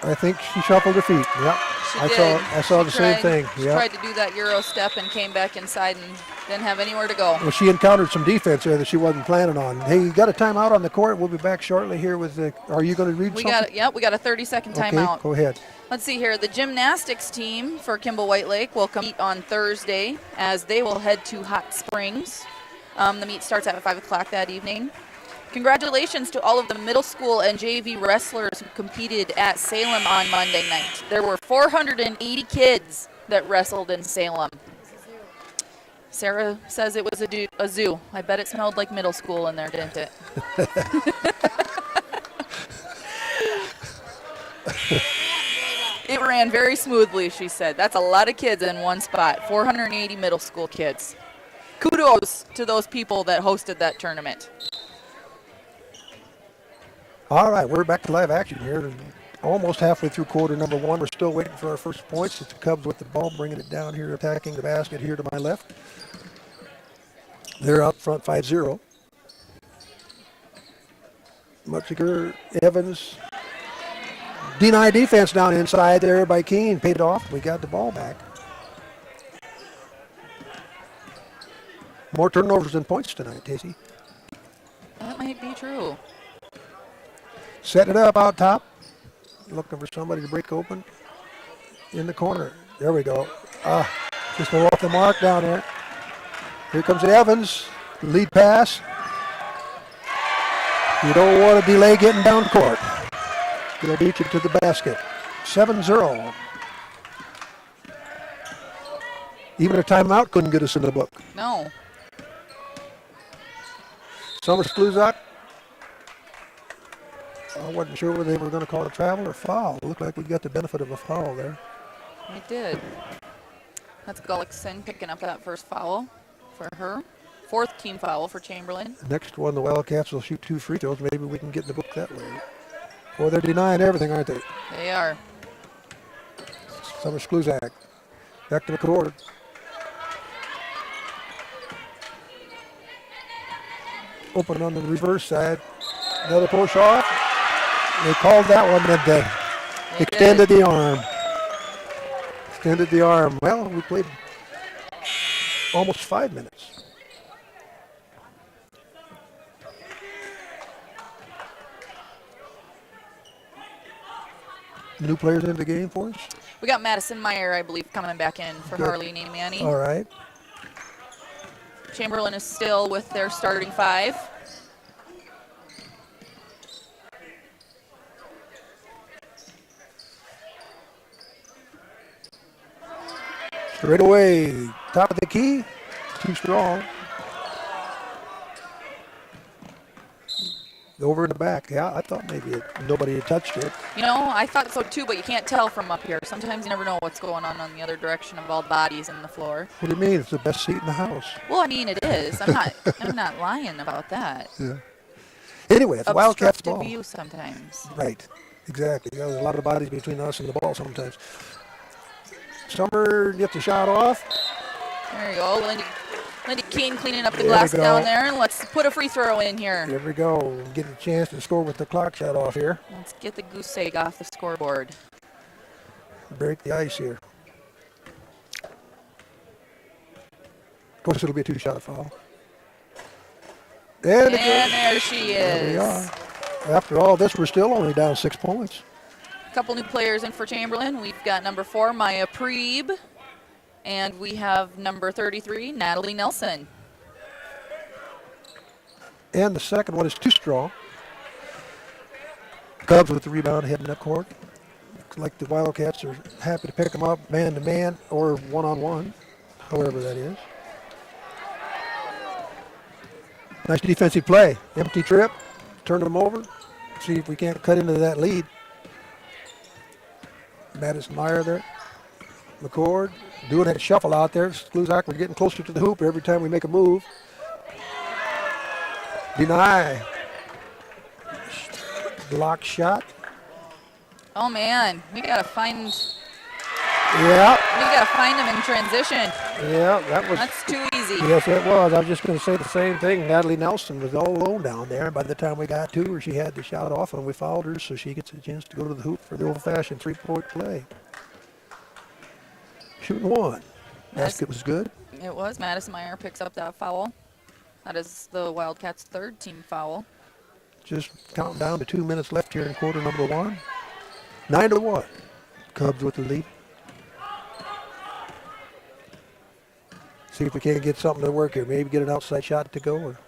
Speaker 7: I think she shuffled her feet. Yep. I saw the same thing.
Speaker 8: She
Speaker 7: Yep.
Speaker 8: tried to do that Euro step and came back inside and didn't have anywhere to go.
Speaker 7: Well, she encountered some defense there that she wasn't planning on. Hey, you got a timeout on the court. We'll be back shortly here with the. Are you going to read something?
Speaker 8: We got a 30-second
Speaker 7: Okay,
Speaker 8: timeout.
Speaker 7: go ahead.
Speaker 8: Let's see here. The gymnastics team for Kimball White Lake will compete on Thursday as they will head to Hot Springs. The meet starts at 5 o'clock that evening. Congratulations to all of the middle school and JV wrestlers who competed at Salem on Monday night. There were 480 kids that wrestled in Salem. Sarah says it was a zoo. I bet it smelled like middle school in there, didn't it? It ran very smoothly, she said. That's a lot of kids in one spot. 480 middle school kids. Kudos to those people that hosted that tournament.
Speaker 7: All right, we're back to live action here. Almost halfway through quarter number 1. We're still waiting for our first points. It's the Cubs with the ball, bringing it down here, attacking the basket here to my left. They're out front 5-0. Mutziger, Evans. Denied defense down inside there by Keene. Paid it off. We got the ball back. More turnovers than points tonight, Casey.
Speaker 8: That might be true.
Speaker 7: Set it up out top. Looking for somebody to break open in the corner. There we go. Just off the mark down there. Here comes Evans. Lead pass. You don't want to delay getting down court. They'll beat you to the basket. 7-0. Even a timeout couldn't get us in the book.
Speaker 8: No.
Speaker 7: Summers-Kluzak. I wasn't sure whether they were going to call it travel or foul. It looked like we got the benefit of a foul there.
Speaker 8: We did. That's Gullickson picking up that first foul for her. 4th team foul for Chamberlain.
Speaker 7: Next one, the Wildcats will shoot 2 free throws. Maybe we can get in the book that way. Boy, they're denying everything, aren't they?
Speaker 8: They are.
Speaker 7: Summers-Kluzak. Back to the court. Open on the reverse side. Another push off. They called that one, didn't they? Extended the arm. Extended the arm. Well, we played almost 5 minutes. New players in the game for us?
Speaker 8: We got Madison Meyer, I believe, coming back in for
Speaker 7: Good.
Speaker 8: Harley Manny.
Speaker 7: All right.
Speaker 8: Chamberlain is still with their starting 5.
Speaker 7: Straight away, top of the key, too strong. Over in the back, yeah, I thought maybe nobody had touched it.
Speaker 8: You know, I thought so too, but you can't tell from up here. Sometimes you never know what's going on the other direction of all bodies in the floor.
Speaker 7: What do you mean? It's the best seat in the house.
Speaker 8: Well, I mean, it is. I'm not lying about that.
Speaker 7: Yeah. Anyway, it's Wildcats
Speaker 8: Obstructive
Speaker 7: ball.
Speaker 8: view sometimes.
Speaker 7: Right, exactly. There's a lot of bodies between us and the ball sometimes. Summer gets the shot off.
Speaker 8: There you go. Lindy Keene cleaning up the glass down there. And let's put a free throw in here.
Speaker 7: There we go. Get a chance to score with the clock shot off here.
Speaker 8: Let's get the goose egg off the scoreboard.
Speaker 7: Break the ice here. Of course, it'll be a 2-shot foul.
Speaker 8: And there she is.
Speaker 7: There we are. After all this, we're still only down 6 points.
Speaker 8: A couple new players in for Chamberlain. We've got number 4, Maya Preeb. And we have number 33, Natalie Nelson.
Speaker 7: And the second one is too strong. Cubs with the rebound heading up court. Looks like the Wildcats are happy to pick them up man-to-man or one-on-one, however that is. Nice defensive play. Empty trip. Turn them over. See if we can't cut into that lead. Madison Meyer there. McCord doing that shuffle out there. Kluzak, we're getting closer to the hoop every time we make a move. Deny. Block shot.
Speaker 8: Oh man, we gotta find.
Speaker 7: Yeah.
Speaker 8: We gotta find them in transition.
Speaker 7: Yeah,
Speaker 8: That's too easy.
Speaker 7: Yes, it was. I was just going to say the same thing. Natalie Nelson was all alone down there. By the time we got to her, she had the shot off, and we fouled her, so she gets a chance to go to the hoop for the old-fashioned 3-point play. Shooting one. Basket was good.
Speaker 8: It was. Madison Meyer picks up that foul. That is the Wildcats' 3rd team foul.
Speaker 7: Just counting down to 2 minutes left here in quarter number 1. 9-1. Cubs with the lead. See if we can't get something to work here. Maybe get an outside shot to go. Or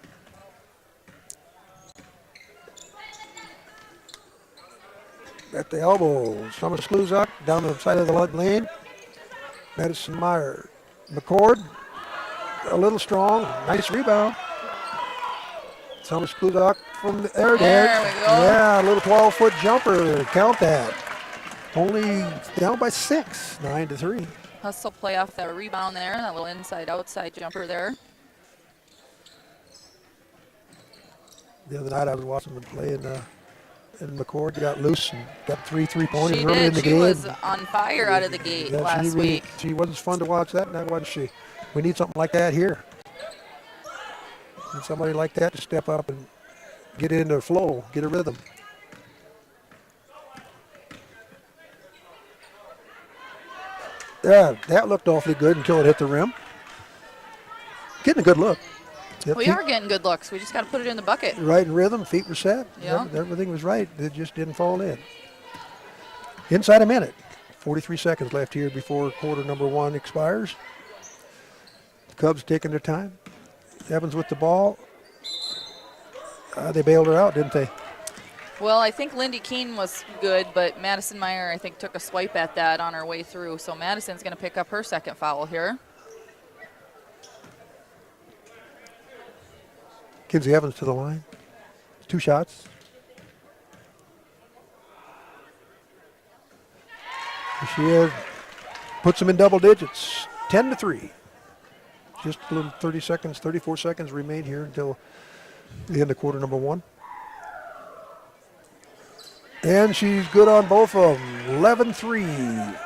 Speaker 7: at the elbow, Summers-Kluzak down the side of the lane. Madison Meyer. McCord, a little strong. Nice rebound. Summers-Kluzak from the air.
Speaker 8: There we go.
Speaker 7: Yeah, a little 12-foot jumper. Count that. Only down by 6, 9-3.
Speaker 8: Hustle play off that rebound there, that little inside-outside jumper there.
Speaker 7: The other night I was watching them play, and McCord got loose and got 3 3-pointers
Speaker 8: She
Speaker 7: early
Speaker 8: did.
Speaker 7: in the
Speaker 8: She
Speaker 7: game.
Speaker 8: was on fire out of the gate last week.
Speaker 7: She wasn't fun to watch that night, wasn't she? We need something like that here. Need somebody like that to step up and get into a flow, get a rhythm. Yeah, that looked awfully good until it hit the rim. Getting a good look. Yep,
Speaker 8: We are getting good looks. We just got to put it in the bucket.
Speaker 7: right in rhythm, feet were set.
Speaker 8: Yeah.
Speaker 7: Everything was right. It just didn't fall in. Inside a minute. 43 seconds left here before quarter number 1 expires. The Cubs taking their time. Evans with the ball. They bailed her out, didn't they?
Speaker 8: Well, I think Lindy Keene was good, but Madison Meyer, I think, took a swipe at that on her way through. So Madison's going to pick up her second foul here.
Speaker 7: Kinsey Evans to the line. 2 shots. She is, puts them in double digits. 10-3. Just a little 30 seconds, 34 seconds remain here until the end of quarter number 1. And she's good on both of them. 11-3.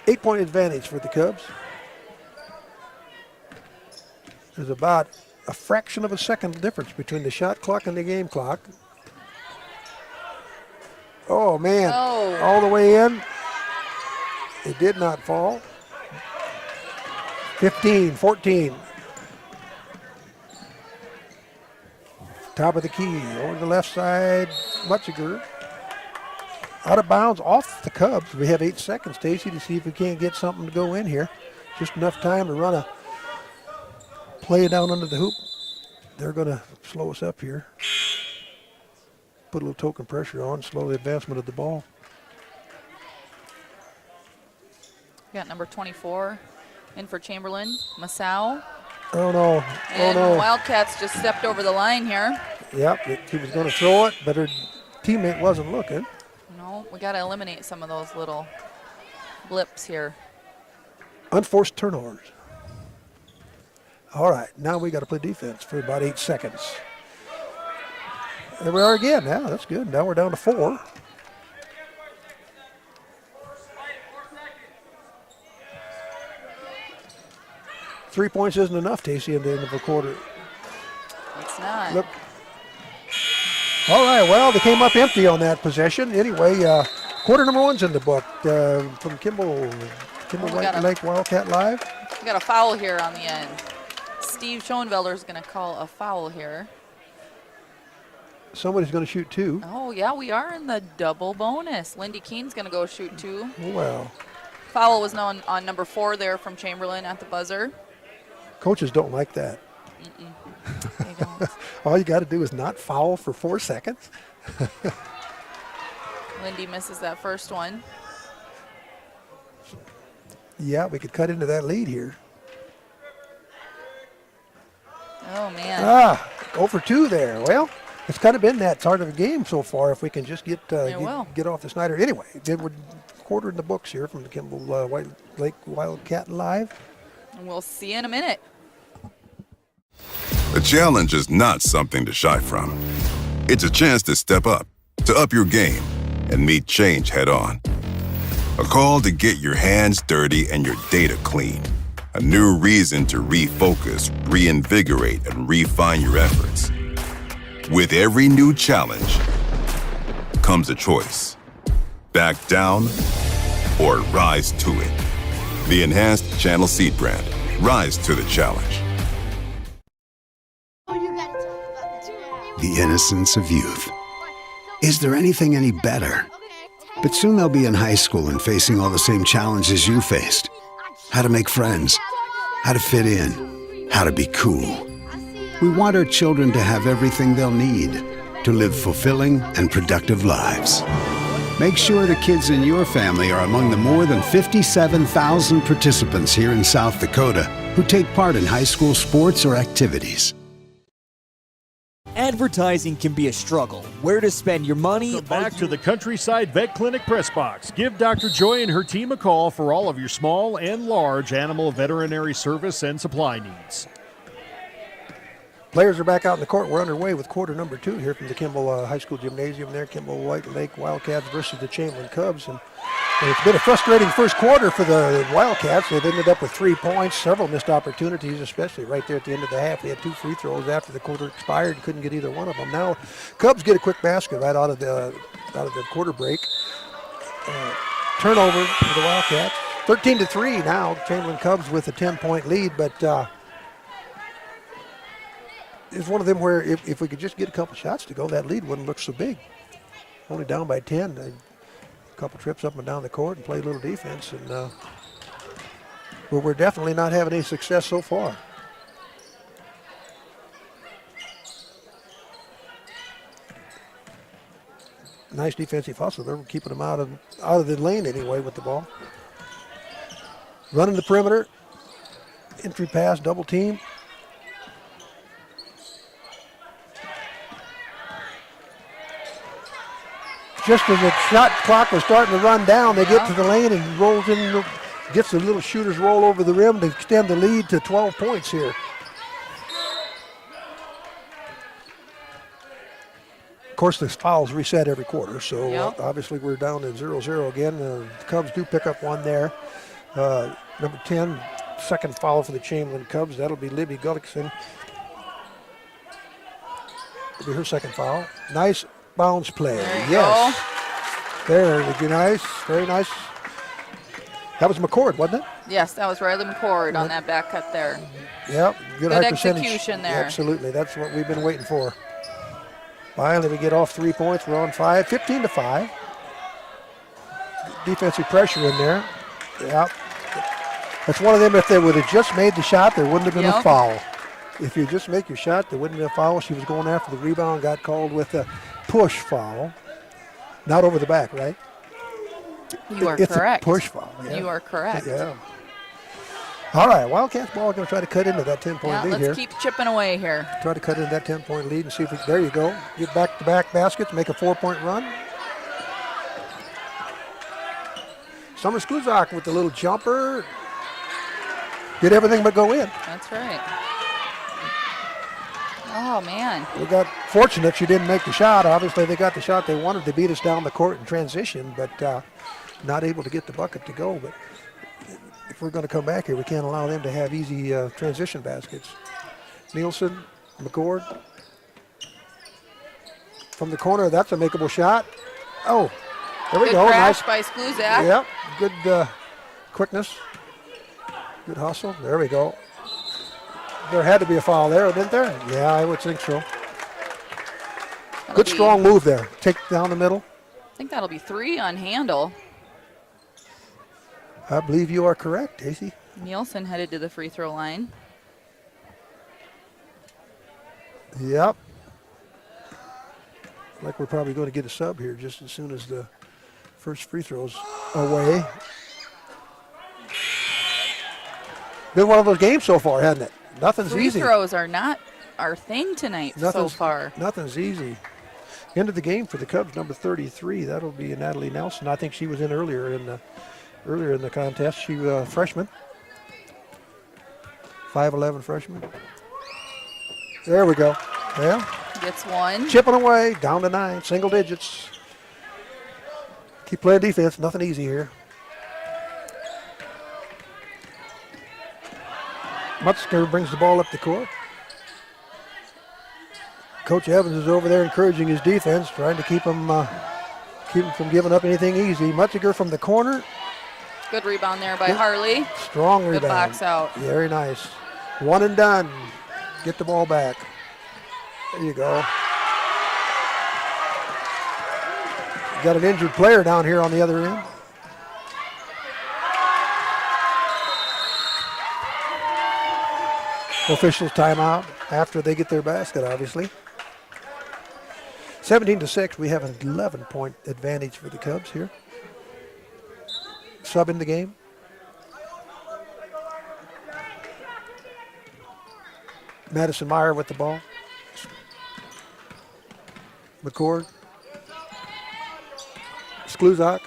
Speaker 7: 8-point advantage for the Cubs. There's about a fraction of a second difference between the shot clock and the game clock. Oh, man.
Speaker 8: Oh.
Speaker 7: All the way in. It did not fall. 15-14. Top of the key. Over the left side, Mutziger. Out of bounds off the Cubs. We have 8 seconds, Stacy, to see if we can't get something to go in here. Just enough time to run a play down under the hoop. They're going to slow us up here. Put a little token pressure on, slow the advancement of the ball.
Speaker 8: Got number 24 in for Chamberlain. Masao.
Speaker 7: Oh, no.
Speaker 8: And
Speaker 7: oh, no.
Speaker 8: Wildcats just stepped over the line here.
Speaker 7: Yep, he was going to throw it, but her teammate wasn't looking.
Speaker 8: No, we got to eliminate some of those little blips here.
Speaker 7: Unforced turnovers. All right, now we got to play defense for about 8 seconds. There we are again. Yeah, that's good. Now we're down to 4. Three points isn't enough, Tacey, at the end of a quarter.
Speaker 8: It's not.
Speaker 7: Look. All right, well, they came up empty on that possession. Anyway, quarter number 1's in the book from Kimball Lake Wildcat Live.
Speaker 8: We got a foul here on the end. Steve Schoenfelder is going to call a foul here.
Speaker 7: Somebody's going to shoot 2.
Speaker 8: Oh, yeah, we are in the double bonus. Lindy Keene's going to go shoot 2.
Speaker 7: Well.
Speaker 8: Foul was known on number 4 there from Chamberlain at the buzzer.
Speaker 7: Coaches don't like that.
Speaker 8: They don't.
Speaker 7: All you got to do is not foul for 4 seconds.
Speaker 8: Lindy misses that first one.
Speaker 7: Yeah, we could cut into that lead here.
Speaker 8: Oh, man.
Speaker 7: 0 for 2 there. Well, it's kind of been that sort of a game so far if we can just get off the Snyder. Anyway, we're quarter in the books here from the Kimball Lake Wildcat Live.
Speaker 8: And we'll see you in a minute.
Speaker 15: A challenge is not something to shy from. It's a chance to step up your game, and meet change head on. A call to get your hands dirty and your data clean. A new reason to refocus, reinvigorate, and refine your efforts. With every new challenge comes a choice. Back down or rise to it. The enhanced Channel Seed brand. Rise to the challenge.
Speaker 16: The innocence of youth. Is there anything any better? But soon they'll be in high school and facing all the same challenges you faced. How to make friends, how to fit in, how to be cool. We want our children to have everything they'll need to live fulfilling and productive lives. Make sure the kids in your family are among the more than 57,000 participants here in South Dakota who take part in high school sports or activities.
Speaker 11: Advertising can be a struggle. Where to spend your money?
Speaker 4: Back to the Countryside Vet Clinic Press Box. Give Dr. Joy and her team a call for all of your small and large animal veterinary service and supply needs.
Speaker 7: Players are back out in the court. We're underway with quarter number 2 here from the Kimball High School Gymnasium there. Kimball Lake Wildcats versus the Chamberlain Cubs. And it's been a frustrating first quarter for the Wildcats. They've ended up with 3 points, several missed opportunities, especially right there at the end of the half. They had 2 free throws after the quarter expired and couldn't get either one of them. Now, Cubs get a quick basket right out of the quarter break. Turnover for the Wildcats. 13-3 now. Chamberlain Cubs with a 10-point lead, but it's one of them where if we could just get a couple shots to go, that lead wouldn't look so big. Only down by 10. A couple trips up and down the court and play a little defense. And but we're definitely not having any success so far. Nice defensive hustle. They're keeping them out of the lane anyway with the ball. Running the perimeter. Entry pass, double team. Just as the shot clock was starting to run down, they get to the lane and rolls in, gets the little shooter's roll over the rim to extend the lead to 12 points here. Of course, the fouls reset every quarter, so obviously we're down to 0-0 again. The Cubs do pick up one there. Number 10, second foul for the Chamberlain Cubs. That'll be Libby Gullickson. It'll be her second foul. Nice bounce play. Yes. There, nice, very nice. That was McCord, wasn't it?
Speaker 8: Yes, that was Riley McCord on that back cut there.
Speaker 7: Yep, good high percentage.
Speaker 8: Execution there.
Speaker 7: Absolutely, that's what we've been waiting for. Finally, we get off 3 points. We're on 5, 15-5. Defensive pressure in there. Yep. That's one of them. If they would have just made the shot, there wouldn't have been a foul. If you just make your shot, there wouldn't have been a foul. She was going after the rebound, got called with a push foul. Not over the back, right?
Speaker 8: You are
Speaker 7: it's
Speaker 8: correct.
Speaker 7: A push foul. Yeah.
Speaker 8: You are correct.
Speaker 7: Yeah. All right, Wildcats ball going to try to cut into that 10-point lead here.
Speaker 8: Let's keep chipping away here.
Speaker 7: Try to cut into that 10-point lead and see if we, there you go. Get back-to-back baskets, make a 4-point run. Summer Skluzak with the little jumper. Did everything but go in.
Speaker 8: That's right. Oh, man.
Speaker 7: We got fortunate she didn't make the shot. Obviously, they got the shot they wanted to beat us down the court in transition, but not able to get the bucket to go. But if we're going to come back here, we can't allow them to have easy transition baskets. Nielsen, McCord. From the corner, that's a makeable shot. Oh, there we
Speaker 8: good
Speaker 7: go.
Speaker 8: Crash
Speaker 7: Nice
Speaker 8: by Skluzak.
Speaker 7: Yep, good quickness. Good hustle. There we go. There had to be a foul there, didn't there? Yeah, I would think so. Good strong move there. Take down the middle.
Speaker 8: I think that'll be 3 on Handel.
Speaker 7: I believe you are correct, Daisy.
Speaker 8: Nielsen headed to the free throw line.
Speaker 7: Yep. Like we're probably going to get a sub here just as soon as the first free throw's away. Been one of those games so far, hasn't it? Nothing's easy.
Speaker 8: Free throws are not our thing tonight so far.
Speaker 7: Nothing's easy. End of the game for the Cubs, number 33. That'll be Natalie Nelson. I think she was in earlier in the contest. She was a freshman. 5'11" freshman. There we go. Yeah.
Speaker 8: Gets one.
Speaker 7: Chipping away, down to 9, single digits. Keep playing defense. Nothing easy here. Mutzker brings the ball up the court. Coach Evans is over there encouraging his defense, trying to keep him from giving up anything easy. Mutzker from the corner.
Speaker 8: Good rebound there by Harley.
Speaker 7: Strong rebound.
Speaker 8: Good box out.
Speaker 7: Very nice. One and done. Get the ball back. There you go. Got an injured player down here on the other end. Officials timeout after they get their basket, obviously. 17-6, we have an 11-point advantage for the Cubs here. Sub in the game. Madison Meyer with the ball. McCord. Skluzak.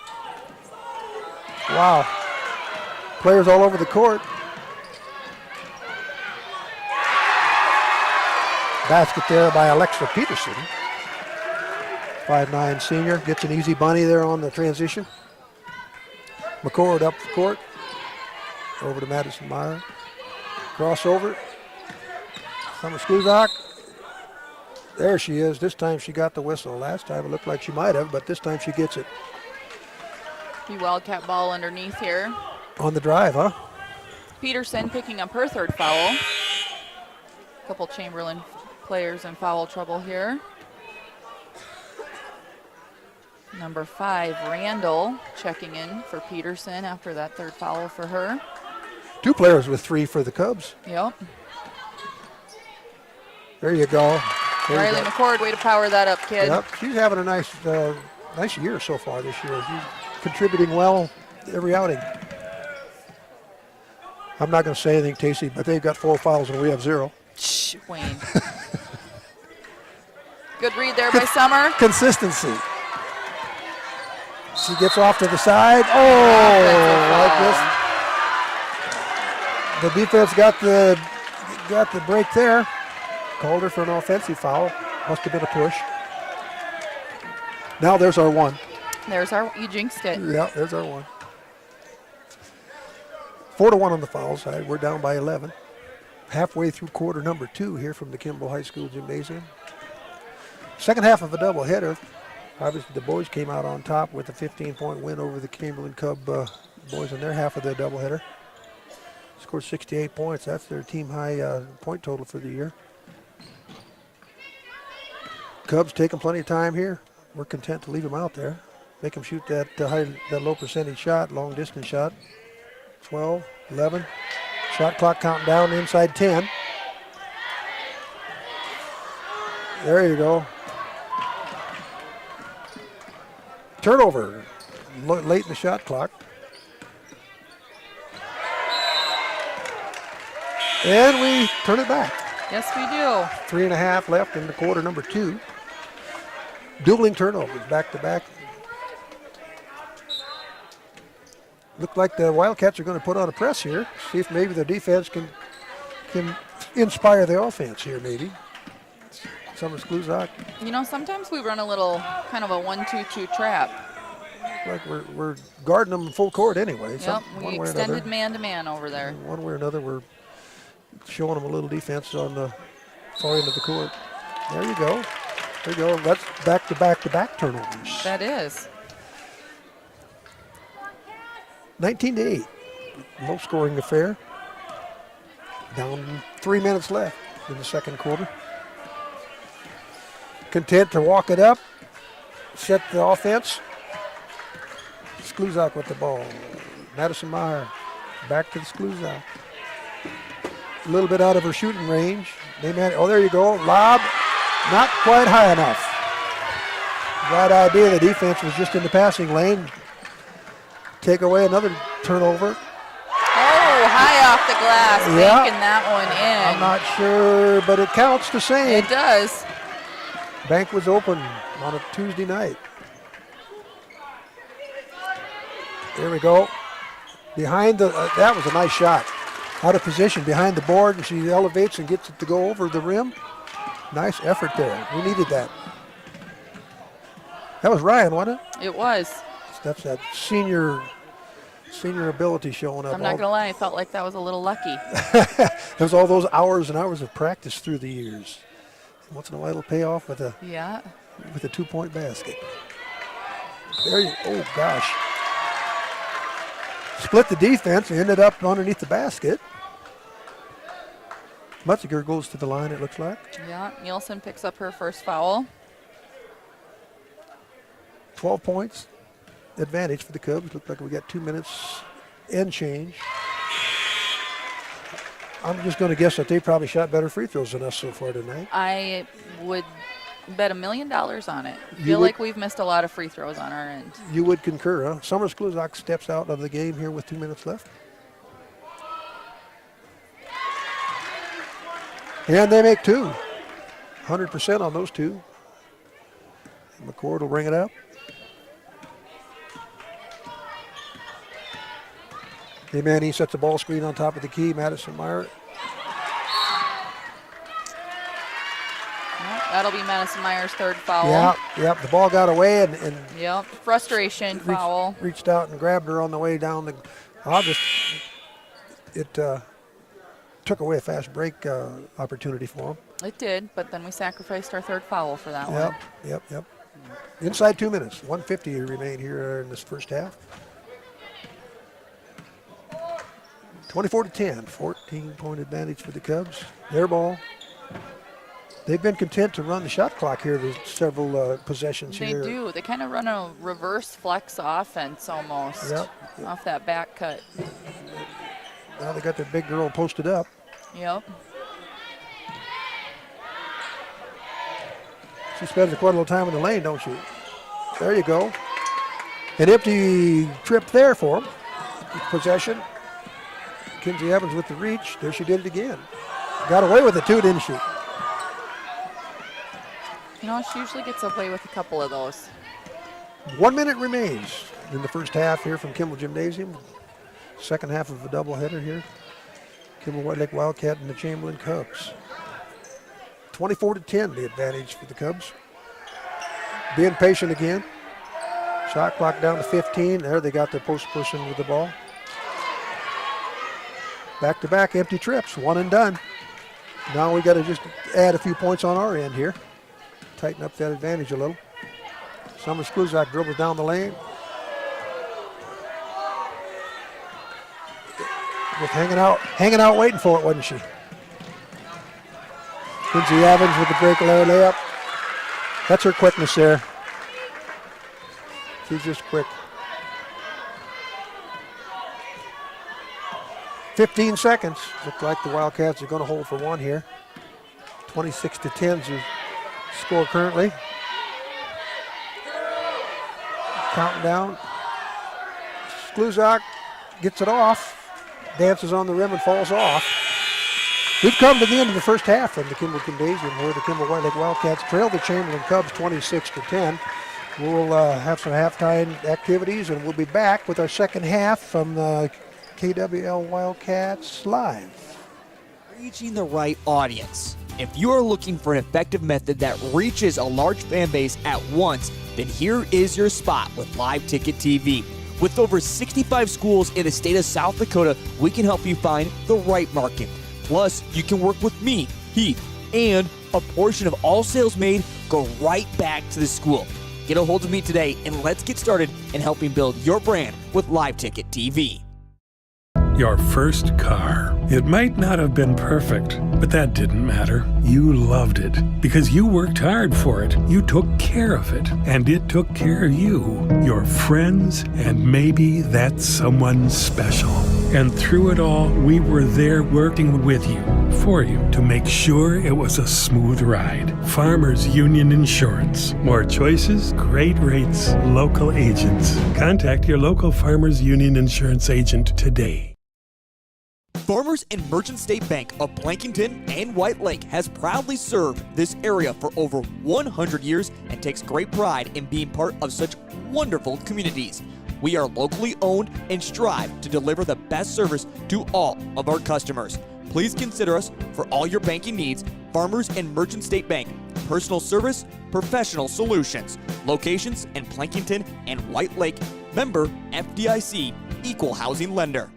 Speaker 7: Wow. Players all over the court. Basket there by Alexa Peterson. 5'9" senior. Gets an easy bunny there on the transition. McCord up the court. Over to Madison Meyer. Crossover. Summer Skluzak. There she is. This time she got the whistle. Last time it looked like she might have, but this time she gets it.
Speaker 8: The Wildcat ball underneath here.
Speaker 7: On the drive, huh?
Speaker 8: Peterson picking up her third foul. A couple Chamberlain players in foul trouble here. Number 5, Randall, checking in for Peterson after that third foul for her.
Speaker 7: 2 players with 3 for the Cubs.
Speaker 8: Yep.
Speaker 7: There you go.
Speaker 8: Riley McCord, way to power that up, kid.
Speaker 7: Yep, she's having a nice nice year so far this year. He's contributing well every outing. I'm not going to say anything, Casey, but they've got 4 fouls and we have 0.
Speaker 8: Shh, Wayne. Good read there by Summer.
Speaker 7: Consistency. She gets off to the side. Like this. The defense got the break there. Called her for an offensive foul. Must have been a push. Now there's our 1.
Speaker 8: You jinxed it.
Speaker 7: Yeah, there's our 1. 4-1 on the foul side. We're down by 11. Halfway through quarter number 2 here from the Kimball High School Gymnasium. Second half of a doubleheader. Obviously, the boys came out on top with a 15-point win over the Chamberlain Cub boys in their half of the doubleheader. Scored 68 points. That's their team high point total for the year. Cubs taking plenty of time here. We're content to leave them out there. Make them shoot that low percentage shot, long distance shot. 12, 11. Shot clock counting down inside 10. There you go. Turnover late in the shot clock. And we turn it back.
Speaker 8: Yes, we do.
Speaker 7: 3.5 left in the quarter number 2. Dueling turnovers back to back. Look like the Wildcats are going to put on a press here. See if maybe the defense can inspire the offense here, maybe. Summer Skluzak.
Speaker 8: Sometimes we run a little kind of a 1-2-2 trap.
Speaker 7: Like we're guarding them full court anyway.
Speaker 8: Yep, we extended man-to-man over there.
Speaker 7: One way or another, we're showing them a little defense on the far end of the court. There you go. There you go. That's back-to-back turnovers.
Speaker 8: That is.
Speaker 7: 19-8. Low-scoring affair. Down 3 minutes left in the second quarter. Content to walk it up, set the offense. Skluzak with the ball. Madison Meyer back to the Skluzak. A little bit out of her shooting range. There you go. Lob, not quite high enough. Right idea. The defense was just in the passing lane. Take away another turnover.
Speaker 8: Oh, high off the glass, banking that one in.
Speaker 7: I'm not sure, but it counts the same.
Speaker 8: It does.
Speaker 7: Bank was open on a Tuesday night. There we go. Behind that was a nice shot. Out of position behind the board, and she elevates and gets it to go over the rim. Nice effort there. We needed that. That was Ryan, wasn't it?
Speaker 8: It was.
Speaker 7: That's that senior ability showing up.
Speaker 8: I'm not going to lie, I felt like that was a little lucky.
Speaker 7: There's all those hours and hours of practice through the years. Once in a while it'll pay off with a 2-point basket. There you oh gosh. Split the defense and ended up underneath the basket. Mutziger goes to the line, it looks like.
Speaker 8: Yeah, Nielsen picks up her first foul.
Speaker 7: 12 points advantage for the Cubs. Looks like we got 2 minutes and change. I'm just going to guess that they probably shot better free throws than us so far tonight.
Speaker 8: I would bet $1 million on it. I feel like we've missed a lot of free throws on our end.
Speaker 7: You would concur, huh? Summer Skluzak steps out of the game here with 2 minutes left. And they make 2. 100% on those 2. McCord will bring it up. Hey, man, he sets the ball screen on top of the key. Madison Meyer.
Speaker 8: That'll be Madison Meyer's third foul.
Speaker 7: Yep. The ball got away and
Speaker 8: yep. Frustration foul.
Speaker 7: Reached out and grabbed her on the way down the August. It took away a fast break opportunity for him.
Speaker 8: It did, but then we sacrificed our third foul for that one.
Speaker 7: Yep. Inside 2 minutes. 1:50 remain here in this first half. 24-10, 14-point advantage for the Cubs. Their ball. They've been content to run the shot clock here to several possessions here.
Speaker 8: They do. They kind of run a reverse flex offense almost.
Speaker 7: Yep.
Speaker 8: Off that back cut.
Speaker 7: Now they got their big girl posted up.
Speaker 8: Yep.
Speaker 7: She spends quite a little time in the lane, don't she? There you go. An empty trip there for him. Possession. Kinsey Evans with the reach. There she did it again. Got away with it too, didn't she?
Speaker 8: You know, she usually gets away with a couple of those.
Speaker 7: 1 minute remains in the first half here from Kimball Gymnasium. Second half of a doubleheader here. Kimball White Lake Wildcat and the Chamberlain Cubs. 24-10 the advantage for the Cubs. Being patient again. Shot clock down to 15. There they got their post person with the ball. Back-to-back empty trips, one and done. Now we got to just add a few points on our end here. Tighten up that advantage a little. Summer Skluzak dribbles down the lane. Just hanging out waiting for it, wasn't she? Kinsey Evans with the breakaway layup. That's her quickness there. She's just quick. 15 seconds. Look like the Wildcats are going to hold for one here. 26-10 is the score currently. Counting down. Skluzak gets it off. Dances on the rim and falls off. We've come to the end of the first half from the Kimball Gymnasium where the Kimball White Lake Wildcats trail the Chamberlain Cubs 26-10. We'll have some halftime activities and we'll be back with our second half from the KWL Wildkats Live.
Speaker 11: Reaching the right audience. If you are looking for an effective method that reaches a large fan base at once, then here is your spot with Live Ticket TV. With over 65 schools in the state of South Dakota, we can help you find the right market. Plus, you can work with me, Heath, and a portion of all sales made go right back to the school. Get a hold of me today and let's get started in helping build your brand with Live Ticket TV.
Speaker 17: Your first car. It might not have been perfect, but that didn't matter. You loved it because you worked hard for it. You took care of it, and it took care of you, your friends, and maybe that someone special. And through it all, we were there working with you, for you, to make sure it was a smooth ride. Farmers Union Insurance. More choices, great rates, local agents. Contact your local Farmers Union Insurance agent today.
Speaker 11: Farmers and Merchant State Bank of Plankington and White Lake has proudly served this area for over 100 years and takes great pride in being part of such wonderful communities. We are locally owned and strive to deliver the best service to all of our customers. Please consider us for all your banking needs. Farmers and Merchant State Bank. Personal service, professional solutions. Locations in Plankington and White Lake. Member FDIC, Equal Housing Lender.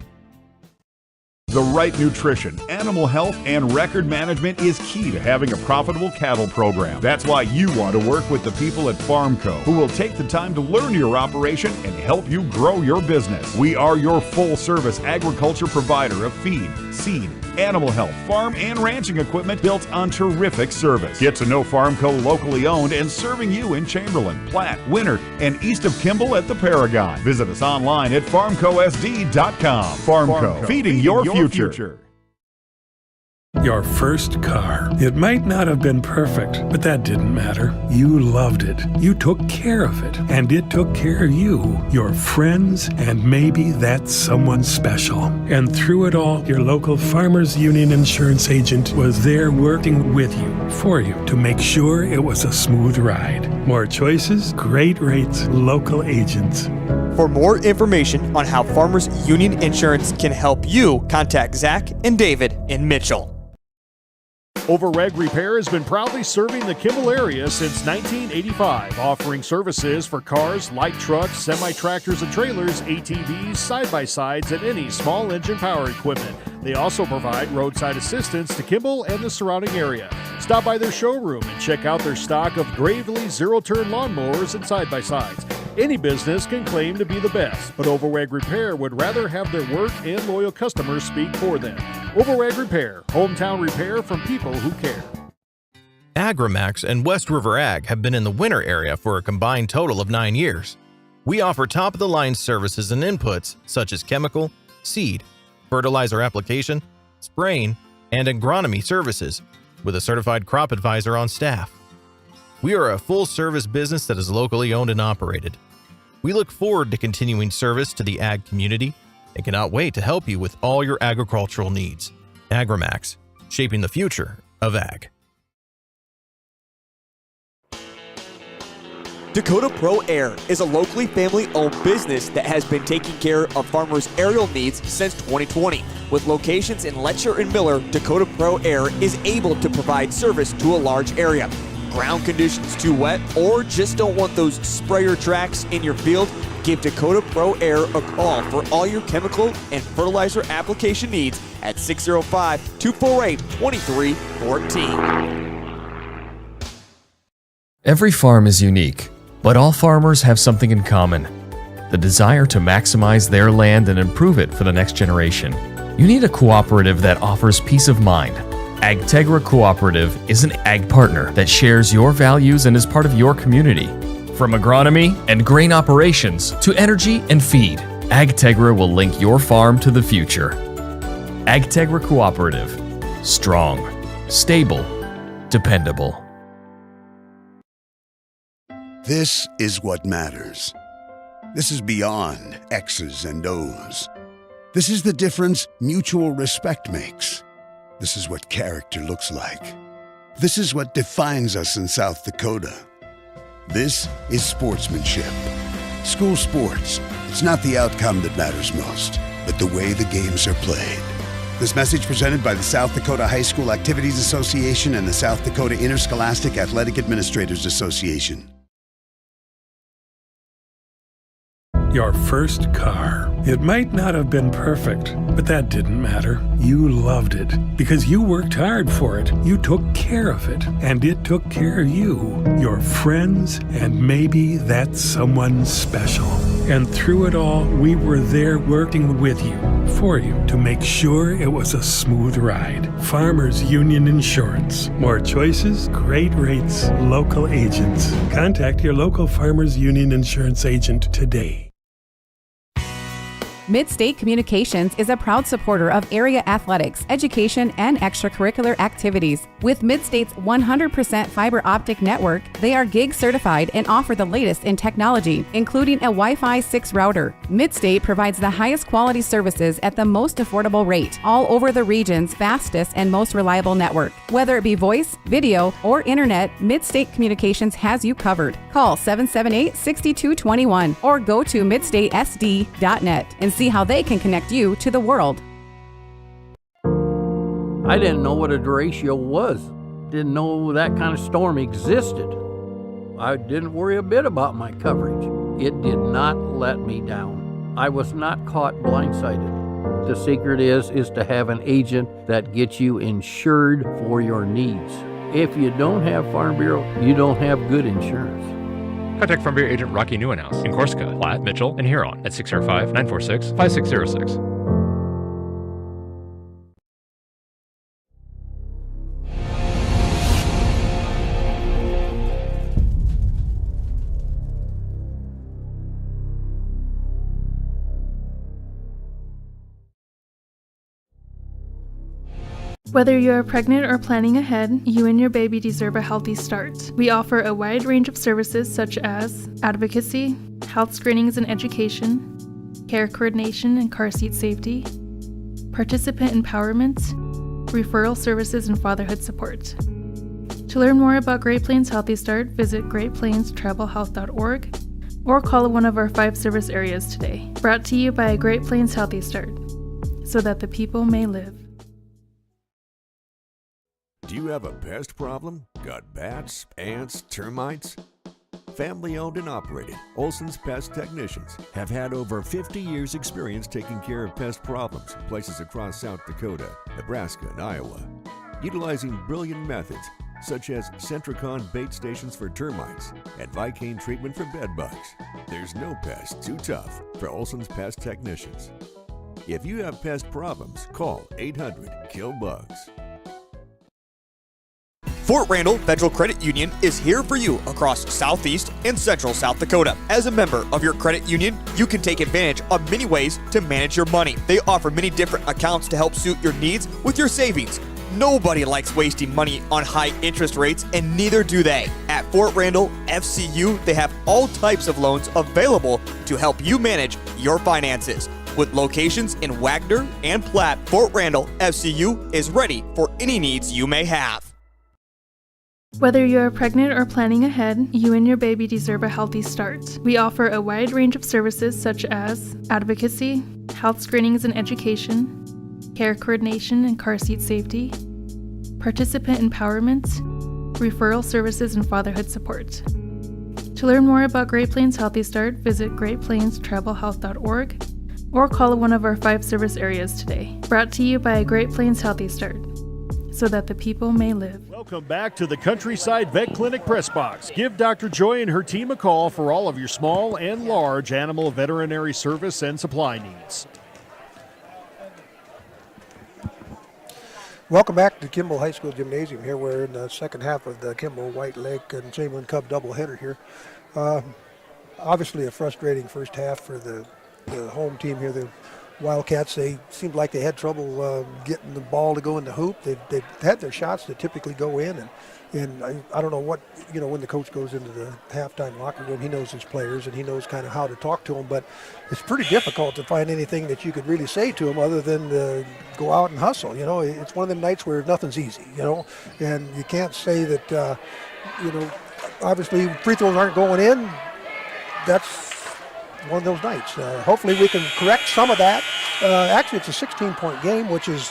Speaker 18: The right nutrition, animal health, and record management is key to having a profitable cattle program. That's why you want to work with the people at Farmco, who will take the time to learn your operation and help you grow your business. We are your full-service agriculture provider of feed, seed, animal health, farm, and ranching equipment built on terrific service. Get to know Farmco locally owned and serving you in Chamberlain, Platte, Winter, and east of Kimball at the Paragon. Visit us online at farmcosd.com. Farmco, feeding your future.
Speaker 17: Your first car. It might not have been perfect, but that didn't matter. You loved it. You took care of it, and it took care of you, your friends, and maybe that someone special. And through it all, your local Farmers Union Insurance agent was there working with you, for you, to make sure it was a smooth ride. More choices, great rates, local agents.
Speaker 11: For more information on how Farmers Union Insurance can help you, contact Zach and David in Mitchell.
Speaker 4: Overreg Repair has been proudly serving the Kimball area since 1985, offering services for cars, light trucks, semi-tractors and trailers, ATVs, side-by-sides, and any small engine power equipment. They also provide roadside assistance to Kimball and the surrounding area. Stop by their showroom and check out their stock of Gravely zero-turn lawnmowers and side-by-sides. Any business can claim to be the best, but Overreg Repair would rather have their work and loyal customers speak for them. Overreg Repair, hometown repair from people who care.
Speaker 19: Agrimax and West River Ag have been in the winter area for a combined total of 9 years. We offer top-of-the-line services and inputs such as chemical, seed, fertilizer application, spraying, and agronomy services with a certified crop advisor on staff. We are a full-service business that is locally owned and operated. We look forward to continuing service to the ag community and cannot wait to help you with all your agricultural needs. AgriMax, shaping the future of ag.
Speaker 11: Dakota Pro Air is a locally family-owned business that has been taking care of farmers' aerial needs since 2020. With locations in Letcher and Miller, Dakota Pro Air is able to provide service to a large area. Ground conditions too wet, or just don't want those sprayer tracks in your field? Give Dakota Pro Air a call for all your chemical and fertilizer application needs at 605-248-2314.
Speaker 20: Every farm is unique, but all farmers have something in common: the desire to maximize their land and improve it for the next generation. You need a cooperative that offers peace of mind. AgTegra Cooperative is an ag partner that shares your values and is part of your community. From agronomy and grain operations to energy and feed, AgTegra will link your farm to the future. AgTegra Cooperative. Strong, stable, dependable.
Speaker 16: This is what matters. This is beyond X's and O's. This is the difference mutual respect makes. This is what character looks like. This is what defines us in South Dakota. This is sportsmanship. School sports, it's not the outcome that matters most, but the way the games are played. This message presented by the South Dakota High School Activities Association and the South Dakota Interscholastic Athletic Administrators Association.
Speaker 17: Your first car. It might not have been perfect, but that didn't matter. You loved it because you worked hard for it. You took care of it, and it took care of you, your friends, and maybe that someone special. And through it all, we were there working with you, for you, to make sure it was a smooth ride. Farmers Union Insurance. More choices, great rates, local agents. Contact your local Farmers Union Insurance agent today.
Speaker 1: Mid-State Communications is a proud supporter of area athletics, education, and extracurricular activities. With Mid-State's 100% fiber optic network, they are gig certified and offer the latest in technology, including a Wi-Fi 6 router. Mid-State provides the highest quality services at the most affordable rate, all over the region's fastest and most reliable network. Whether it be voice, video, or internet, Mid-State Communications has you covered. Call 778-6221 or go to midstatesd.net and see how they can connect you to the world.
Speaker 2: I didn't know what a derecho was. Didn't know that kind of storm existed. I didn't worry a bit about my coverage. It did not let me down. I was not caught blindsided. The secret is to have an agent that gets you insured for your needs. If you don't have Farm Bureau, you don't have good insurance.
Speaker 3: Contact Farm Bureau agent Rocky Newenhouse in Corsica, Platte, Mitchell, and Huron at 605-946-5606.
Speaker 9: Whether you're pregnant or planning ahead, you and your baby deserve a healthy start. We offer a wide range of services such as advocacy, health screenings and education, care coordination and car seat safety, participant empowerment, referral services, and fatherhood support. To learn more about Great Plains Healthy Start, visit greatplainstravelhealth.org or call one of our 5 service areas today. Brought to you by Great Plains Healthy Start, so that the people may live.
Speaker 10: Do you have a pest problem? Got bats, ants, termites? Family owned and operated, Olson's Pest Technicians have had over 50 years experience taking care of pest problems in places across South Dakota, Nebraska, and Iowa. Utilizing brilliant methods such as Centricon bait stations for termites and Vicane treatment for bed bugs. There's no pest too tough for Olson's Pest Technicians. If you have pest problems, call 800-KILL-BUGS.
Speaker 11: Fort Randall Federal Credit Union is here for you across Southeast and Central South Dakota. As a member of your credit union, you can take advantage of many ways to manage your money. They offer many different accounts to help suit your needs with your savings, Nobody likes wasting money on high interest rates, and neither do they. At Fort Randall FCU, they have all types of loans available to help you manage your finances. With locations in Wagner and Platte, Fort Randall FCU is ready for any needs you may have.
Speaker 9: Whether you are pregnant or planning ahead, you and your baby deserve a healthy start. We offer a wide range of services such as advocacy, health screenings and education, care coordination and car seat safety, participant empowerment, referral services, and fatherhood support. To learn more about Great Plains Healthy Start, visit greatplainstravelhealth.org or call one of our 5 service areas today. Brought to you by Great Plains Healthy Start, so that the people may live.
Speaker 4: Welcome back to the Countryside Vet Clinic Press Box. Give Dr. Joy and her team a call for all of your small and large animal veterinary service and supply needs.
Speaker 7: Welcome back to Kimball High School Gymnasium. Here we're in the second half of the Kimball White Lake and Chamberlain Cub doubleheader here. Obviously a frustrating first half for the home team here, the Wildcats. They seemed like they had trouble getting the ball to go in the hoop. They've had their shots that typically go in, and I don't know what, when the coach goes into the halftime locker room, he knows his players and he knows kind of how to talk to them, but it's pretty difficult to find anything that you could really say to them other than go out and hustle. It's one of them nights where nothing's easy, and you can't say that, obviously free throws aren't going in. That's one of those nights. Hopefully we can correct some of that. Actually, it's a 16-point game, which is,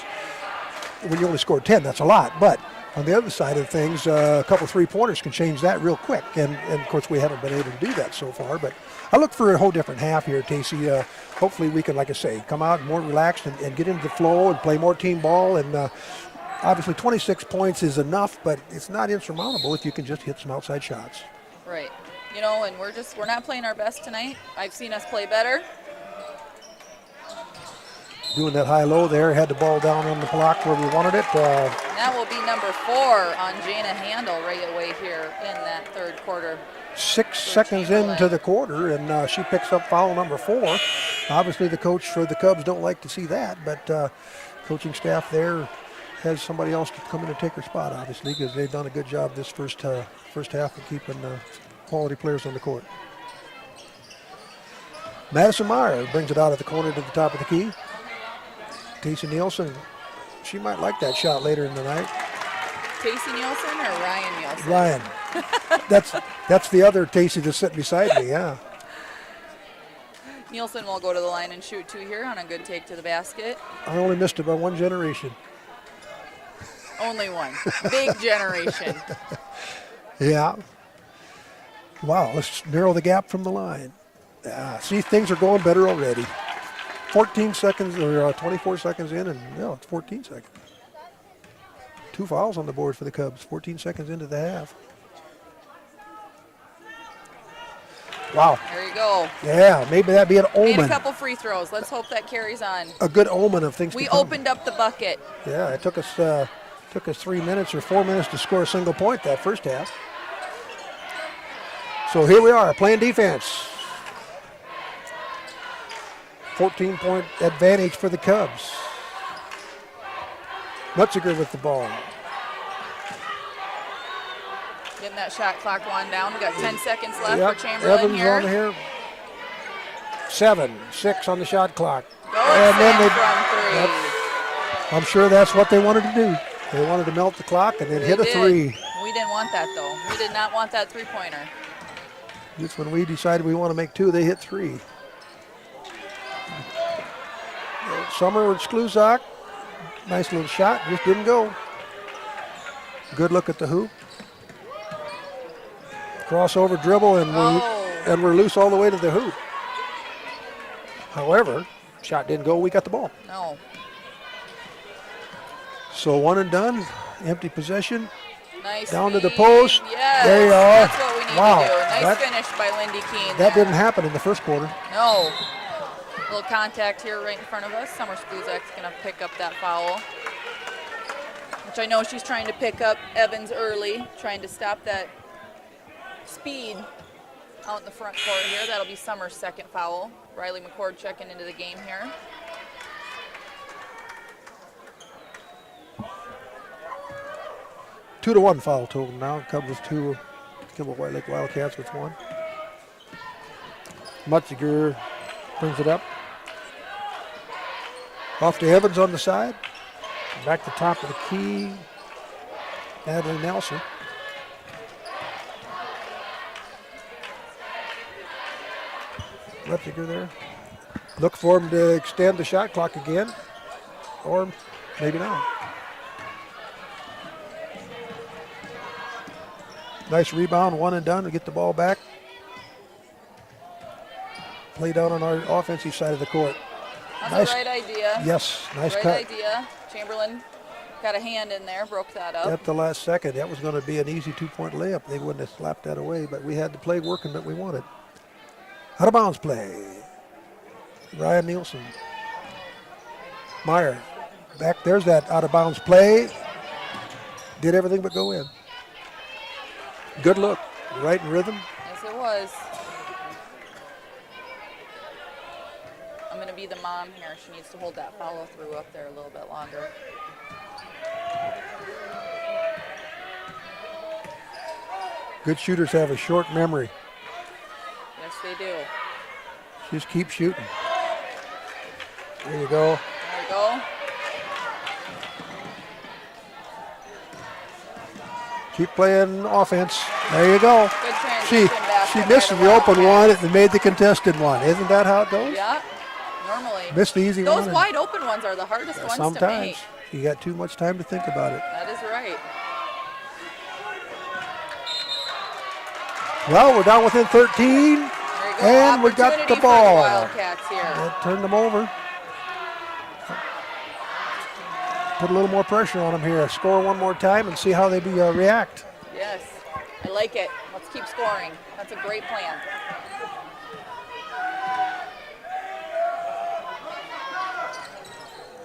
Speaker 7: when you only score 10, that's a lot. But on the other side of things, a couple three-pointers can change that real quick. And of course, we haven't been able to do that so far. But I look for a whole different half here, Casey. Hopefully we can, like I say, come out more relaxed and get into the flow and play more team ball. And obviously 26 points is enough, but it's not insurmountable if you can just hit some outside shots.
Speaker 8: Right. And we're not playing our best tonight. I've seen us play better.
Speaker 7: Doing that high-low there, had the ball down on the block where we wanted it.
Speaker 8: And that will be number 4 on Jana Handel right away here in that third quarter.
Speaker 7: 6 seconds into the quarter, and she picks up foul number 4. Obviously, the coach for the Cubs don't like to see that, but coaching staff there has somebody else to come in and take her spot, obviously, because they've done a good job this first half of keeping quality players on the court. Madison Meyer brings it out at the corner to the top of the key. Casey Nielsen, she might like that shot later in the night.
Speaker 8: Casey Nielsen or Ryan Nielsen?
Speaker 7: Ryan. That's the other Casey that's sitting beside me, yeah.
Speaker 8: Nielsen will go to the line and shoot 2 here on a good take to the basket.
Speaker 7: I only missed it by one generation.
Speaker 8: Only one. Big generation.
Speaker 7: Yeah. Wow, let's narrow the gap from the line. See, things are going better already. 14 seconds or 24 seconds in, and it's 14 seconds. 2 fouls on the board for the Cubs, 14 seconds into the half. Wow.
Speaker 8: There you go.
Speaker 7: Yeah, maybe that'd be an omen.
Speaker 8: Made a couple free throws. Let's hope that carries on.
Speaker 7: A good omen of things to come.
Speaker 8: We opened up the bucket.
Speaker 7: Yeah, it took us 3 minutes or 4 minutes to score a single point that first half. So here we are, playing defense. 14-point advantage for the Cubs. Mutziger with the ball.
Speaker 8: Getting that shot clock wound down. We got 10 seconds left for Chamberlain
Speaker 7: Evans
Speaker 8: here.
Speaker 7: on here. 7, 6 on the shot clock.
Speaker 8: Go and then from 3.
Speaker 7: I'm sure that's what they wanted to do. They wanted to melt the clock and then hit a 3.
Speaker 8: We didn't want that, though. We did not want that three-pointer.
Speaker 7: Just when we decided we want to make 2, they hit 3. Summer with Skluzak. Nice little shot, just didn't go. Good look at the hoop. Crossover dribble, and we're loose all the way to the hoop. However, shot didn't go, we got the ball.
Speaker 8: No.
Speaker 7: So 1 and done, empty possession.
Speaker 8: Nice
Speaker 7: down
Speaker 8: feed.
Speaker 7: To the post.
Speaker 8: Yes,
Speaker 7: there you are.
Speaker 8: That's what we need
Speaker 7: wow.
Speaker 8: to do. Nice finish by Lindy Keene.
Speaker 7: That didn't happen in the first quarter.
Speaker 8: No. Little contact here right in front of us. Summer Skluzak's going to pick up that foul, which I know she's trying to pick up Evans early, trying to stop that speed out in the front court here. That'll be Summer's second foul. Riley McCord checking into the game here.
Speaker 7: 2-1 foul total now. Cubs with 2, Kimball White Lake Wildcats with 1. Mutziger brings it up. Off to Evans on the side. Back to top of the key. Natalie Nelson. Mutziger there. Look for him to extend the shot clock again. Or maybe not. Nice rebound, 1 and done to get the ball back. Play down on our offensive side of the court.
Speaker 8: That's
Speaker 7: Nice.
Speaker 8: the right idea.
Speaker 7: Yes, nice
Speaker 8: right
Speaker 7: cut.
Speaker 8: idea. Chamberlain got a hand in there, broke that up.
Speaker 7: At the last second, that was going to be an easy 2-point layup. They wouldn't have slapped that away, but we had the play working that we wanted. Out of bounds play. Ryan Nielsen. Meyer. Back, there's that out of bounds play. Did everything but go in. Good look. Right in rhythm.
Speaker 8: Yes, it was. I'm going to be the mom here. She needs to hold that follow through up there a little bit longer.
Speaker 7: Good shooters have a short memory.
Speaker 8: Yes, they do.
Speaker 7: Just keep shooting. There you go.
Speaker 8: There you go.
Speaker 7: Keep playing offense. There you go.
Speaker 8: Good transition
Speaker 7: She
Speaker 8: basket
Speaker 7: missed
Speaker 8: there
Speaker 7: the
Speaker 8: to
Speaker 7: open
Speaker 8: Wildcats.
Speaker 7: one and made the contested one. Isn't that how it goes?
Speaker 8: Yeah, normally.
Speaker 7: Missed the easy
Speaker 8: Those
Speaker 7: one and-
Speaker 8: wide open ones are the hardest ones to
Speaker 7: Sometimes
Speaker 8: make.
Speaker 7: you got too much time to think about it.
Speaker 8: That is right.
Speaker 7: Well, we're down within 13,
Speaker 8: There you go.
Speaker 7: and we got
Speaker 8: Opportunity
Speaker 7: the
Speaker 8: for
Speaker 7: ball.
Speaker 8: Wildcats here.
Speaker 7: That turned them over. Put a little more pressure on them here. Score one more time and see how they react.
Speaker 8: Yes, I like it. Let's keep scoring. That's a great plan.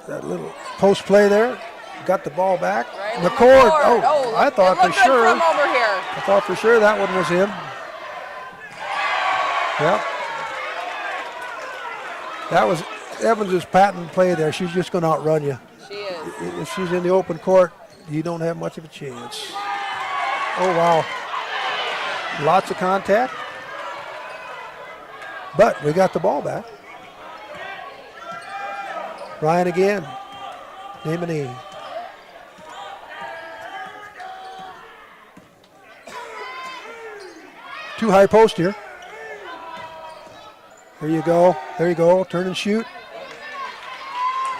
Speaker 7: That little post play there. Got the ball back.
Speaker 8: Right,
Speaker 7: McCord.
Speaker 8: McCord.
Speaker 7: Oh, I
Speaker 8: look-
Speaker 7: thought
Speaker 8: it
Speaker 7: for
Speaker 8: looked good
Speaker 7: sure.
Speaker 8: from over here.
Speaker 7: I thought for sure that one was in. Yep. That was Evans' patent play there. She's just going to outrun you.
Speaker 8: She is.
Speaker 7: If she's in the open court, you don't have much of a chance. Oh, wow. Lots of contact. But we got the ball back. Ryan again. Name and E. Too high post here. There you go. There you go. Turn and shoot.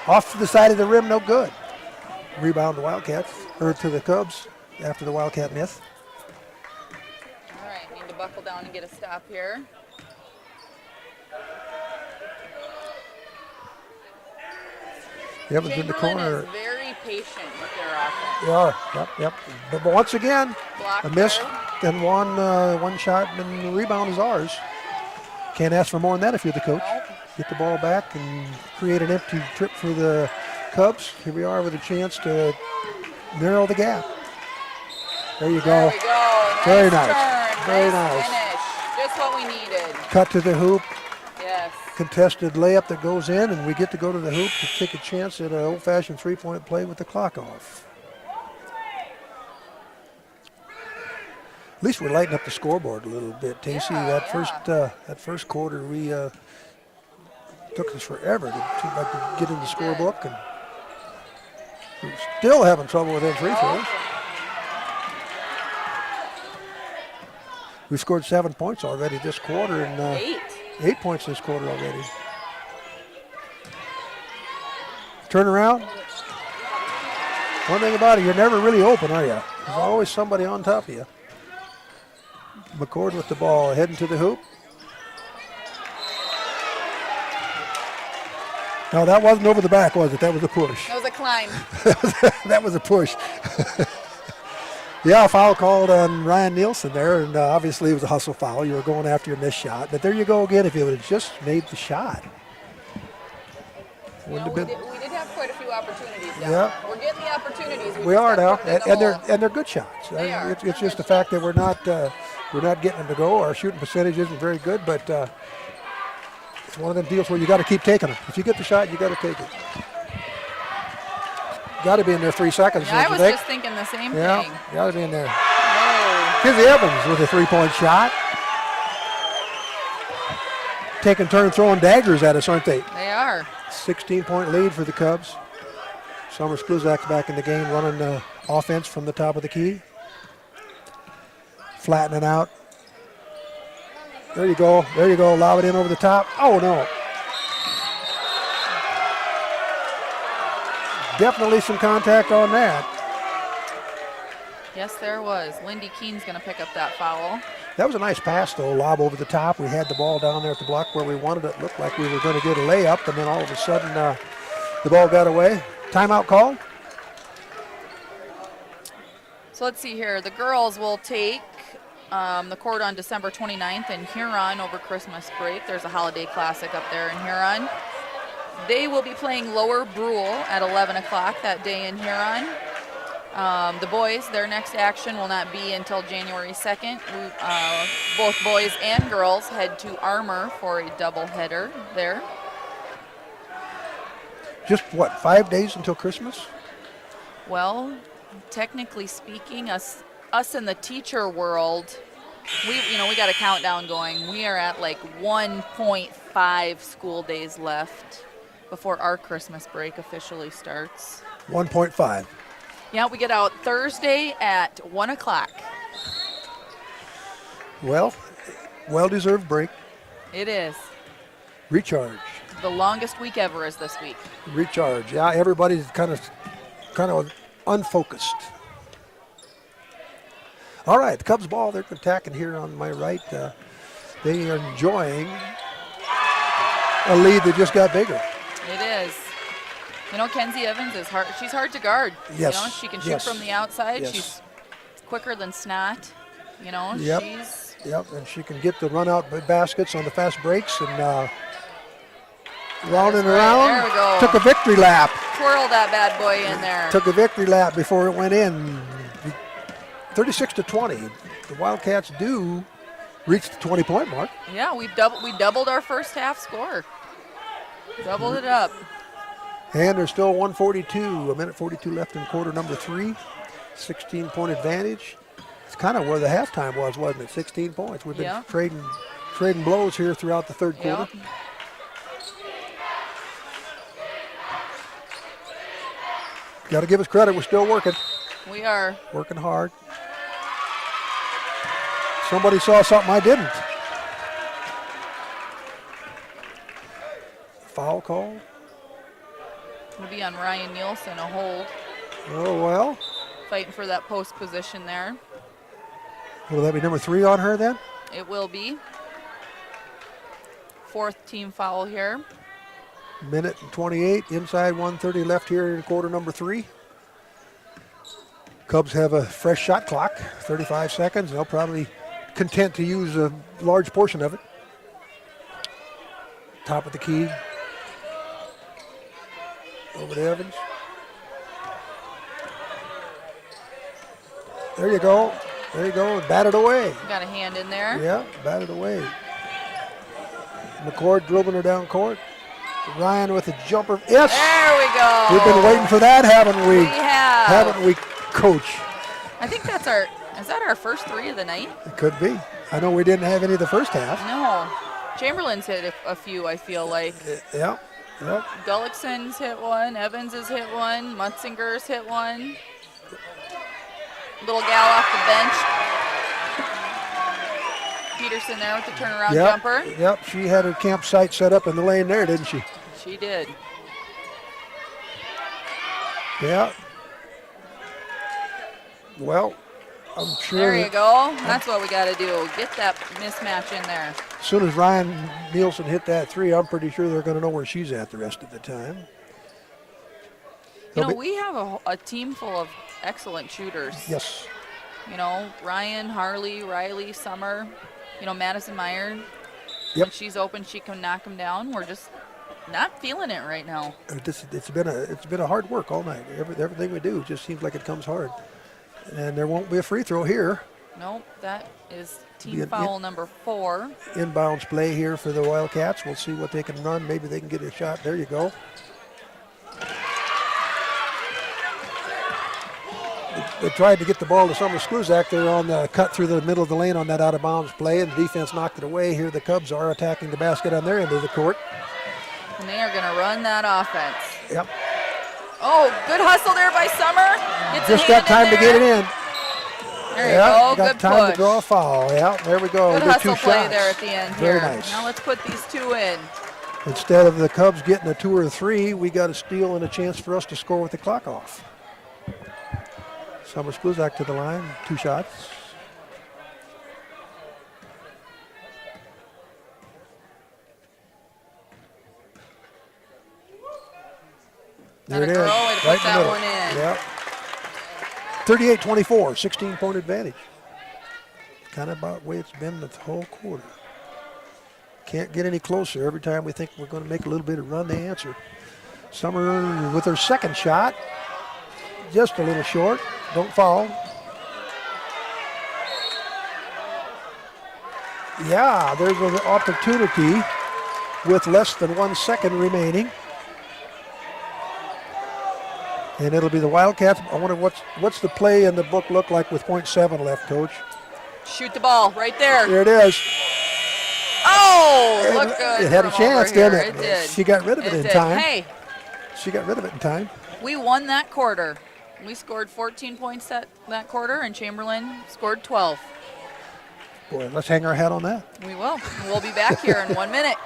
Speaker 7: Off to the side of the rim, no good. Rebound to Wildcats, or to the Cubs after the Wildcat miss.
Speaker 8: All right, need to buckle down and get a stop here.
Speaker 7: Evans in the
Speaker 8: Chamberlain
Speaker 7: corner.
Speaker 8: is very patient with their offense.
Speaker 7: They are. Yep. But once again,
Speaker 8: Block
Speaker 7: a miss
Speaker 8: there.
Speaker 7: and one shot, and the rebound is ours. Can't ask for more than that if you're the coach.
Speaker 8: Nope.
Speaker 7: Get the ball back and create an empty trip for the Cubs. Here we are with a chance to narrow the gap. There you go.
Speaker 8: There we go.
Speaker 7: Very
Speaker 8: nice.
Speaker 7: nice.
Speaker 8: Turn.
Speaker 7: Very
Speaker 8: nice.
Speaker 7: nice.
Speaker 8: Finish. Just what we needed.
Speaker 7: Cut to the hoop.
Speaker 8: Yes.
Speaker 7: Contested layup that goes in, and we get to go to the hoop to take a chance at an old-fashioned three-point play with the clock off. At least we're lighting up the scoreboard a little bit, Tacey. That first quarter, we took us forever to get in the scorebook, and we're still having trouble with them free throws. We've scored 7 points already this quarter, and 8 points this quarter already. Turn around. One thing about it, you're never really open, are you? There's always somebody on top of you. McCord with the ball, heading to the hoop. No, that wasn't over the back, was it? That was a push.
Speaker 8: That was a climb.
Speaker 7: That was a push. Yeah, a foul called on Ryan Nielsen there, and obviously it was a hustle foul. You were going after your missed shot. But there you go again, if you would have just made the shot.
Speaker 8: We did have quite a few opportunities now.
Speaker 7: Yeah.
Speaker 8: We're getting the opportunities.
Speaker 7: We are now,
Speaker 8: just gotta put them in the hole.
Speaker 7: and they're good shots.
Speaker 8: They are.
Speaker 7: It's just the fact that we're not getting them to go. Our shooting percentage isn't very good, but it's one of them deals where you got to keep taking them. If you get the shot, you got to take it. Got to be in there 3 seconds.
Speaker 8: Yeah, I was just thinking the same thing.
Speaker 7: Yeah, got to be in there.
Speaker 8: Whoa.
Speaker 7: Kenzie Evans with a 3-point shot. Taking turn throwing daggers at us, aren't they?
Speaker 8: They are.
Speaker 7: 16-point lead for the Cubs. Summer Skluzak's back in the game, running the offense from the top of the key. Flattening out. There you go. There you go. Lob it in over the top. Oh, no. Definitely some contact on that.
Speaker 8: Yes, there was. Lindy Keene's going to pick up that foul.
Speaker 7: That was a nice pass, though. Lob over the top. We had the ball down there at the block where we wanted it. Looked like we were going to get a layup, and then all of a sudden the ball got away. Timeout call.
Speaker 8: So let's see here. The girls will take the court on December 29th in Huron over Christmas break. There's a holiday classic up there in Huron. They will be playing Lower Brule at 11 o'clock that day in Huron. The boys, their next action will not be until January 2nd. Both boys and girls head to Armour for a doubleheader there.
Speaker 7: Just what, 5 days until Christmas?
Speaker 8: Well, technically speaking, us in the teacher world, we got a countdown going. We are at like 1.5 school days left before our Christmas break officially starts.
Speaker 7: 1.5.
Speaker 8: Yeah, we get out Thursday at 1 o'clock.
Speaker 7: Well, well-deserved break.
Speaker 8: It is.
Speaker 7: Recharge.
Speaker 8: The longest week ever is this week.
Speaker 7: Recharge. Yeah, everybody's kind of unfocused. All right, the Cubs ball. They're attacking here on my right. They are enjoying a lead that just got bigger.
Speaker 8: It is. Kenzie Evans is hard. She's hard to guard.
Speaker 7: Yes.
Speaker 8: She can shoot from the outside.
Speaker 7: Yes.
Speaker 8: She's quicker than snot.
Speaker 7: Yep.
Speaker 8: She's.
Speaker 7: Yep, and she can get the run-out baskets on the fast breaks and round and around.
Speaker 8: There we go.
Speaker 7: Took a victory lap.
Speaker 8: Twirl that bad boy in there.
Speaker 7: Took a victory lap before it went in. 36-20. The Wildcats do reach the 20-point mark.
Speaker 8: Yeah, we doubled our first half score. Doubled it up.
Speaker 7: And there's still 1:42, a minute 42 left in quarter number 3. 16-point advantage. It's kind of where the halftime was, wasn't it? 16 points. We've been trading blows here throughout the third quarter. Got to give us credit. We're still working.
Speaker 8: We are.
Speaker 7: Working hard. Somebody saw something I didn't. Foul call.
Speaker 8: Going to be on Ryan Nielsen, a hold.
Speaker 7: Oh, well.
Speaker 8: Fighting for that post position there.
Speaker 7: Will that be number 3 on her then?
Speaker 8: It will be. 4th team foul here.
Speaker 7: Minute and 28, inside 1:30 left here in quarter number 3. Cubs have a fresh shot clock, 35 seconds. They'll probably content to use a large portion of it. Top of the key. Over to Evans. There you go. There you go. Bat it away.
Speaker 8: Got a hand in there.
Speaker 7: Yeah, bat it away. McCord dribbling her down court. Ryan with a jumper. Yes.
Speaker 8: There we go.
Speaker 7: We've been waiting for that, haven't we?
Speaker 8: We have.
Speaker 7: Haven't we, Coach?
Speaker 8: I think is that our first 3 of the night?
Speaker 7: It could be. I know we didn't have any of the first half.
Speaker 8: No. Chamberlain's hit a few, I feel like.
Speaker 7: Yep.
Speaker 8: Gullickson's hit one. Evans has hit one. Mutzinger's hit one. Little gal off the bench. Peterson there with the turnaround jumper.
Speaker 7: Yep, she had her campsite set up in the lane there, didn't she?
Speaker 8: She did.
Speaker 7: Yeah. Well, I'm sure.
Speaker 8: There you go. That's what we got to do. Get that mismatch in there.
Speaker 7: As soon as Ryan Nielsen hit that 3, I'm pretty sure they're going to know where she's at the rest of the time.
Speaker 8: We have a team full of excellent shooters.
Speaker 7: Yes.
Speaker 8: Ryan, Harley, Riley, Summer, Madison Meyer.
Speaker 7: Yep.
Speaker 8: When she's open, she can knock them down. We're just not feeling it right now.
Speaker 7: It's been a hard work all night. Everything we do just seems like it comes hard. And there won't be a free throw here.
Speaker 8: Nope, that is team foul number 4.
Speaker 7: Inbounds play here for the Wildcats. We'll see what they can run. Maybe they can get a shot. There you go. They tried to get the ball to Summer Skluzak. They're on the cut through the middle of the lane on that out-of-bounds play, and the defense knocked it away. Here the Cubs are attacking the basket on their end of the court.
Speaker 8: And they are going to run that offense.
Speaker 7: Yep.
Speaker 8: Oh, good hustle there by Summer. Gets
Speaker 7: Just got time to get it in.
Speaker 8: There you go.
Speaker 7: Got
Speaker 8: Good
Speaker 7: time
Speaker 8: push.
Speaker 7: to draw a foul. Yeah, there we go.
Speaker 8: Good
Speaker 7: Good
Speaker 8: hustle
Speaker 7: two
Speaker 8: play
Speaker 7: shots.
Speaker 8: there at the end
Speaker 7: Very
Speaker 8: here.
Speaker 7: nice.
Speaker 8: Now let's put these two in.
Speaker 7: Instead of the Cubs getting a 2 or 3, we got a steal and a chance for us to score with the clock off. Summer Skluzak to the line, 2 shots. There it is,
Speaker 8: right
Speaker 7: right in the
Speaker 8: that
Speaker 7: middle.
Speaker 8: one in.
Speaker 7: Yep. 38-24, 16-point advantage. Kind of about the way it's been the whole quarter. Can't get any closer. Every time we think we're going to make a little bit of run, they answer. Summer with her second shot, just a little short. Don't foul. Yeah, there's an opportunity with less than 1 second remaining. And it'll be the Wildcats. I wonder what's the play in the book look like with .7 left, Coach?
Speaker 8: Shoot the ball right there.
Speaker 7: There it is.
Speaker 8: Oh, look good.
Speaker 7: It had a
Speaker 8: from
Speaker 7: chance,
Speaker 8: over here.
Speaker 7: didn't it?
Speaker 8: It did.
Speaker 7: She got rid of it in
Speaker 8: did.
Speaker 7: time.
Speaker 8: Hey,
Speaker 7: She got rid of it in time.
Speaker 8: we won that quarter. We scored 14 points that quarter, and Chamberlain scored 12.
Speaker 7: Boy, let's hang our hat on that.
Speaker 8: We will. We'll be back here in 1 minute.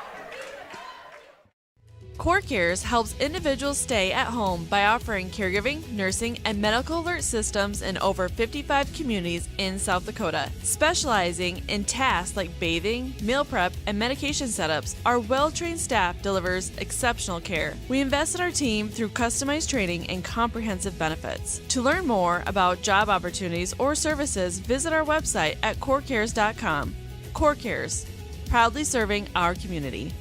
Speaker 12: Core Cares helps individuals stay at home by offering caregiving, nursing, and medical alert systems in over 55 communities in South Dakota. Specializing in tasks like bathing, meal prep, and medication setups, our well-trained staff delivers exceptional care. We invest in our team through customized training and comprehensive benefits. To learn more about job opportunities or services, visit our website at corecares.com. Core Cares, proudly serving our community.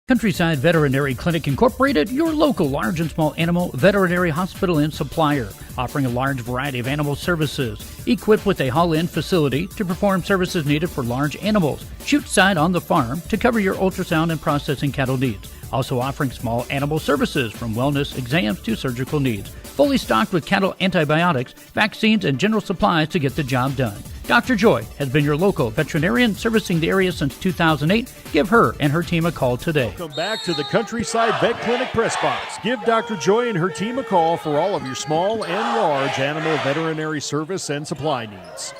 Speaker 13: Countryside Veterinary Clinic Incorporated, your local large and small animal veterinary hospital and supplier, offering a large variety of animal services, equipped with a haul-in facility to perform services needed for large animals, chute side on the farm to cover your ultrasound and processing cattle needs. Also offering small animal services from wellness exams to surgical needs. Fully stocked with cattle antibiotics, vaccines, and general supplies to get the job done. Dr. Joy has been your local veterinarian servicing the area since 2008. Give her and her team a call today.
Speaker 4: Welcome back to the Countryside Vet Clinic Press Box. Give Dr. Joy and her team a call for all of your small and large animal veterinary service and supply needs.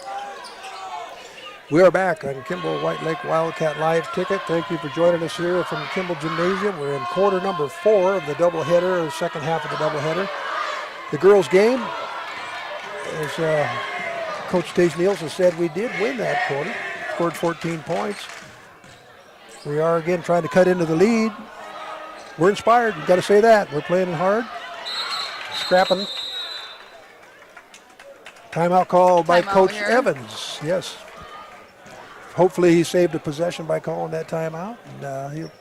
Speaker 7: We are back on Kimball White Lake Wildcat Live Ticket. Thank you for joining us here from Kimball Gymnasium. We're in quarter number 4 of the doubleheader, the second half of the doubleheader. The girls' game, as Coach Tage Nielsen said, we did win that quarter, scored 14 points. We are again trying to cut into the lead. We're inspired, we've got to say that. We're playing hard, scrapping. Timeout call by Coach Evans, yes. Hopefully he saved a possession by calling that timeout, and he'll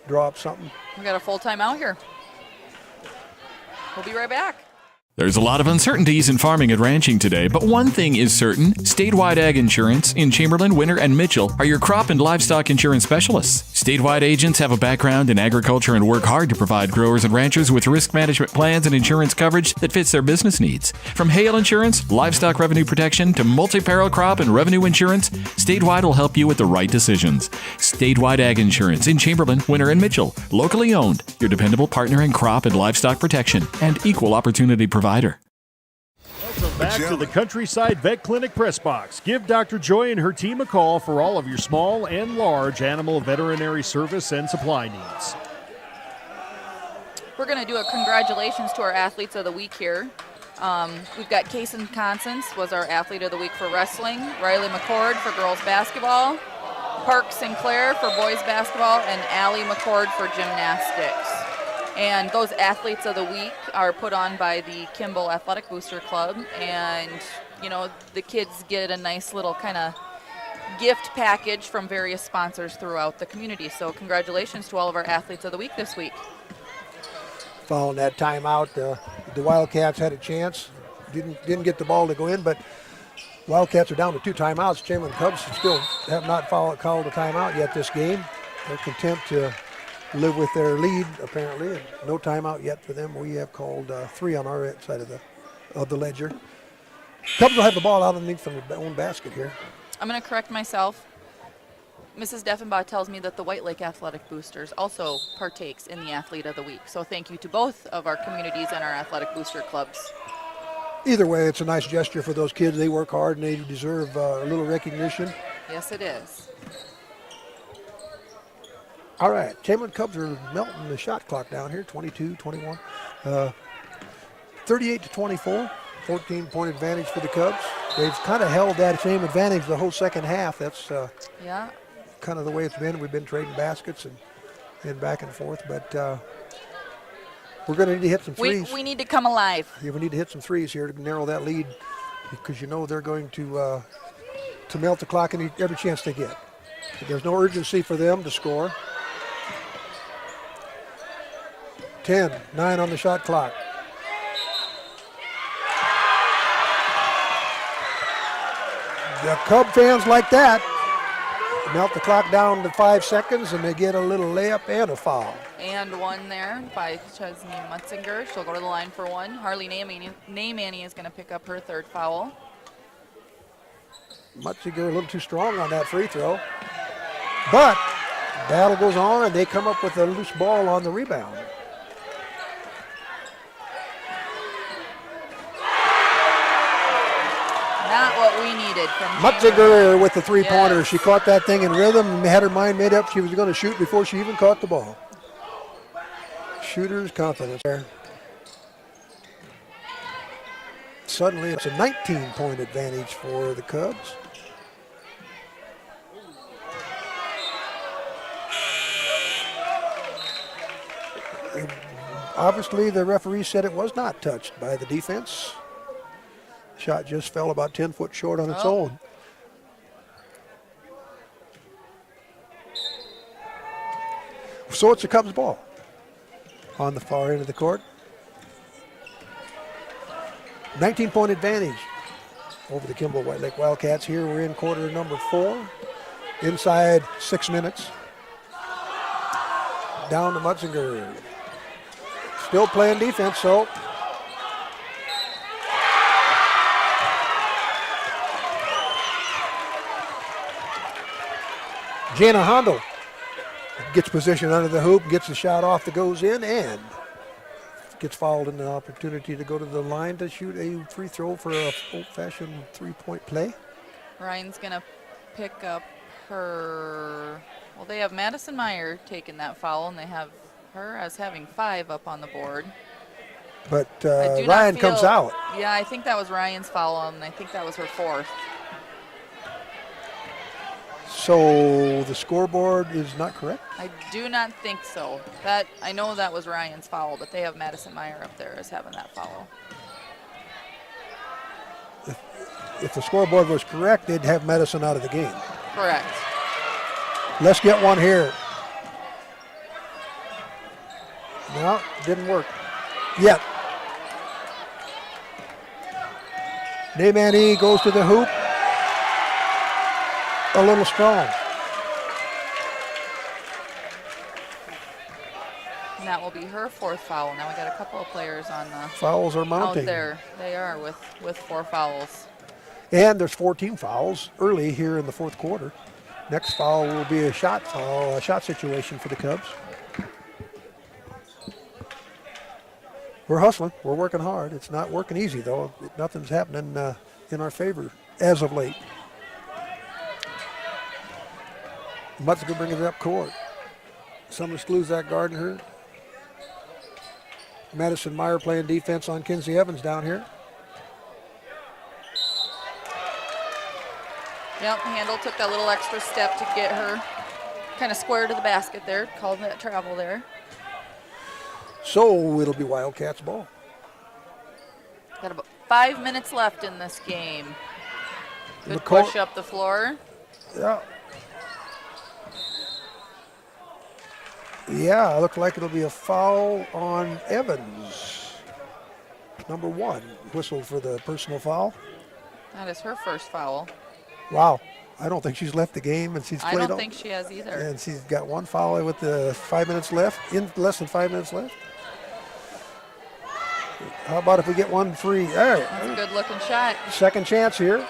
Speaker 7: draw up something.
Speaker 8: We got a full timeout here. We'll be right back.
Speaker 14: There's a lot of uncertainties in farming and ranching today, but one thing is certain. Statewide Ag Insurance in Chamberlain, Winter, and Mitchell are your crop and livestock insurance specialists. Statewide agents have a background in agriculture and work hard to provide growers and ranchers with risk management plans and insurance coverage that fits their business needs. From hail insurance, livestock revenue protection, to multi-peril crop and revenue insurance, Statewide will help you with the right decisions. Statewide Ag Insurance in Chamberlain, Winter, and Mitchell. Locally owned, your dependable partner in crop and livestock protection and equal opportunity provider.
Speaker 4: Welcome back to the Countryside Vet Clinic Press Box. Give Dr. Joy and her team a call for all of your small and large animal veterinary service and supply needs.
Speaker 8: We're going to do a congratulations to our athletes of the week here. We've got Kason Constance was our athlete of the week for wrestling, Riley McCord for girls basketball, Park Sinclair for boys basketball, and Allie McCord for gymnastics. And those athletes of the week are put on by the Kimball Athletic Booster Club. And, you know, the kids get a nice little kind of gift package from various sponsors throughout the community. So congratulations to all of our athletes of the week this week.
Speaker 7: Following that timeout, the Wildcats had a chance. Didn't get the ball to go in, but Wildcats are down to 2 timeouts. Chamberlain Cubs still have not called a timeout yet this game. They're content to live with their lead, apparently, and no timeout yet for them. We have called 3 on our side of the of the ledger. Cubs will have the ball out underneath their own basket here.
Speaker 8: I'm going to correct myself. Mrs. Deffenbaugh tells me that the White Lake Athletic Boosters also partakes in the Athlete of the Week. So thank you to both of our communities and our athletic booster clubs.
Speaker 7: Either way, it's a nice gesture for those kids. They work hard and they deserve a little recognition.
Speaker 8: Yes, it is.
Speaker 7: All right, Chamberlain Cubs are melting the shot clock down here, 22-21. 38-24, 14-point advantage for the Cubs. They've kind of held that same advantage the whole second half. That's
Speaker 8: yeah,
Speaker 7: kind of the way it's been. We've been trading baskets and back and forth, but we're going to need to hit some threes.
Speaker 8: We need to come alive.
Speaker 7: Yeah, we need to hit some threes here to narrow that lead because they're going to melt the clock every chance they get. There's no urgency for them to score. 10-9 on the shot clock. The Cub fans like that. Melt the clock down to 5 seconds, and they get a little layup and a foul.
Speaker 8: And one there by Chesney Mutzinger. She'll go to the line for one. Harley Neymanny is going to pick up her third foul.
Speaker 7: Mutzinger a little too strong on that free throw. But battle goes on, and they come up with a loose ball on the rebound.
Speaker 8: Not what we needed from
Speaker 7: Mutzinger with the three-pointer.
Speaker 8: Yes.
Speaker 7: She caught that thing in rhythm and had her mind made up she was going to shoot before she even caught the ball. Shooter's confidence there. Suddenly it's a 19-point advantage for the Cubs. Obviously, the referee said it was not touched by the defense. Shot just fell about 10 foot short on its own. So it's the Cubs ball on the far end of the court. 19-point advantage over the Kimball White Lake Wildcats. Here we're in quarter number 4. Inside 6 minutes. Down to Mutzinger. Still playing defense, so Jana Hondo gets position under the hoop, gets the shot off that goes in, and gets fouled in the opportunity to go to the line to shoot a free throw for a old-fashioned three-point play.
Speaker 8: Ryan's going to pick up her. Well, they have Madison Meyer taking that foul, and they have her as having 5 up on the board.
Speaker 7: But Ryan comes out.
Speaker 8: Yeah, I think that was Ryan's foul, and I think that was her 4th.
Speaker 7: So the scoreboard is not correct?
Speaker 8: I do not think so. I know that was Ryan's foul, but they have Madison Meyer up there as having that foul.
Speaker 7: If the scoreboard was correct, they'd have Madison out of the game.
Speaker 8: Correct.
Speaker 7: Let's get one here. No, didn't work yet. Neymanny goes to the hoop. A little strong.
Speaker 8: And that will be her 4th foul. Now we got a couple of players on the
Speaker 7: fouls are mounting.
Speaker 8: Out there. They are with 4 fouls.
Speaker 7: And there's 14 fouls early here in the 4th quarter. Next foul will be a shot foul, a shot situation for the Cubs. We're hustling. We're working hard. It's not working easy, though. Nothing's happening in our favor as of late. Mutzinger bringing it up court. Summers Sluzak guarding her. Madison Meyer playing defense on Kinsey Evans down here.
Speaker 8: Yep, Handel took that little extra step to get her kind of square to the basket there. Called that travel there.
Speaker 7: So it'll be Wildcats ball.
Speaker 8: Got about 5 minutes left in this game. Good
Speaker 7: McCall-
Speaker 8: push up the floor.
Speaker 7: Yeah. Yeah, it looks like it'll be a foul on Evans. Number 1, whistled for the personal foul.
Speaker 8: That is her 1st foul.
Speaker 7: Wow, I don't think she's left the game, and she's played.
Speaker 8: I don't think she has either.
Speaker 7: And she's got 1 foul with the 5 minutes left, in less than 5 minutes left. How about if we get one free? There.
Speaker 8: That's a good looking shot.
Speaker 7: Second chance here.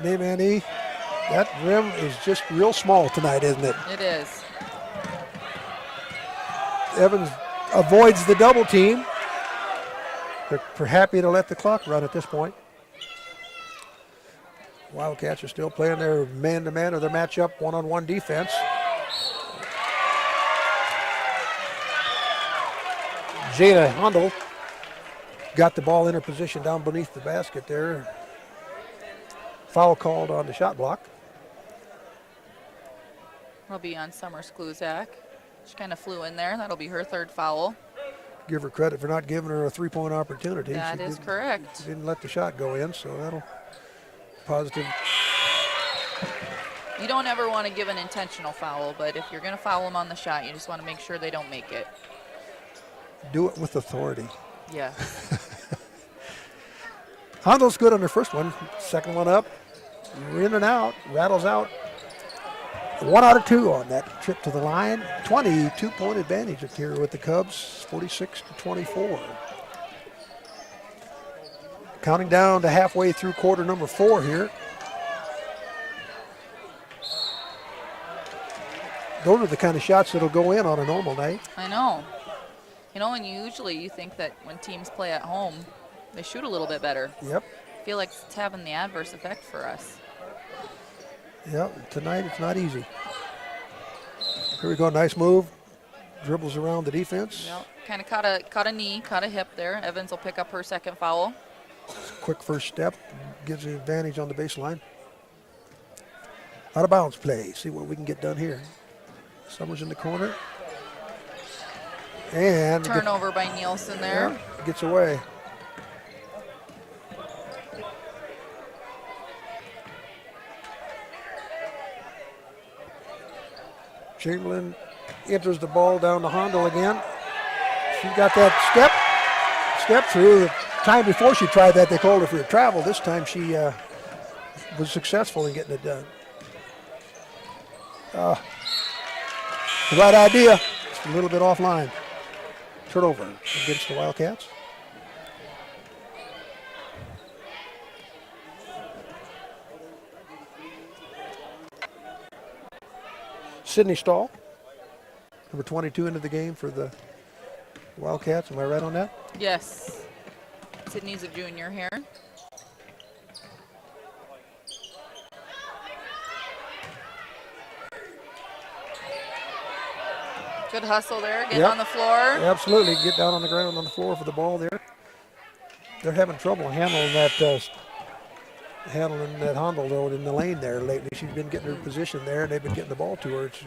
Speaker 7: Neyman, that rim is just real small tonight, isn't it?
Speaker 8: It is.
Speaker 7: Evans avoids the double team. They're happy to let the clock run at this point. Wildcats are still playing their man-to-man or their matchup one-on-one defense. Jada Hundle got the ball in her position down beneath the basket there. Foul called on the shot block.
Speaker 8: That'll be on Summer Skluzak. She kind of flew in there. That'll be her third foul.
Speaker 7: Give her credit for not giving her a three-point opportunity.
Speaker 8: That is correct.
Speaker 7: She didn't let the shot go in, so that'll positive.
Speaker 8: You don't ever want to give an intentional foul, but if you're going to foul them on the shot, you just want to make sure they don't make it.
Speaker 7: Do it with authority.
Speaker 8: Yeah.
Speaker 7: Hondel's good on her first one. Second one up. In and out. Rattles out. 1 out of 2 on that trip to the line. 22-point advantage up here with the Cubs. 46-24. Counting down to halfway through quarter number 4 here. Those are the kind of shots that'll go in on a normal night.
Speaker 8: I know. You know, and usually you think that when teams play at home, they shoot a little bit better.
Speaker 7: Yep.
Speaker 8: I feel like it's having the adverse effect for us.
Speaker 7: Yep, tonight it's not easy. Here we go, nice move. Dribbles around the defense.
Speaker 8: Yep. Kind of caught a knee, caught a hip there. Evans will pick up her second foul.
Speaker 7: Quick first step, gives the advantage on the baseline. Out of bounds play, see what we can get done here. Summers in the corner. And
Speaker 8: turnover by Nielsen there.
Speaker 7: Yeah, gets away. Chamberlain enters the ball down to Hondo again. She got that step through. The time before she tried that, they called her for a travel. This time she was successful in getting it done. The right idea, just a little bit offline. Turnover against the Wildcats. Sydney Stahl, number 22 into the game for the Wildcats. Am I right on that?
Speaker 8: Yes. Sydney's a junior here. Good hustle there, getting on the floor.
Speaker 7: Absolutely, get down on the ground on the floor for the ball there. They're having trouble handling that Handel though in the lane there lately. She's been getting her position there, and they've been getting the ball to her. It's,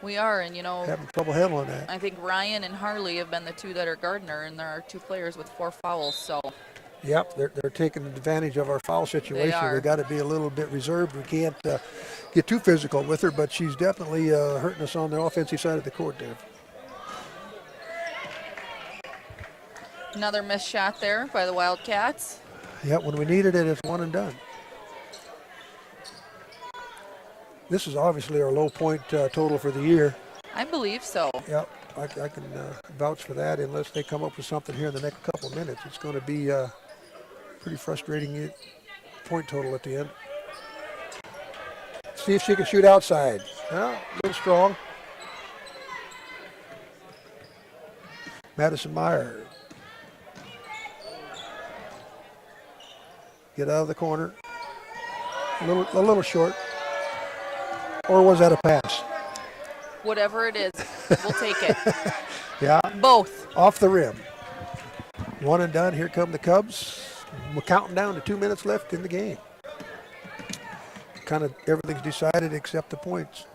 Speaker 8: we are, and you know,
Speaker 7: having trouble handling that.
Speaker 8: I think Ryan and Harley have been the two that are Gardner, and there are 2 players with 4 fouls. So.
Speaker 7: Yep, they're taking advantage of our foul situation. They got to be a little bit reserved. We can't get too physical with her, but she's definitely hurting us on the offensive side of the court there.
Speaker 8: Another missed shot there by the Wildcats.
Speaker 7: Yep, when we needed it, it's one and done. This is obviously our low point total for the year.
Speaker 8: I believe so.
Speaker 7: Yep, I can vouch for that unless they come up with something here in the next couple of minutes. It's going to be pretty frustrating point total at the end. See if she can shoot outside. A little strong. Madison Meyer. Get out of the corner. A little short. Or was that a pass?
Speaker 8: Whatever it is, we'll take it.
Speaker 7: Yeah.
Speaker 8: Both.
Speaker 7: Off the rim. One and done. Here come the Cubs. We're counting down to 2 minutes left in the game. Kind of everything's decided except the points.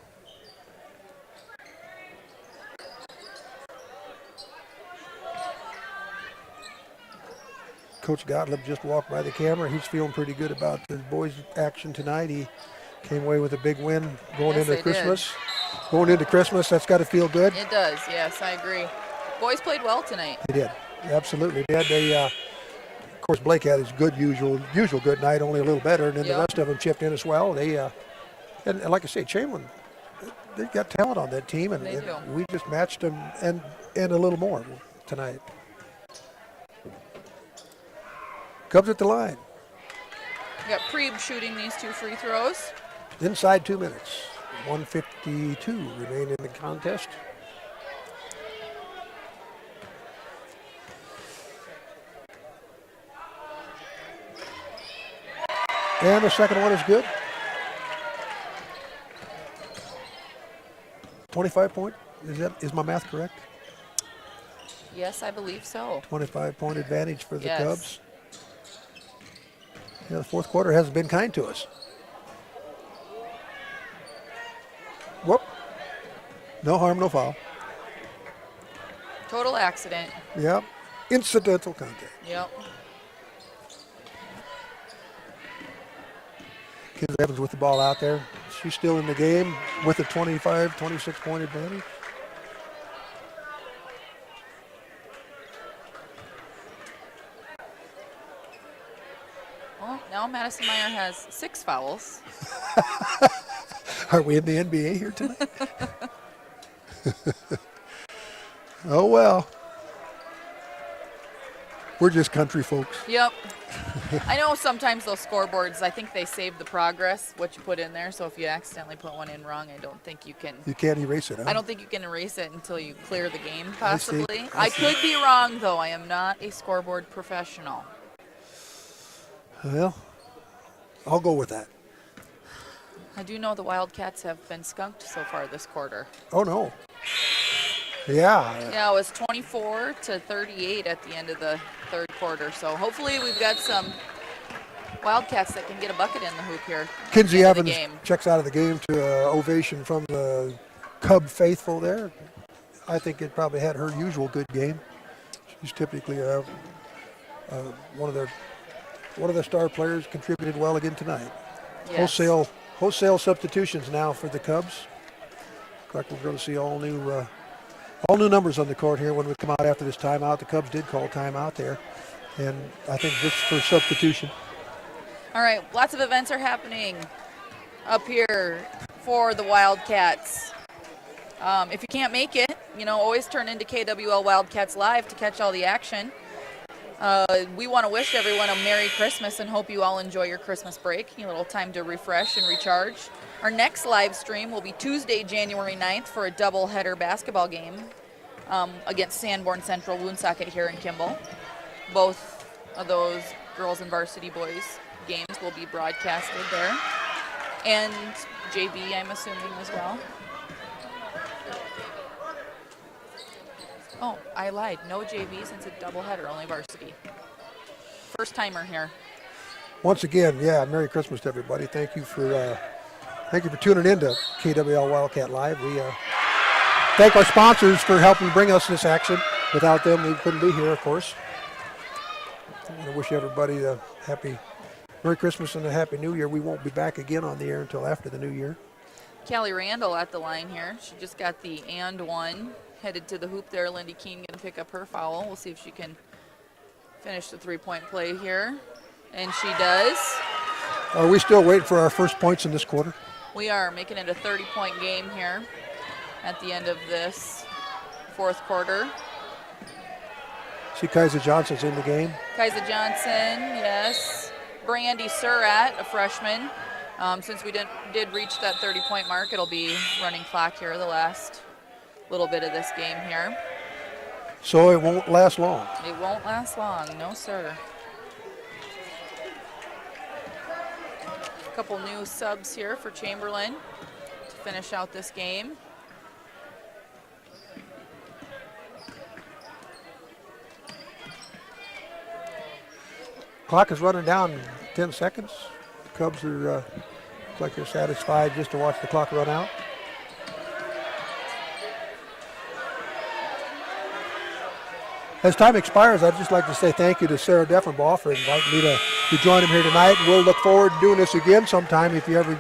Speaker 7: Coach Gottlieb just walked by the camera. He's feeling pretty good about the boys' action tonight. He came away with a big win going into Christmas. Going into Christmas, that's got to feel good.
Speaker 8: It does, yes, I agree. Boys played well tonight.
Speaker 7: They did, absolutely did. They, of course, Blake had his usual good night, only a little better, and then the rest of them chipped in as well. They, and like I say, Chamberlain They've got talent on that team, and we just matched them and a little more tonight. Cubs at the line.
Speaker 8: You got Preeb shooting these 2 free throws.
Speaker 7: Inside 2 minutes. 1:52 remain in the contest. And the second one is good. 25 point. Is my math correct?
Speaker 8: Yes, I believe so.
Speaker 7: 25-point advantage for the Cubs. Yeah, the fourth quarter hasn't been kind to us. Whoop. No harm, no foul.
Speaker 8: Total accident.
Speaker 7: Yep. Incidental contact.
Speaker 8: Yep.
Speaker 7: Kiz Evans with the ball out there. She's still in the game with a 25, 26-point advantage.
Speaker 8: Well, now Madison Meyer has 6 fouls.
Speaker 7: Are we in the NBA here tonight? Oh, well. We're just country folks.
Speaker 8: Yep. I know sometimes those scoreboards, I think they save the progress, what you put in there. So if you accidentally put one in wrong, I don't think you can.
Speaker 7: You can't erase it, huh?
Speaker 8: I don't think you can erase it until you clear the game, possibly. I could be wrong, though. I am not a scoreboard professional.
Speaker 7: Well, I'll go with that.
Speaker 8: I do know the Wildcats have been skunked so far this quarter.
Speaker 7: Oh, no. Yeah.
Speaker 8: Yeah, it was 24-38 at the end of the third quarter. So hopefully we've got some Wildcats that can get a bucket in the hoop here.
Speaker 7: Kinsey Evans checks out of the game to an ovation from the Cub faithful there. I think it probably had her usual good game. She's typically one of their star players, contributed well again tonight.
Speaker 8: Yes.
Speaker 7: Wholesale substitutions now for the Cubs. Looks like we're going to see all new numbers on the court here when we come out after this timeout. The Cubs did call timeout there, and I think this for substitution.
Speaker 8: All right, lots of events are happening up here for the Wildcats. If you can't make it, always turn into KWL Wildkats Live to catch all the action. We want to wish everyone a Merry Christmas and hope you all enjoy your Christmas break. A little time to refresh and recharge. Our next live stream will be Tuesday, January 9th for a doubleheader basketball game against Sanborn Central Woonsocket here in Kimball. Both of those girls and varsity boys games will be broadcasted there. And JV, I'm assuming, as well. Oh, I lied. No JV since it's doubleheader, only varsity. First timer here.
Speaker 7: Once again, Merry Christmas to everybody. Thank you for tuning in to KWL Wildcat Live. We thank our sponsors for helping bring us this action. Without them, we couldn't be here, of course. I want to wish everybody a happy Merry Christmas and a Happy New Year. We won't be back again on the air until after the New Year.
Speaker 8: Callie Randall at the line here. She just got the and one. Headed to the hoop there. Lindy Keene going to pick up her foul. We'll see if she can finish the three-point play here. And she does.
Speaker 7: Are we still waiting for our first points in this quarter?
Speaker 8: We are making it a 30-point game here at the end of this fourth quarter.
Speaker 7: See Kaiser Johnson's in the game.
Speaker 8: Kaiser Johnson, yes. Brandy Surratt, a freshman. Since we did reach that 30-point mark, it'll be running clock here the last little bit of this game here.
Speaker 7: So it won't last long.
Speaker 8: It won't last long, no sir. A couple new subs here for Chamberlain to finish out this game.
Speaker 7: Clock is running down 10 seconds. The Cubs are look like they're satisfied just to watch the clock run out. As time expires, I'd just like to say thank you to Sarah Deffenbaugh for inviting me to join him here tonight. And we'll look forward to doing this again sometime if you ever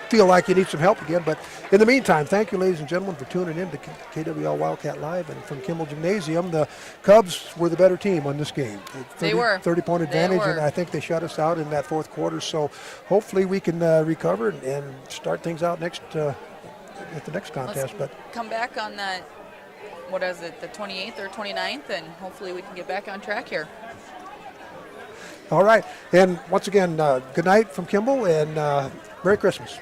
Speaker 7: feel like you need some help again. But in the meantime, thank you, ladies and gentlemen, for tuning in to KWL Wildcat Live. And from Kimball Gymnasium, the Cubs were the better team on this game.
Speaker 8: They were.
Speaker 7: 30-point advantage, and I think they shut us out in that fourth quarter. So hopefully we can recover and start things out at the next contest. But
Speaker 8: come back on that, what is it, the 28th or 29th, and hopefully we can get back on track here.
Speaker 7: All right. And once again, good night from Kimball, and Merry Christmas.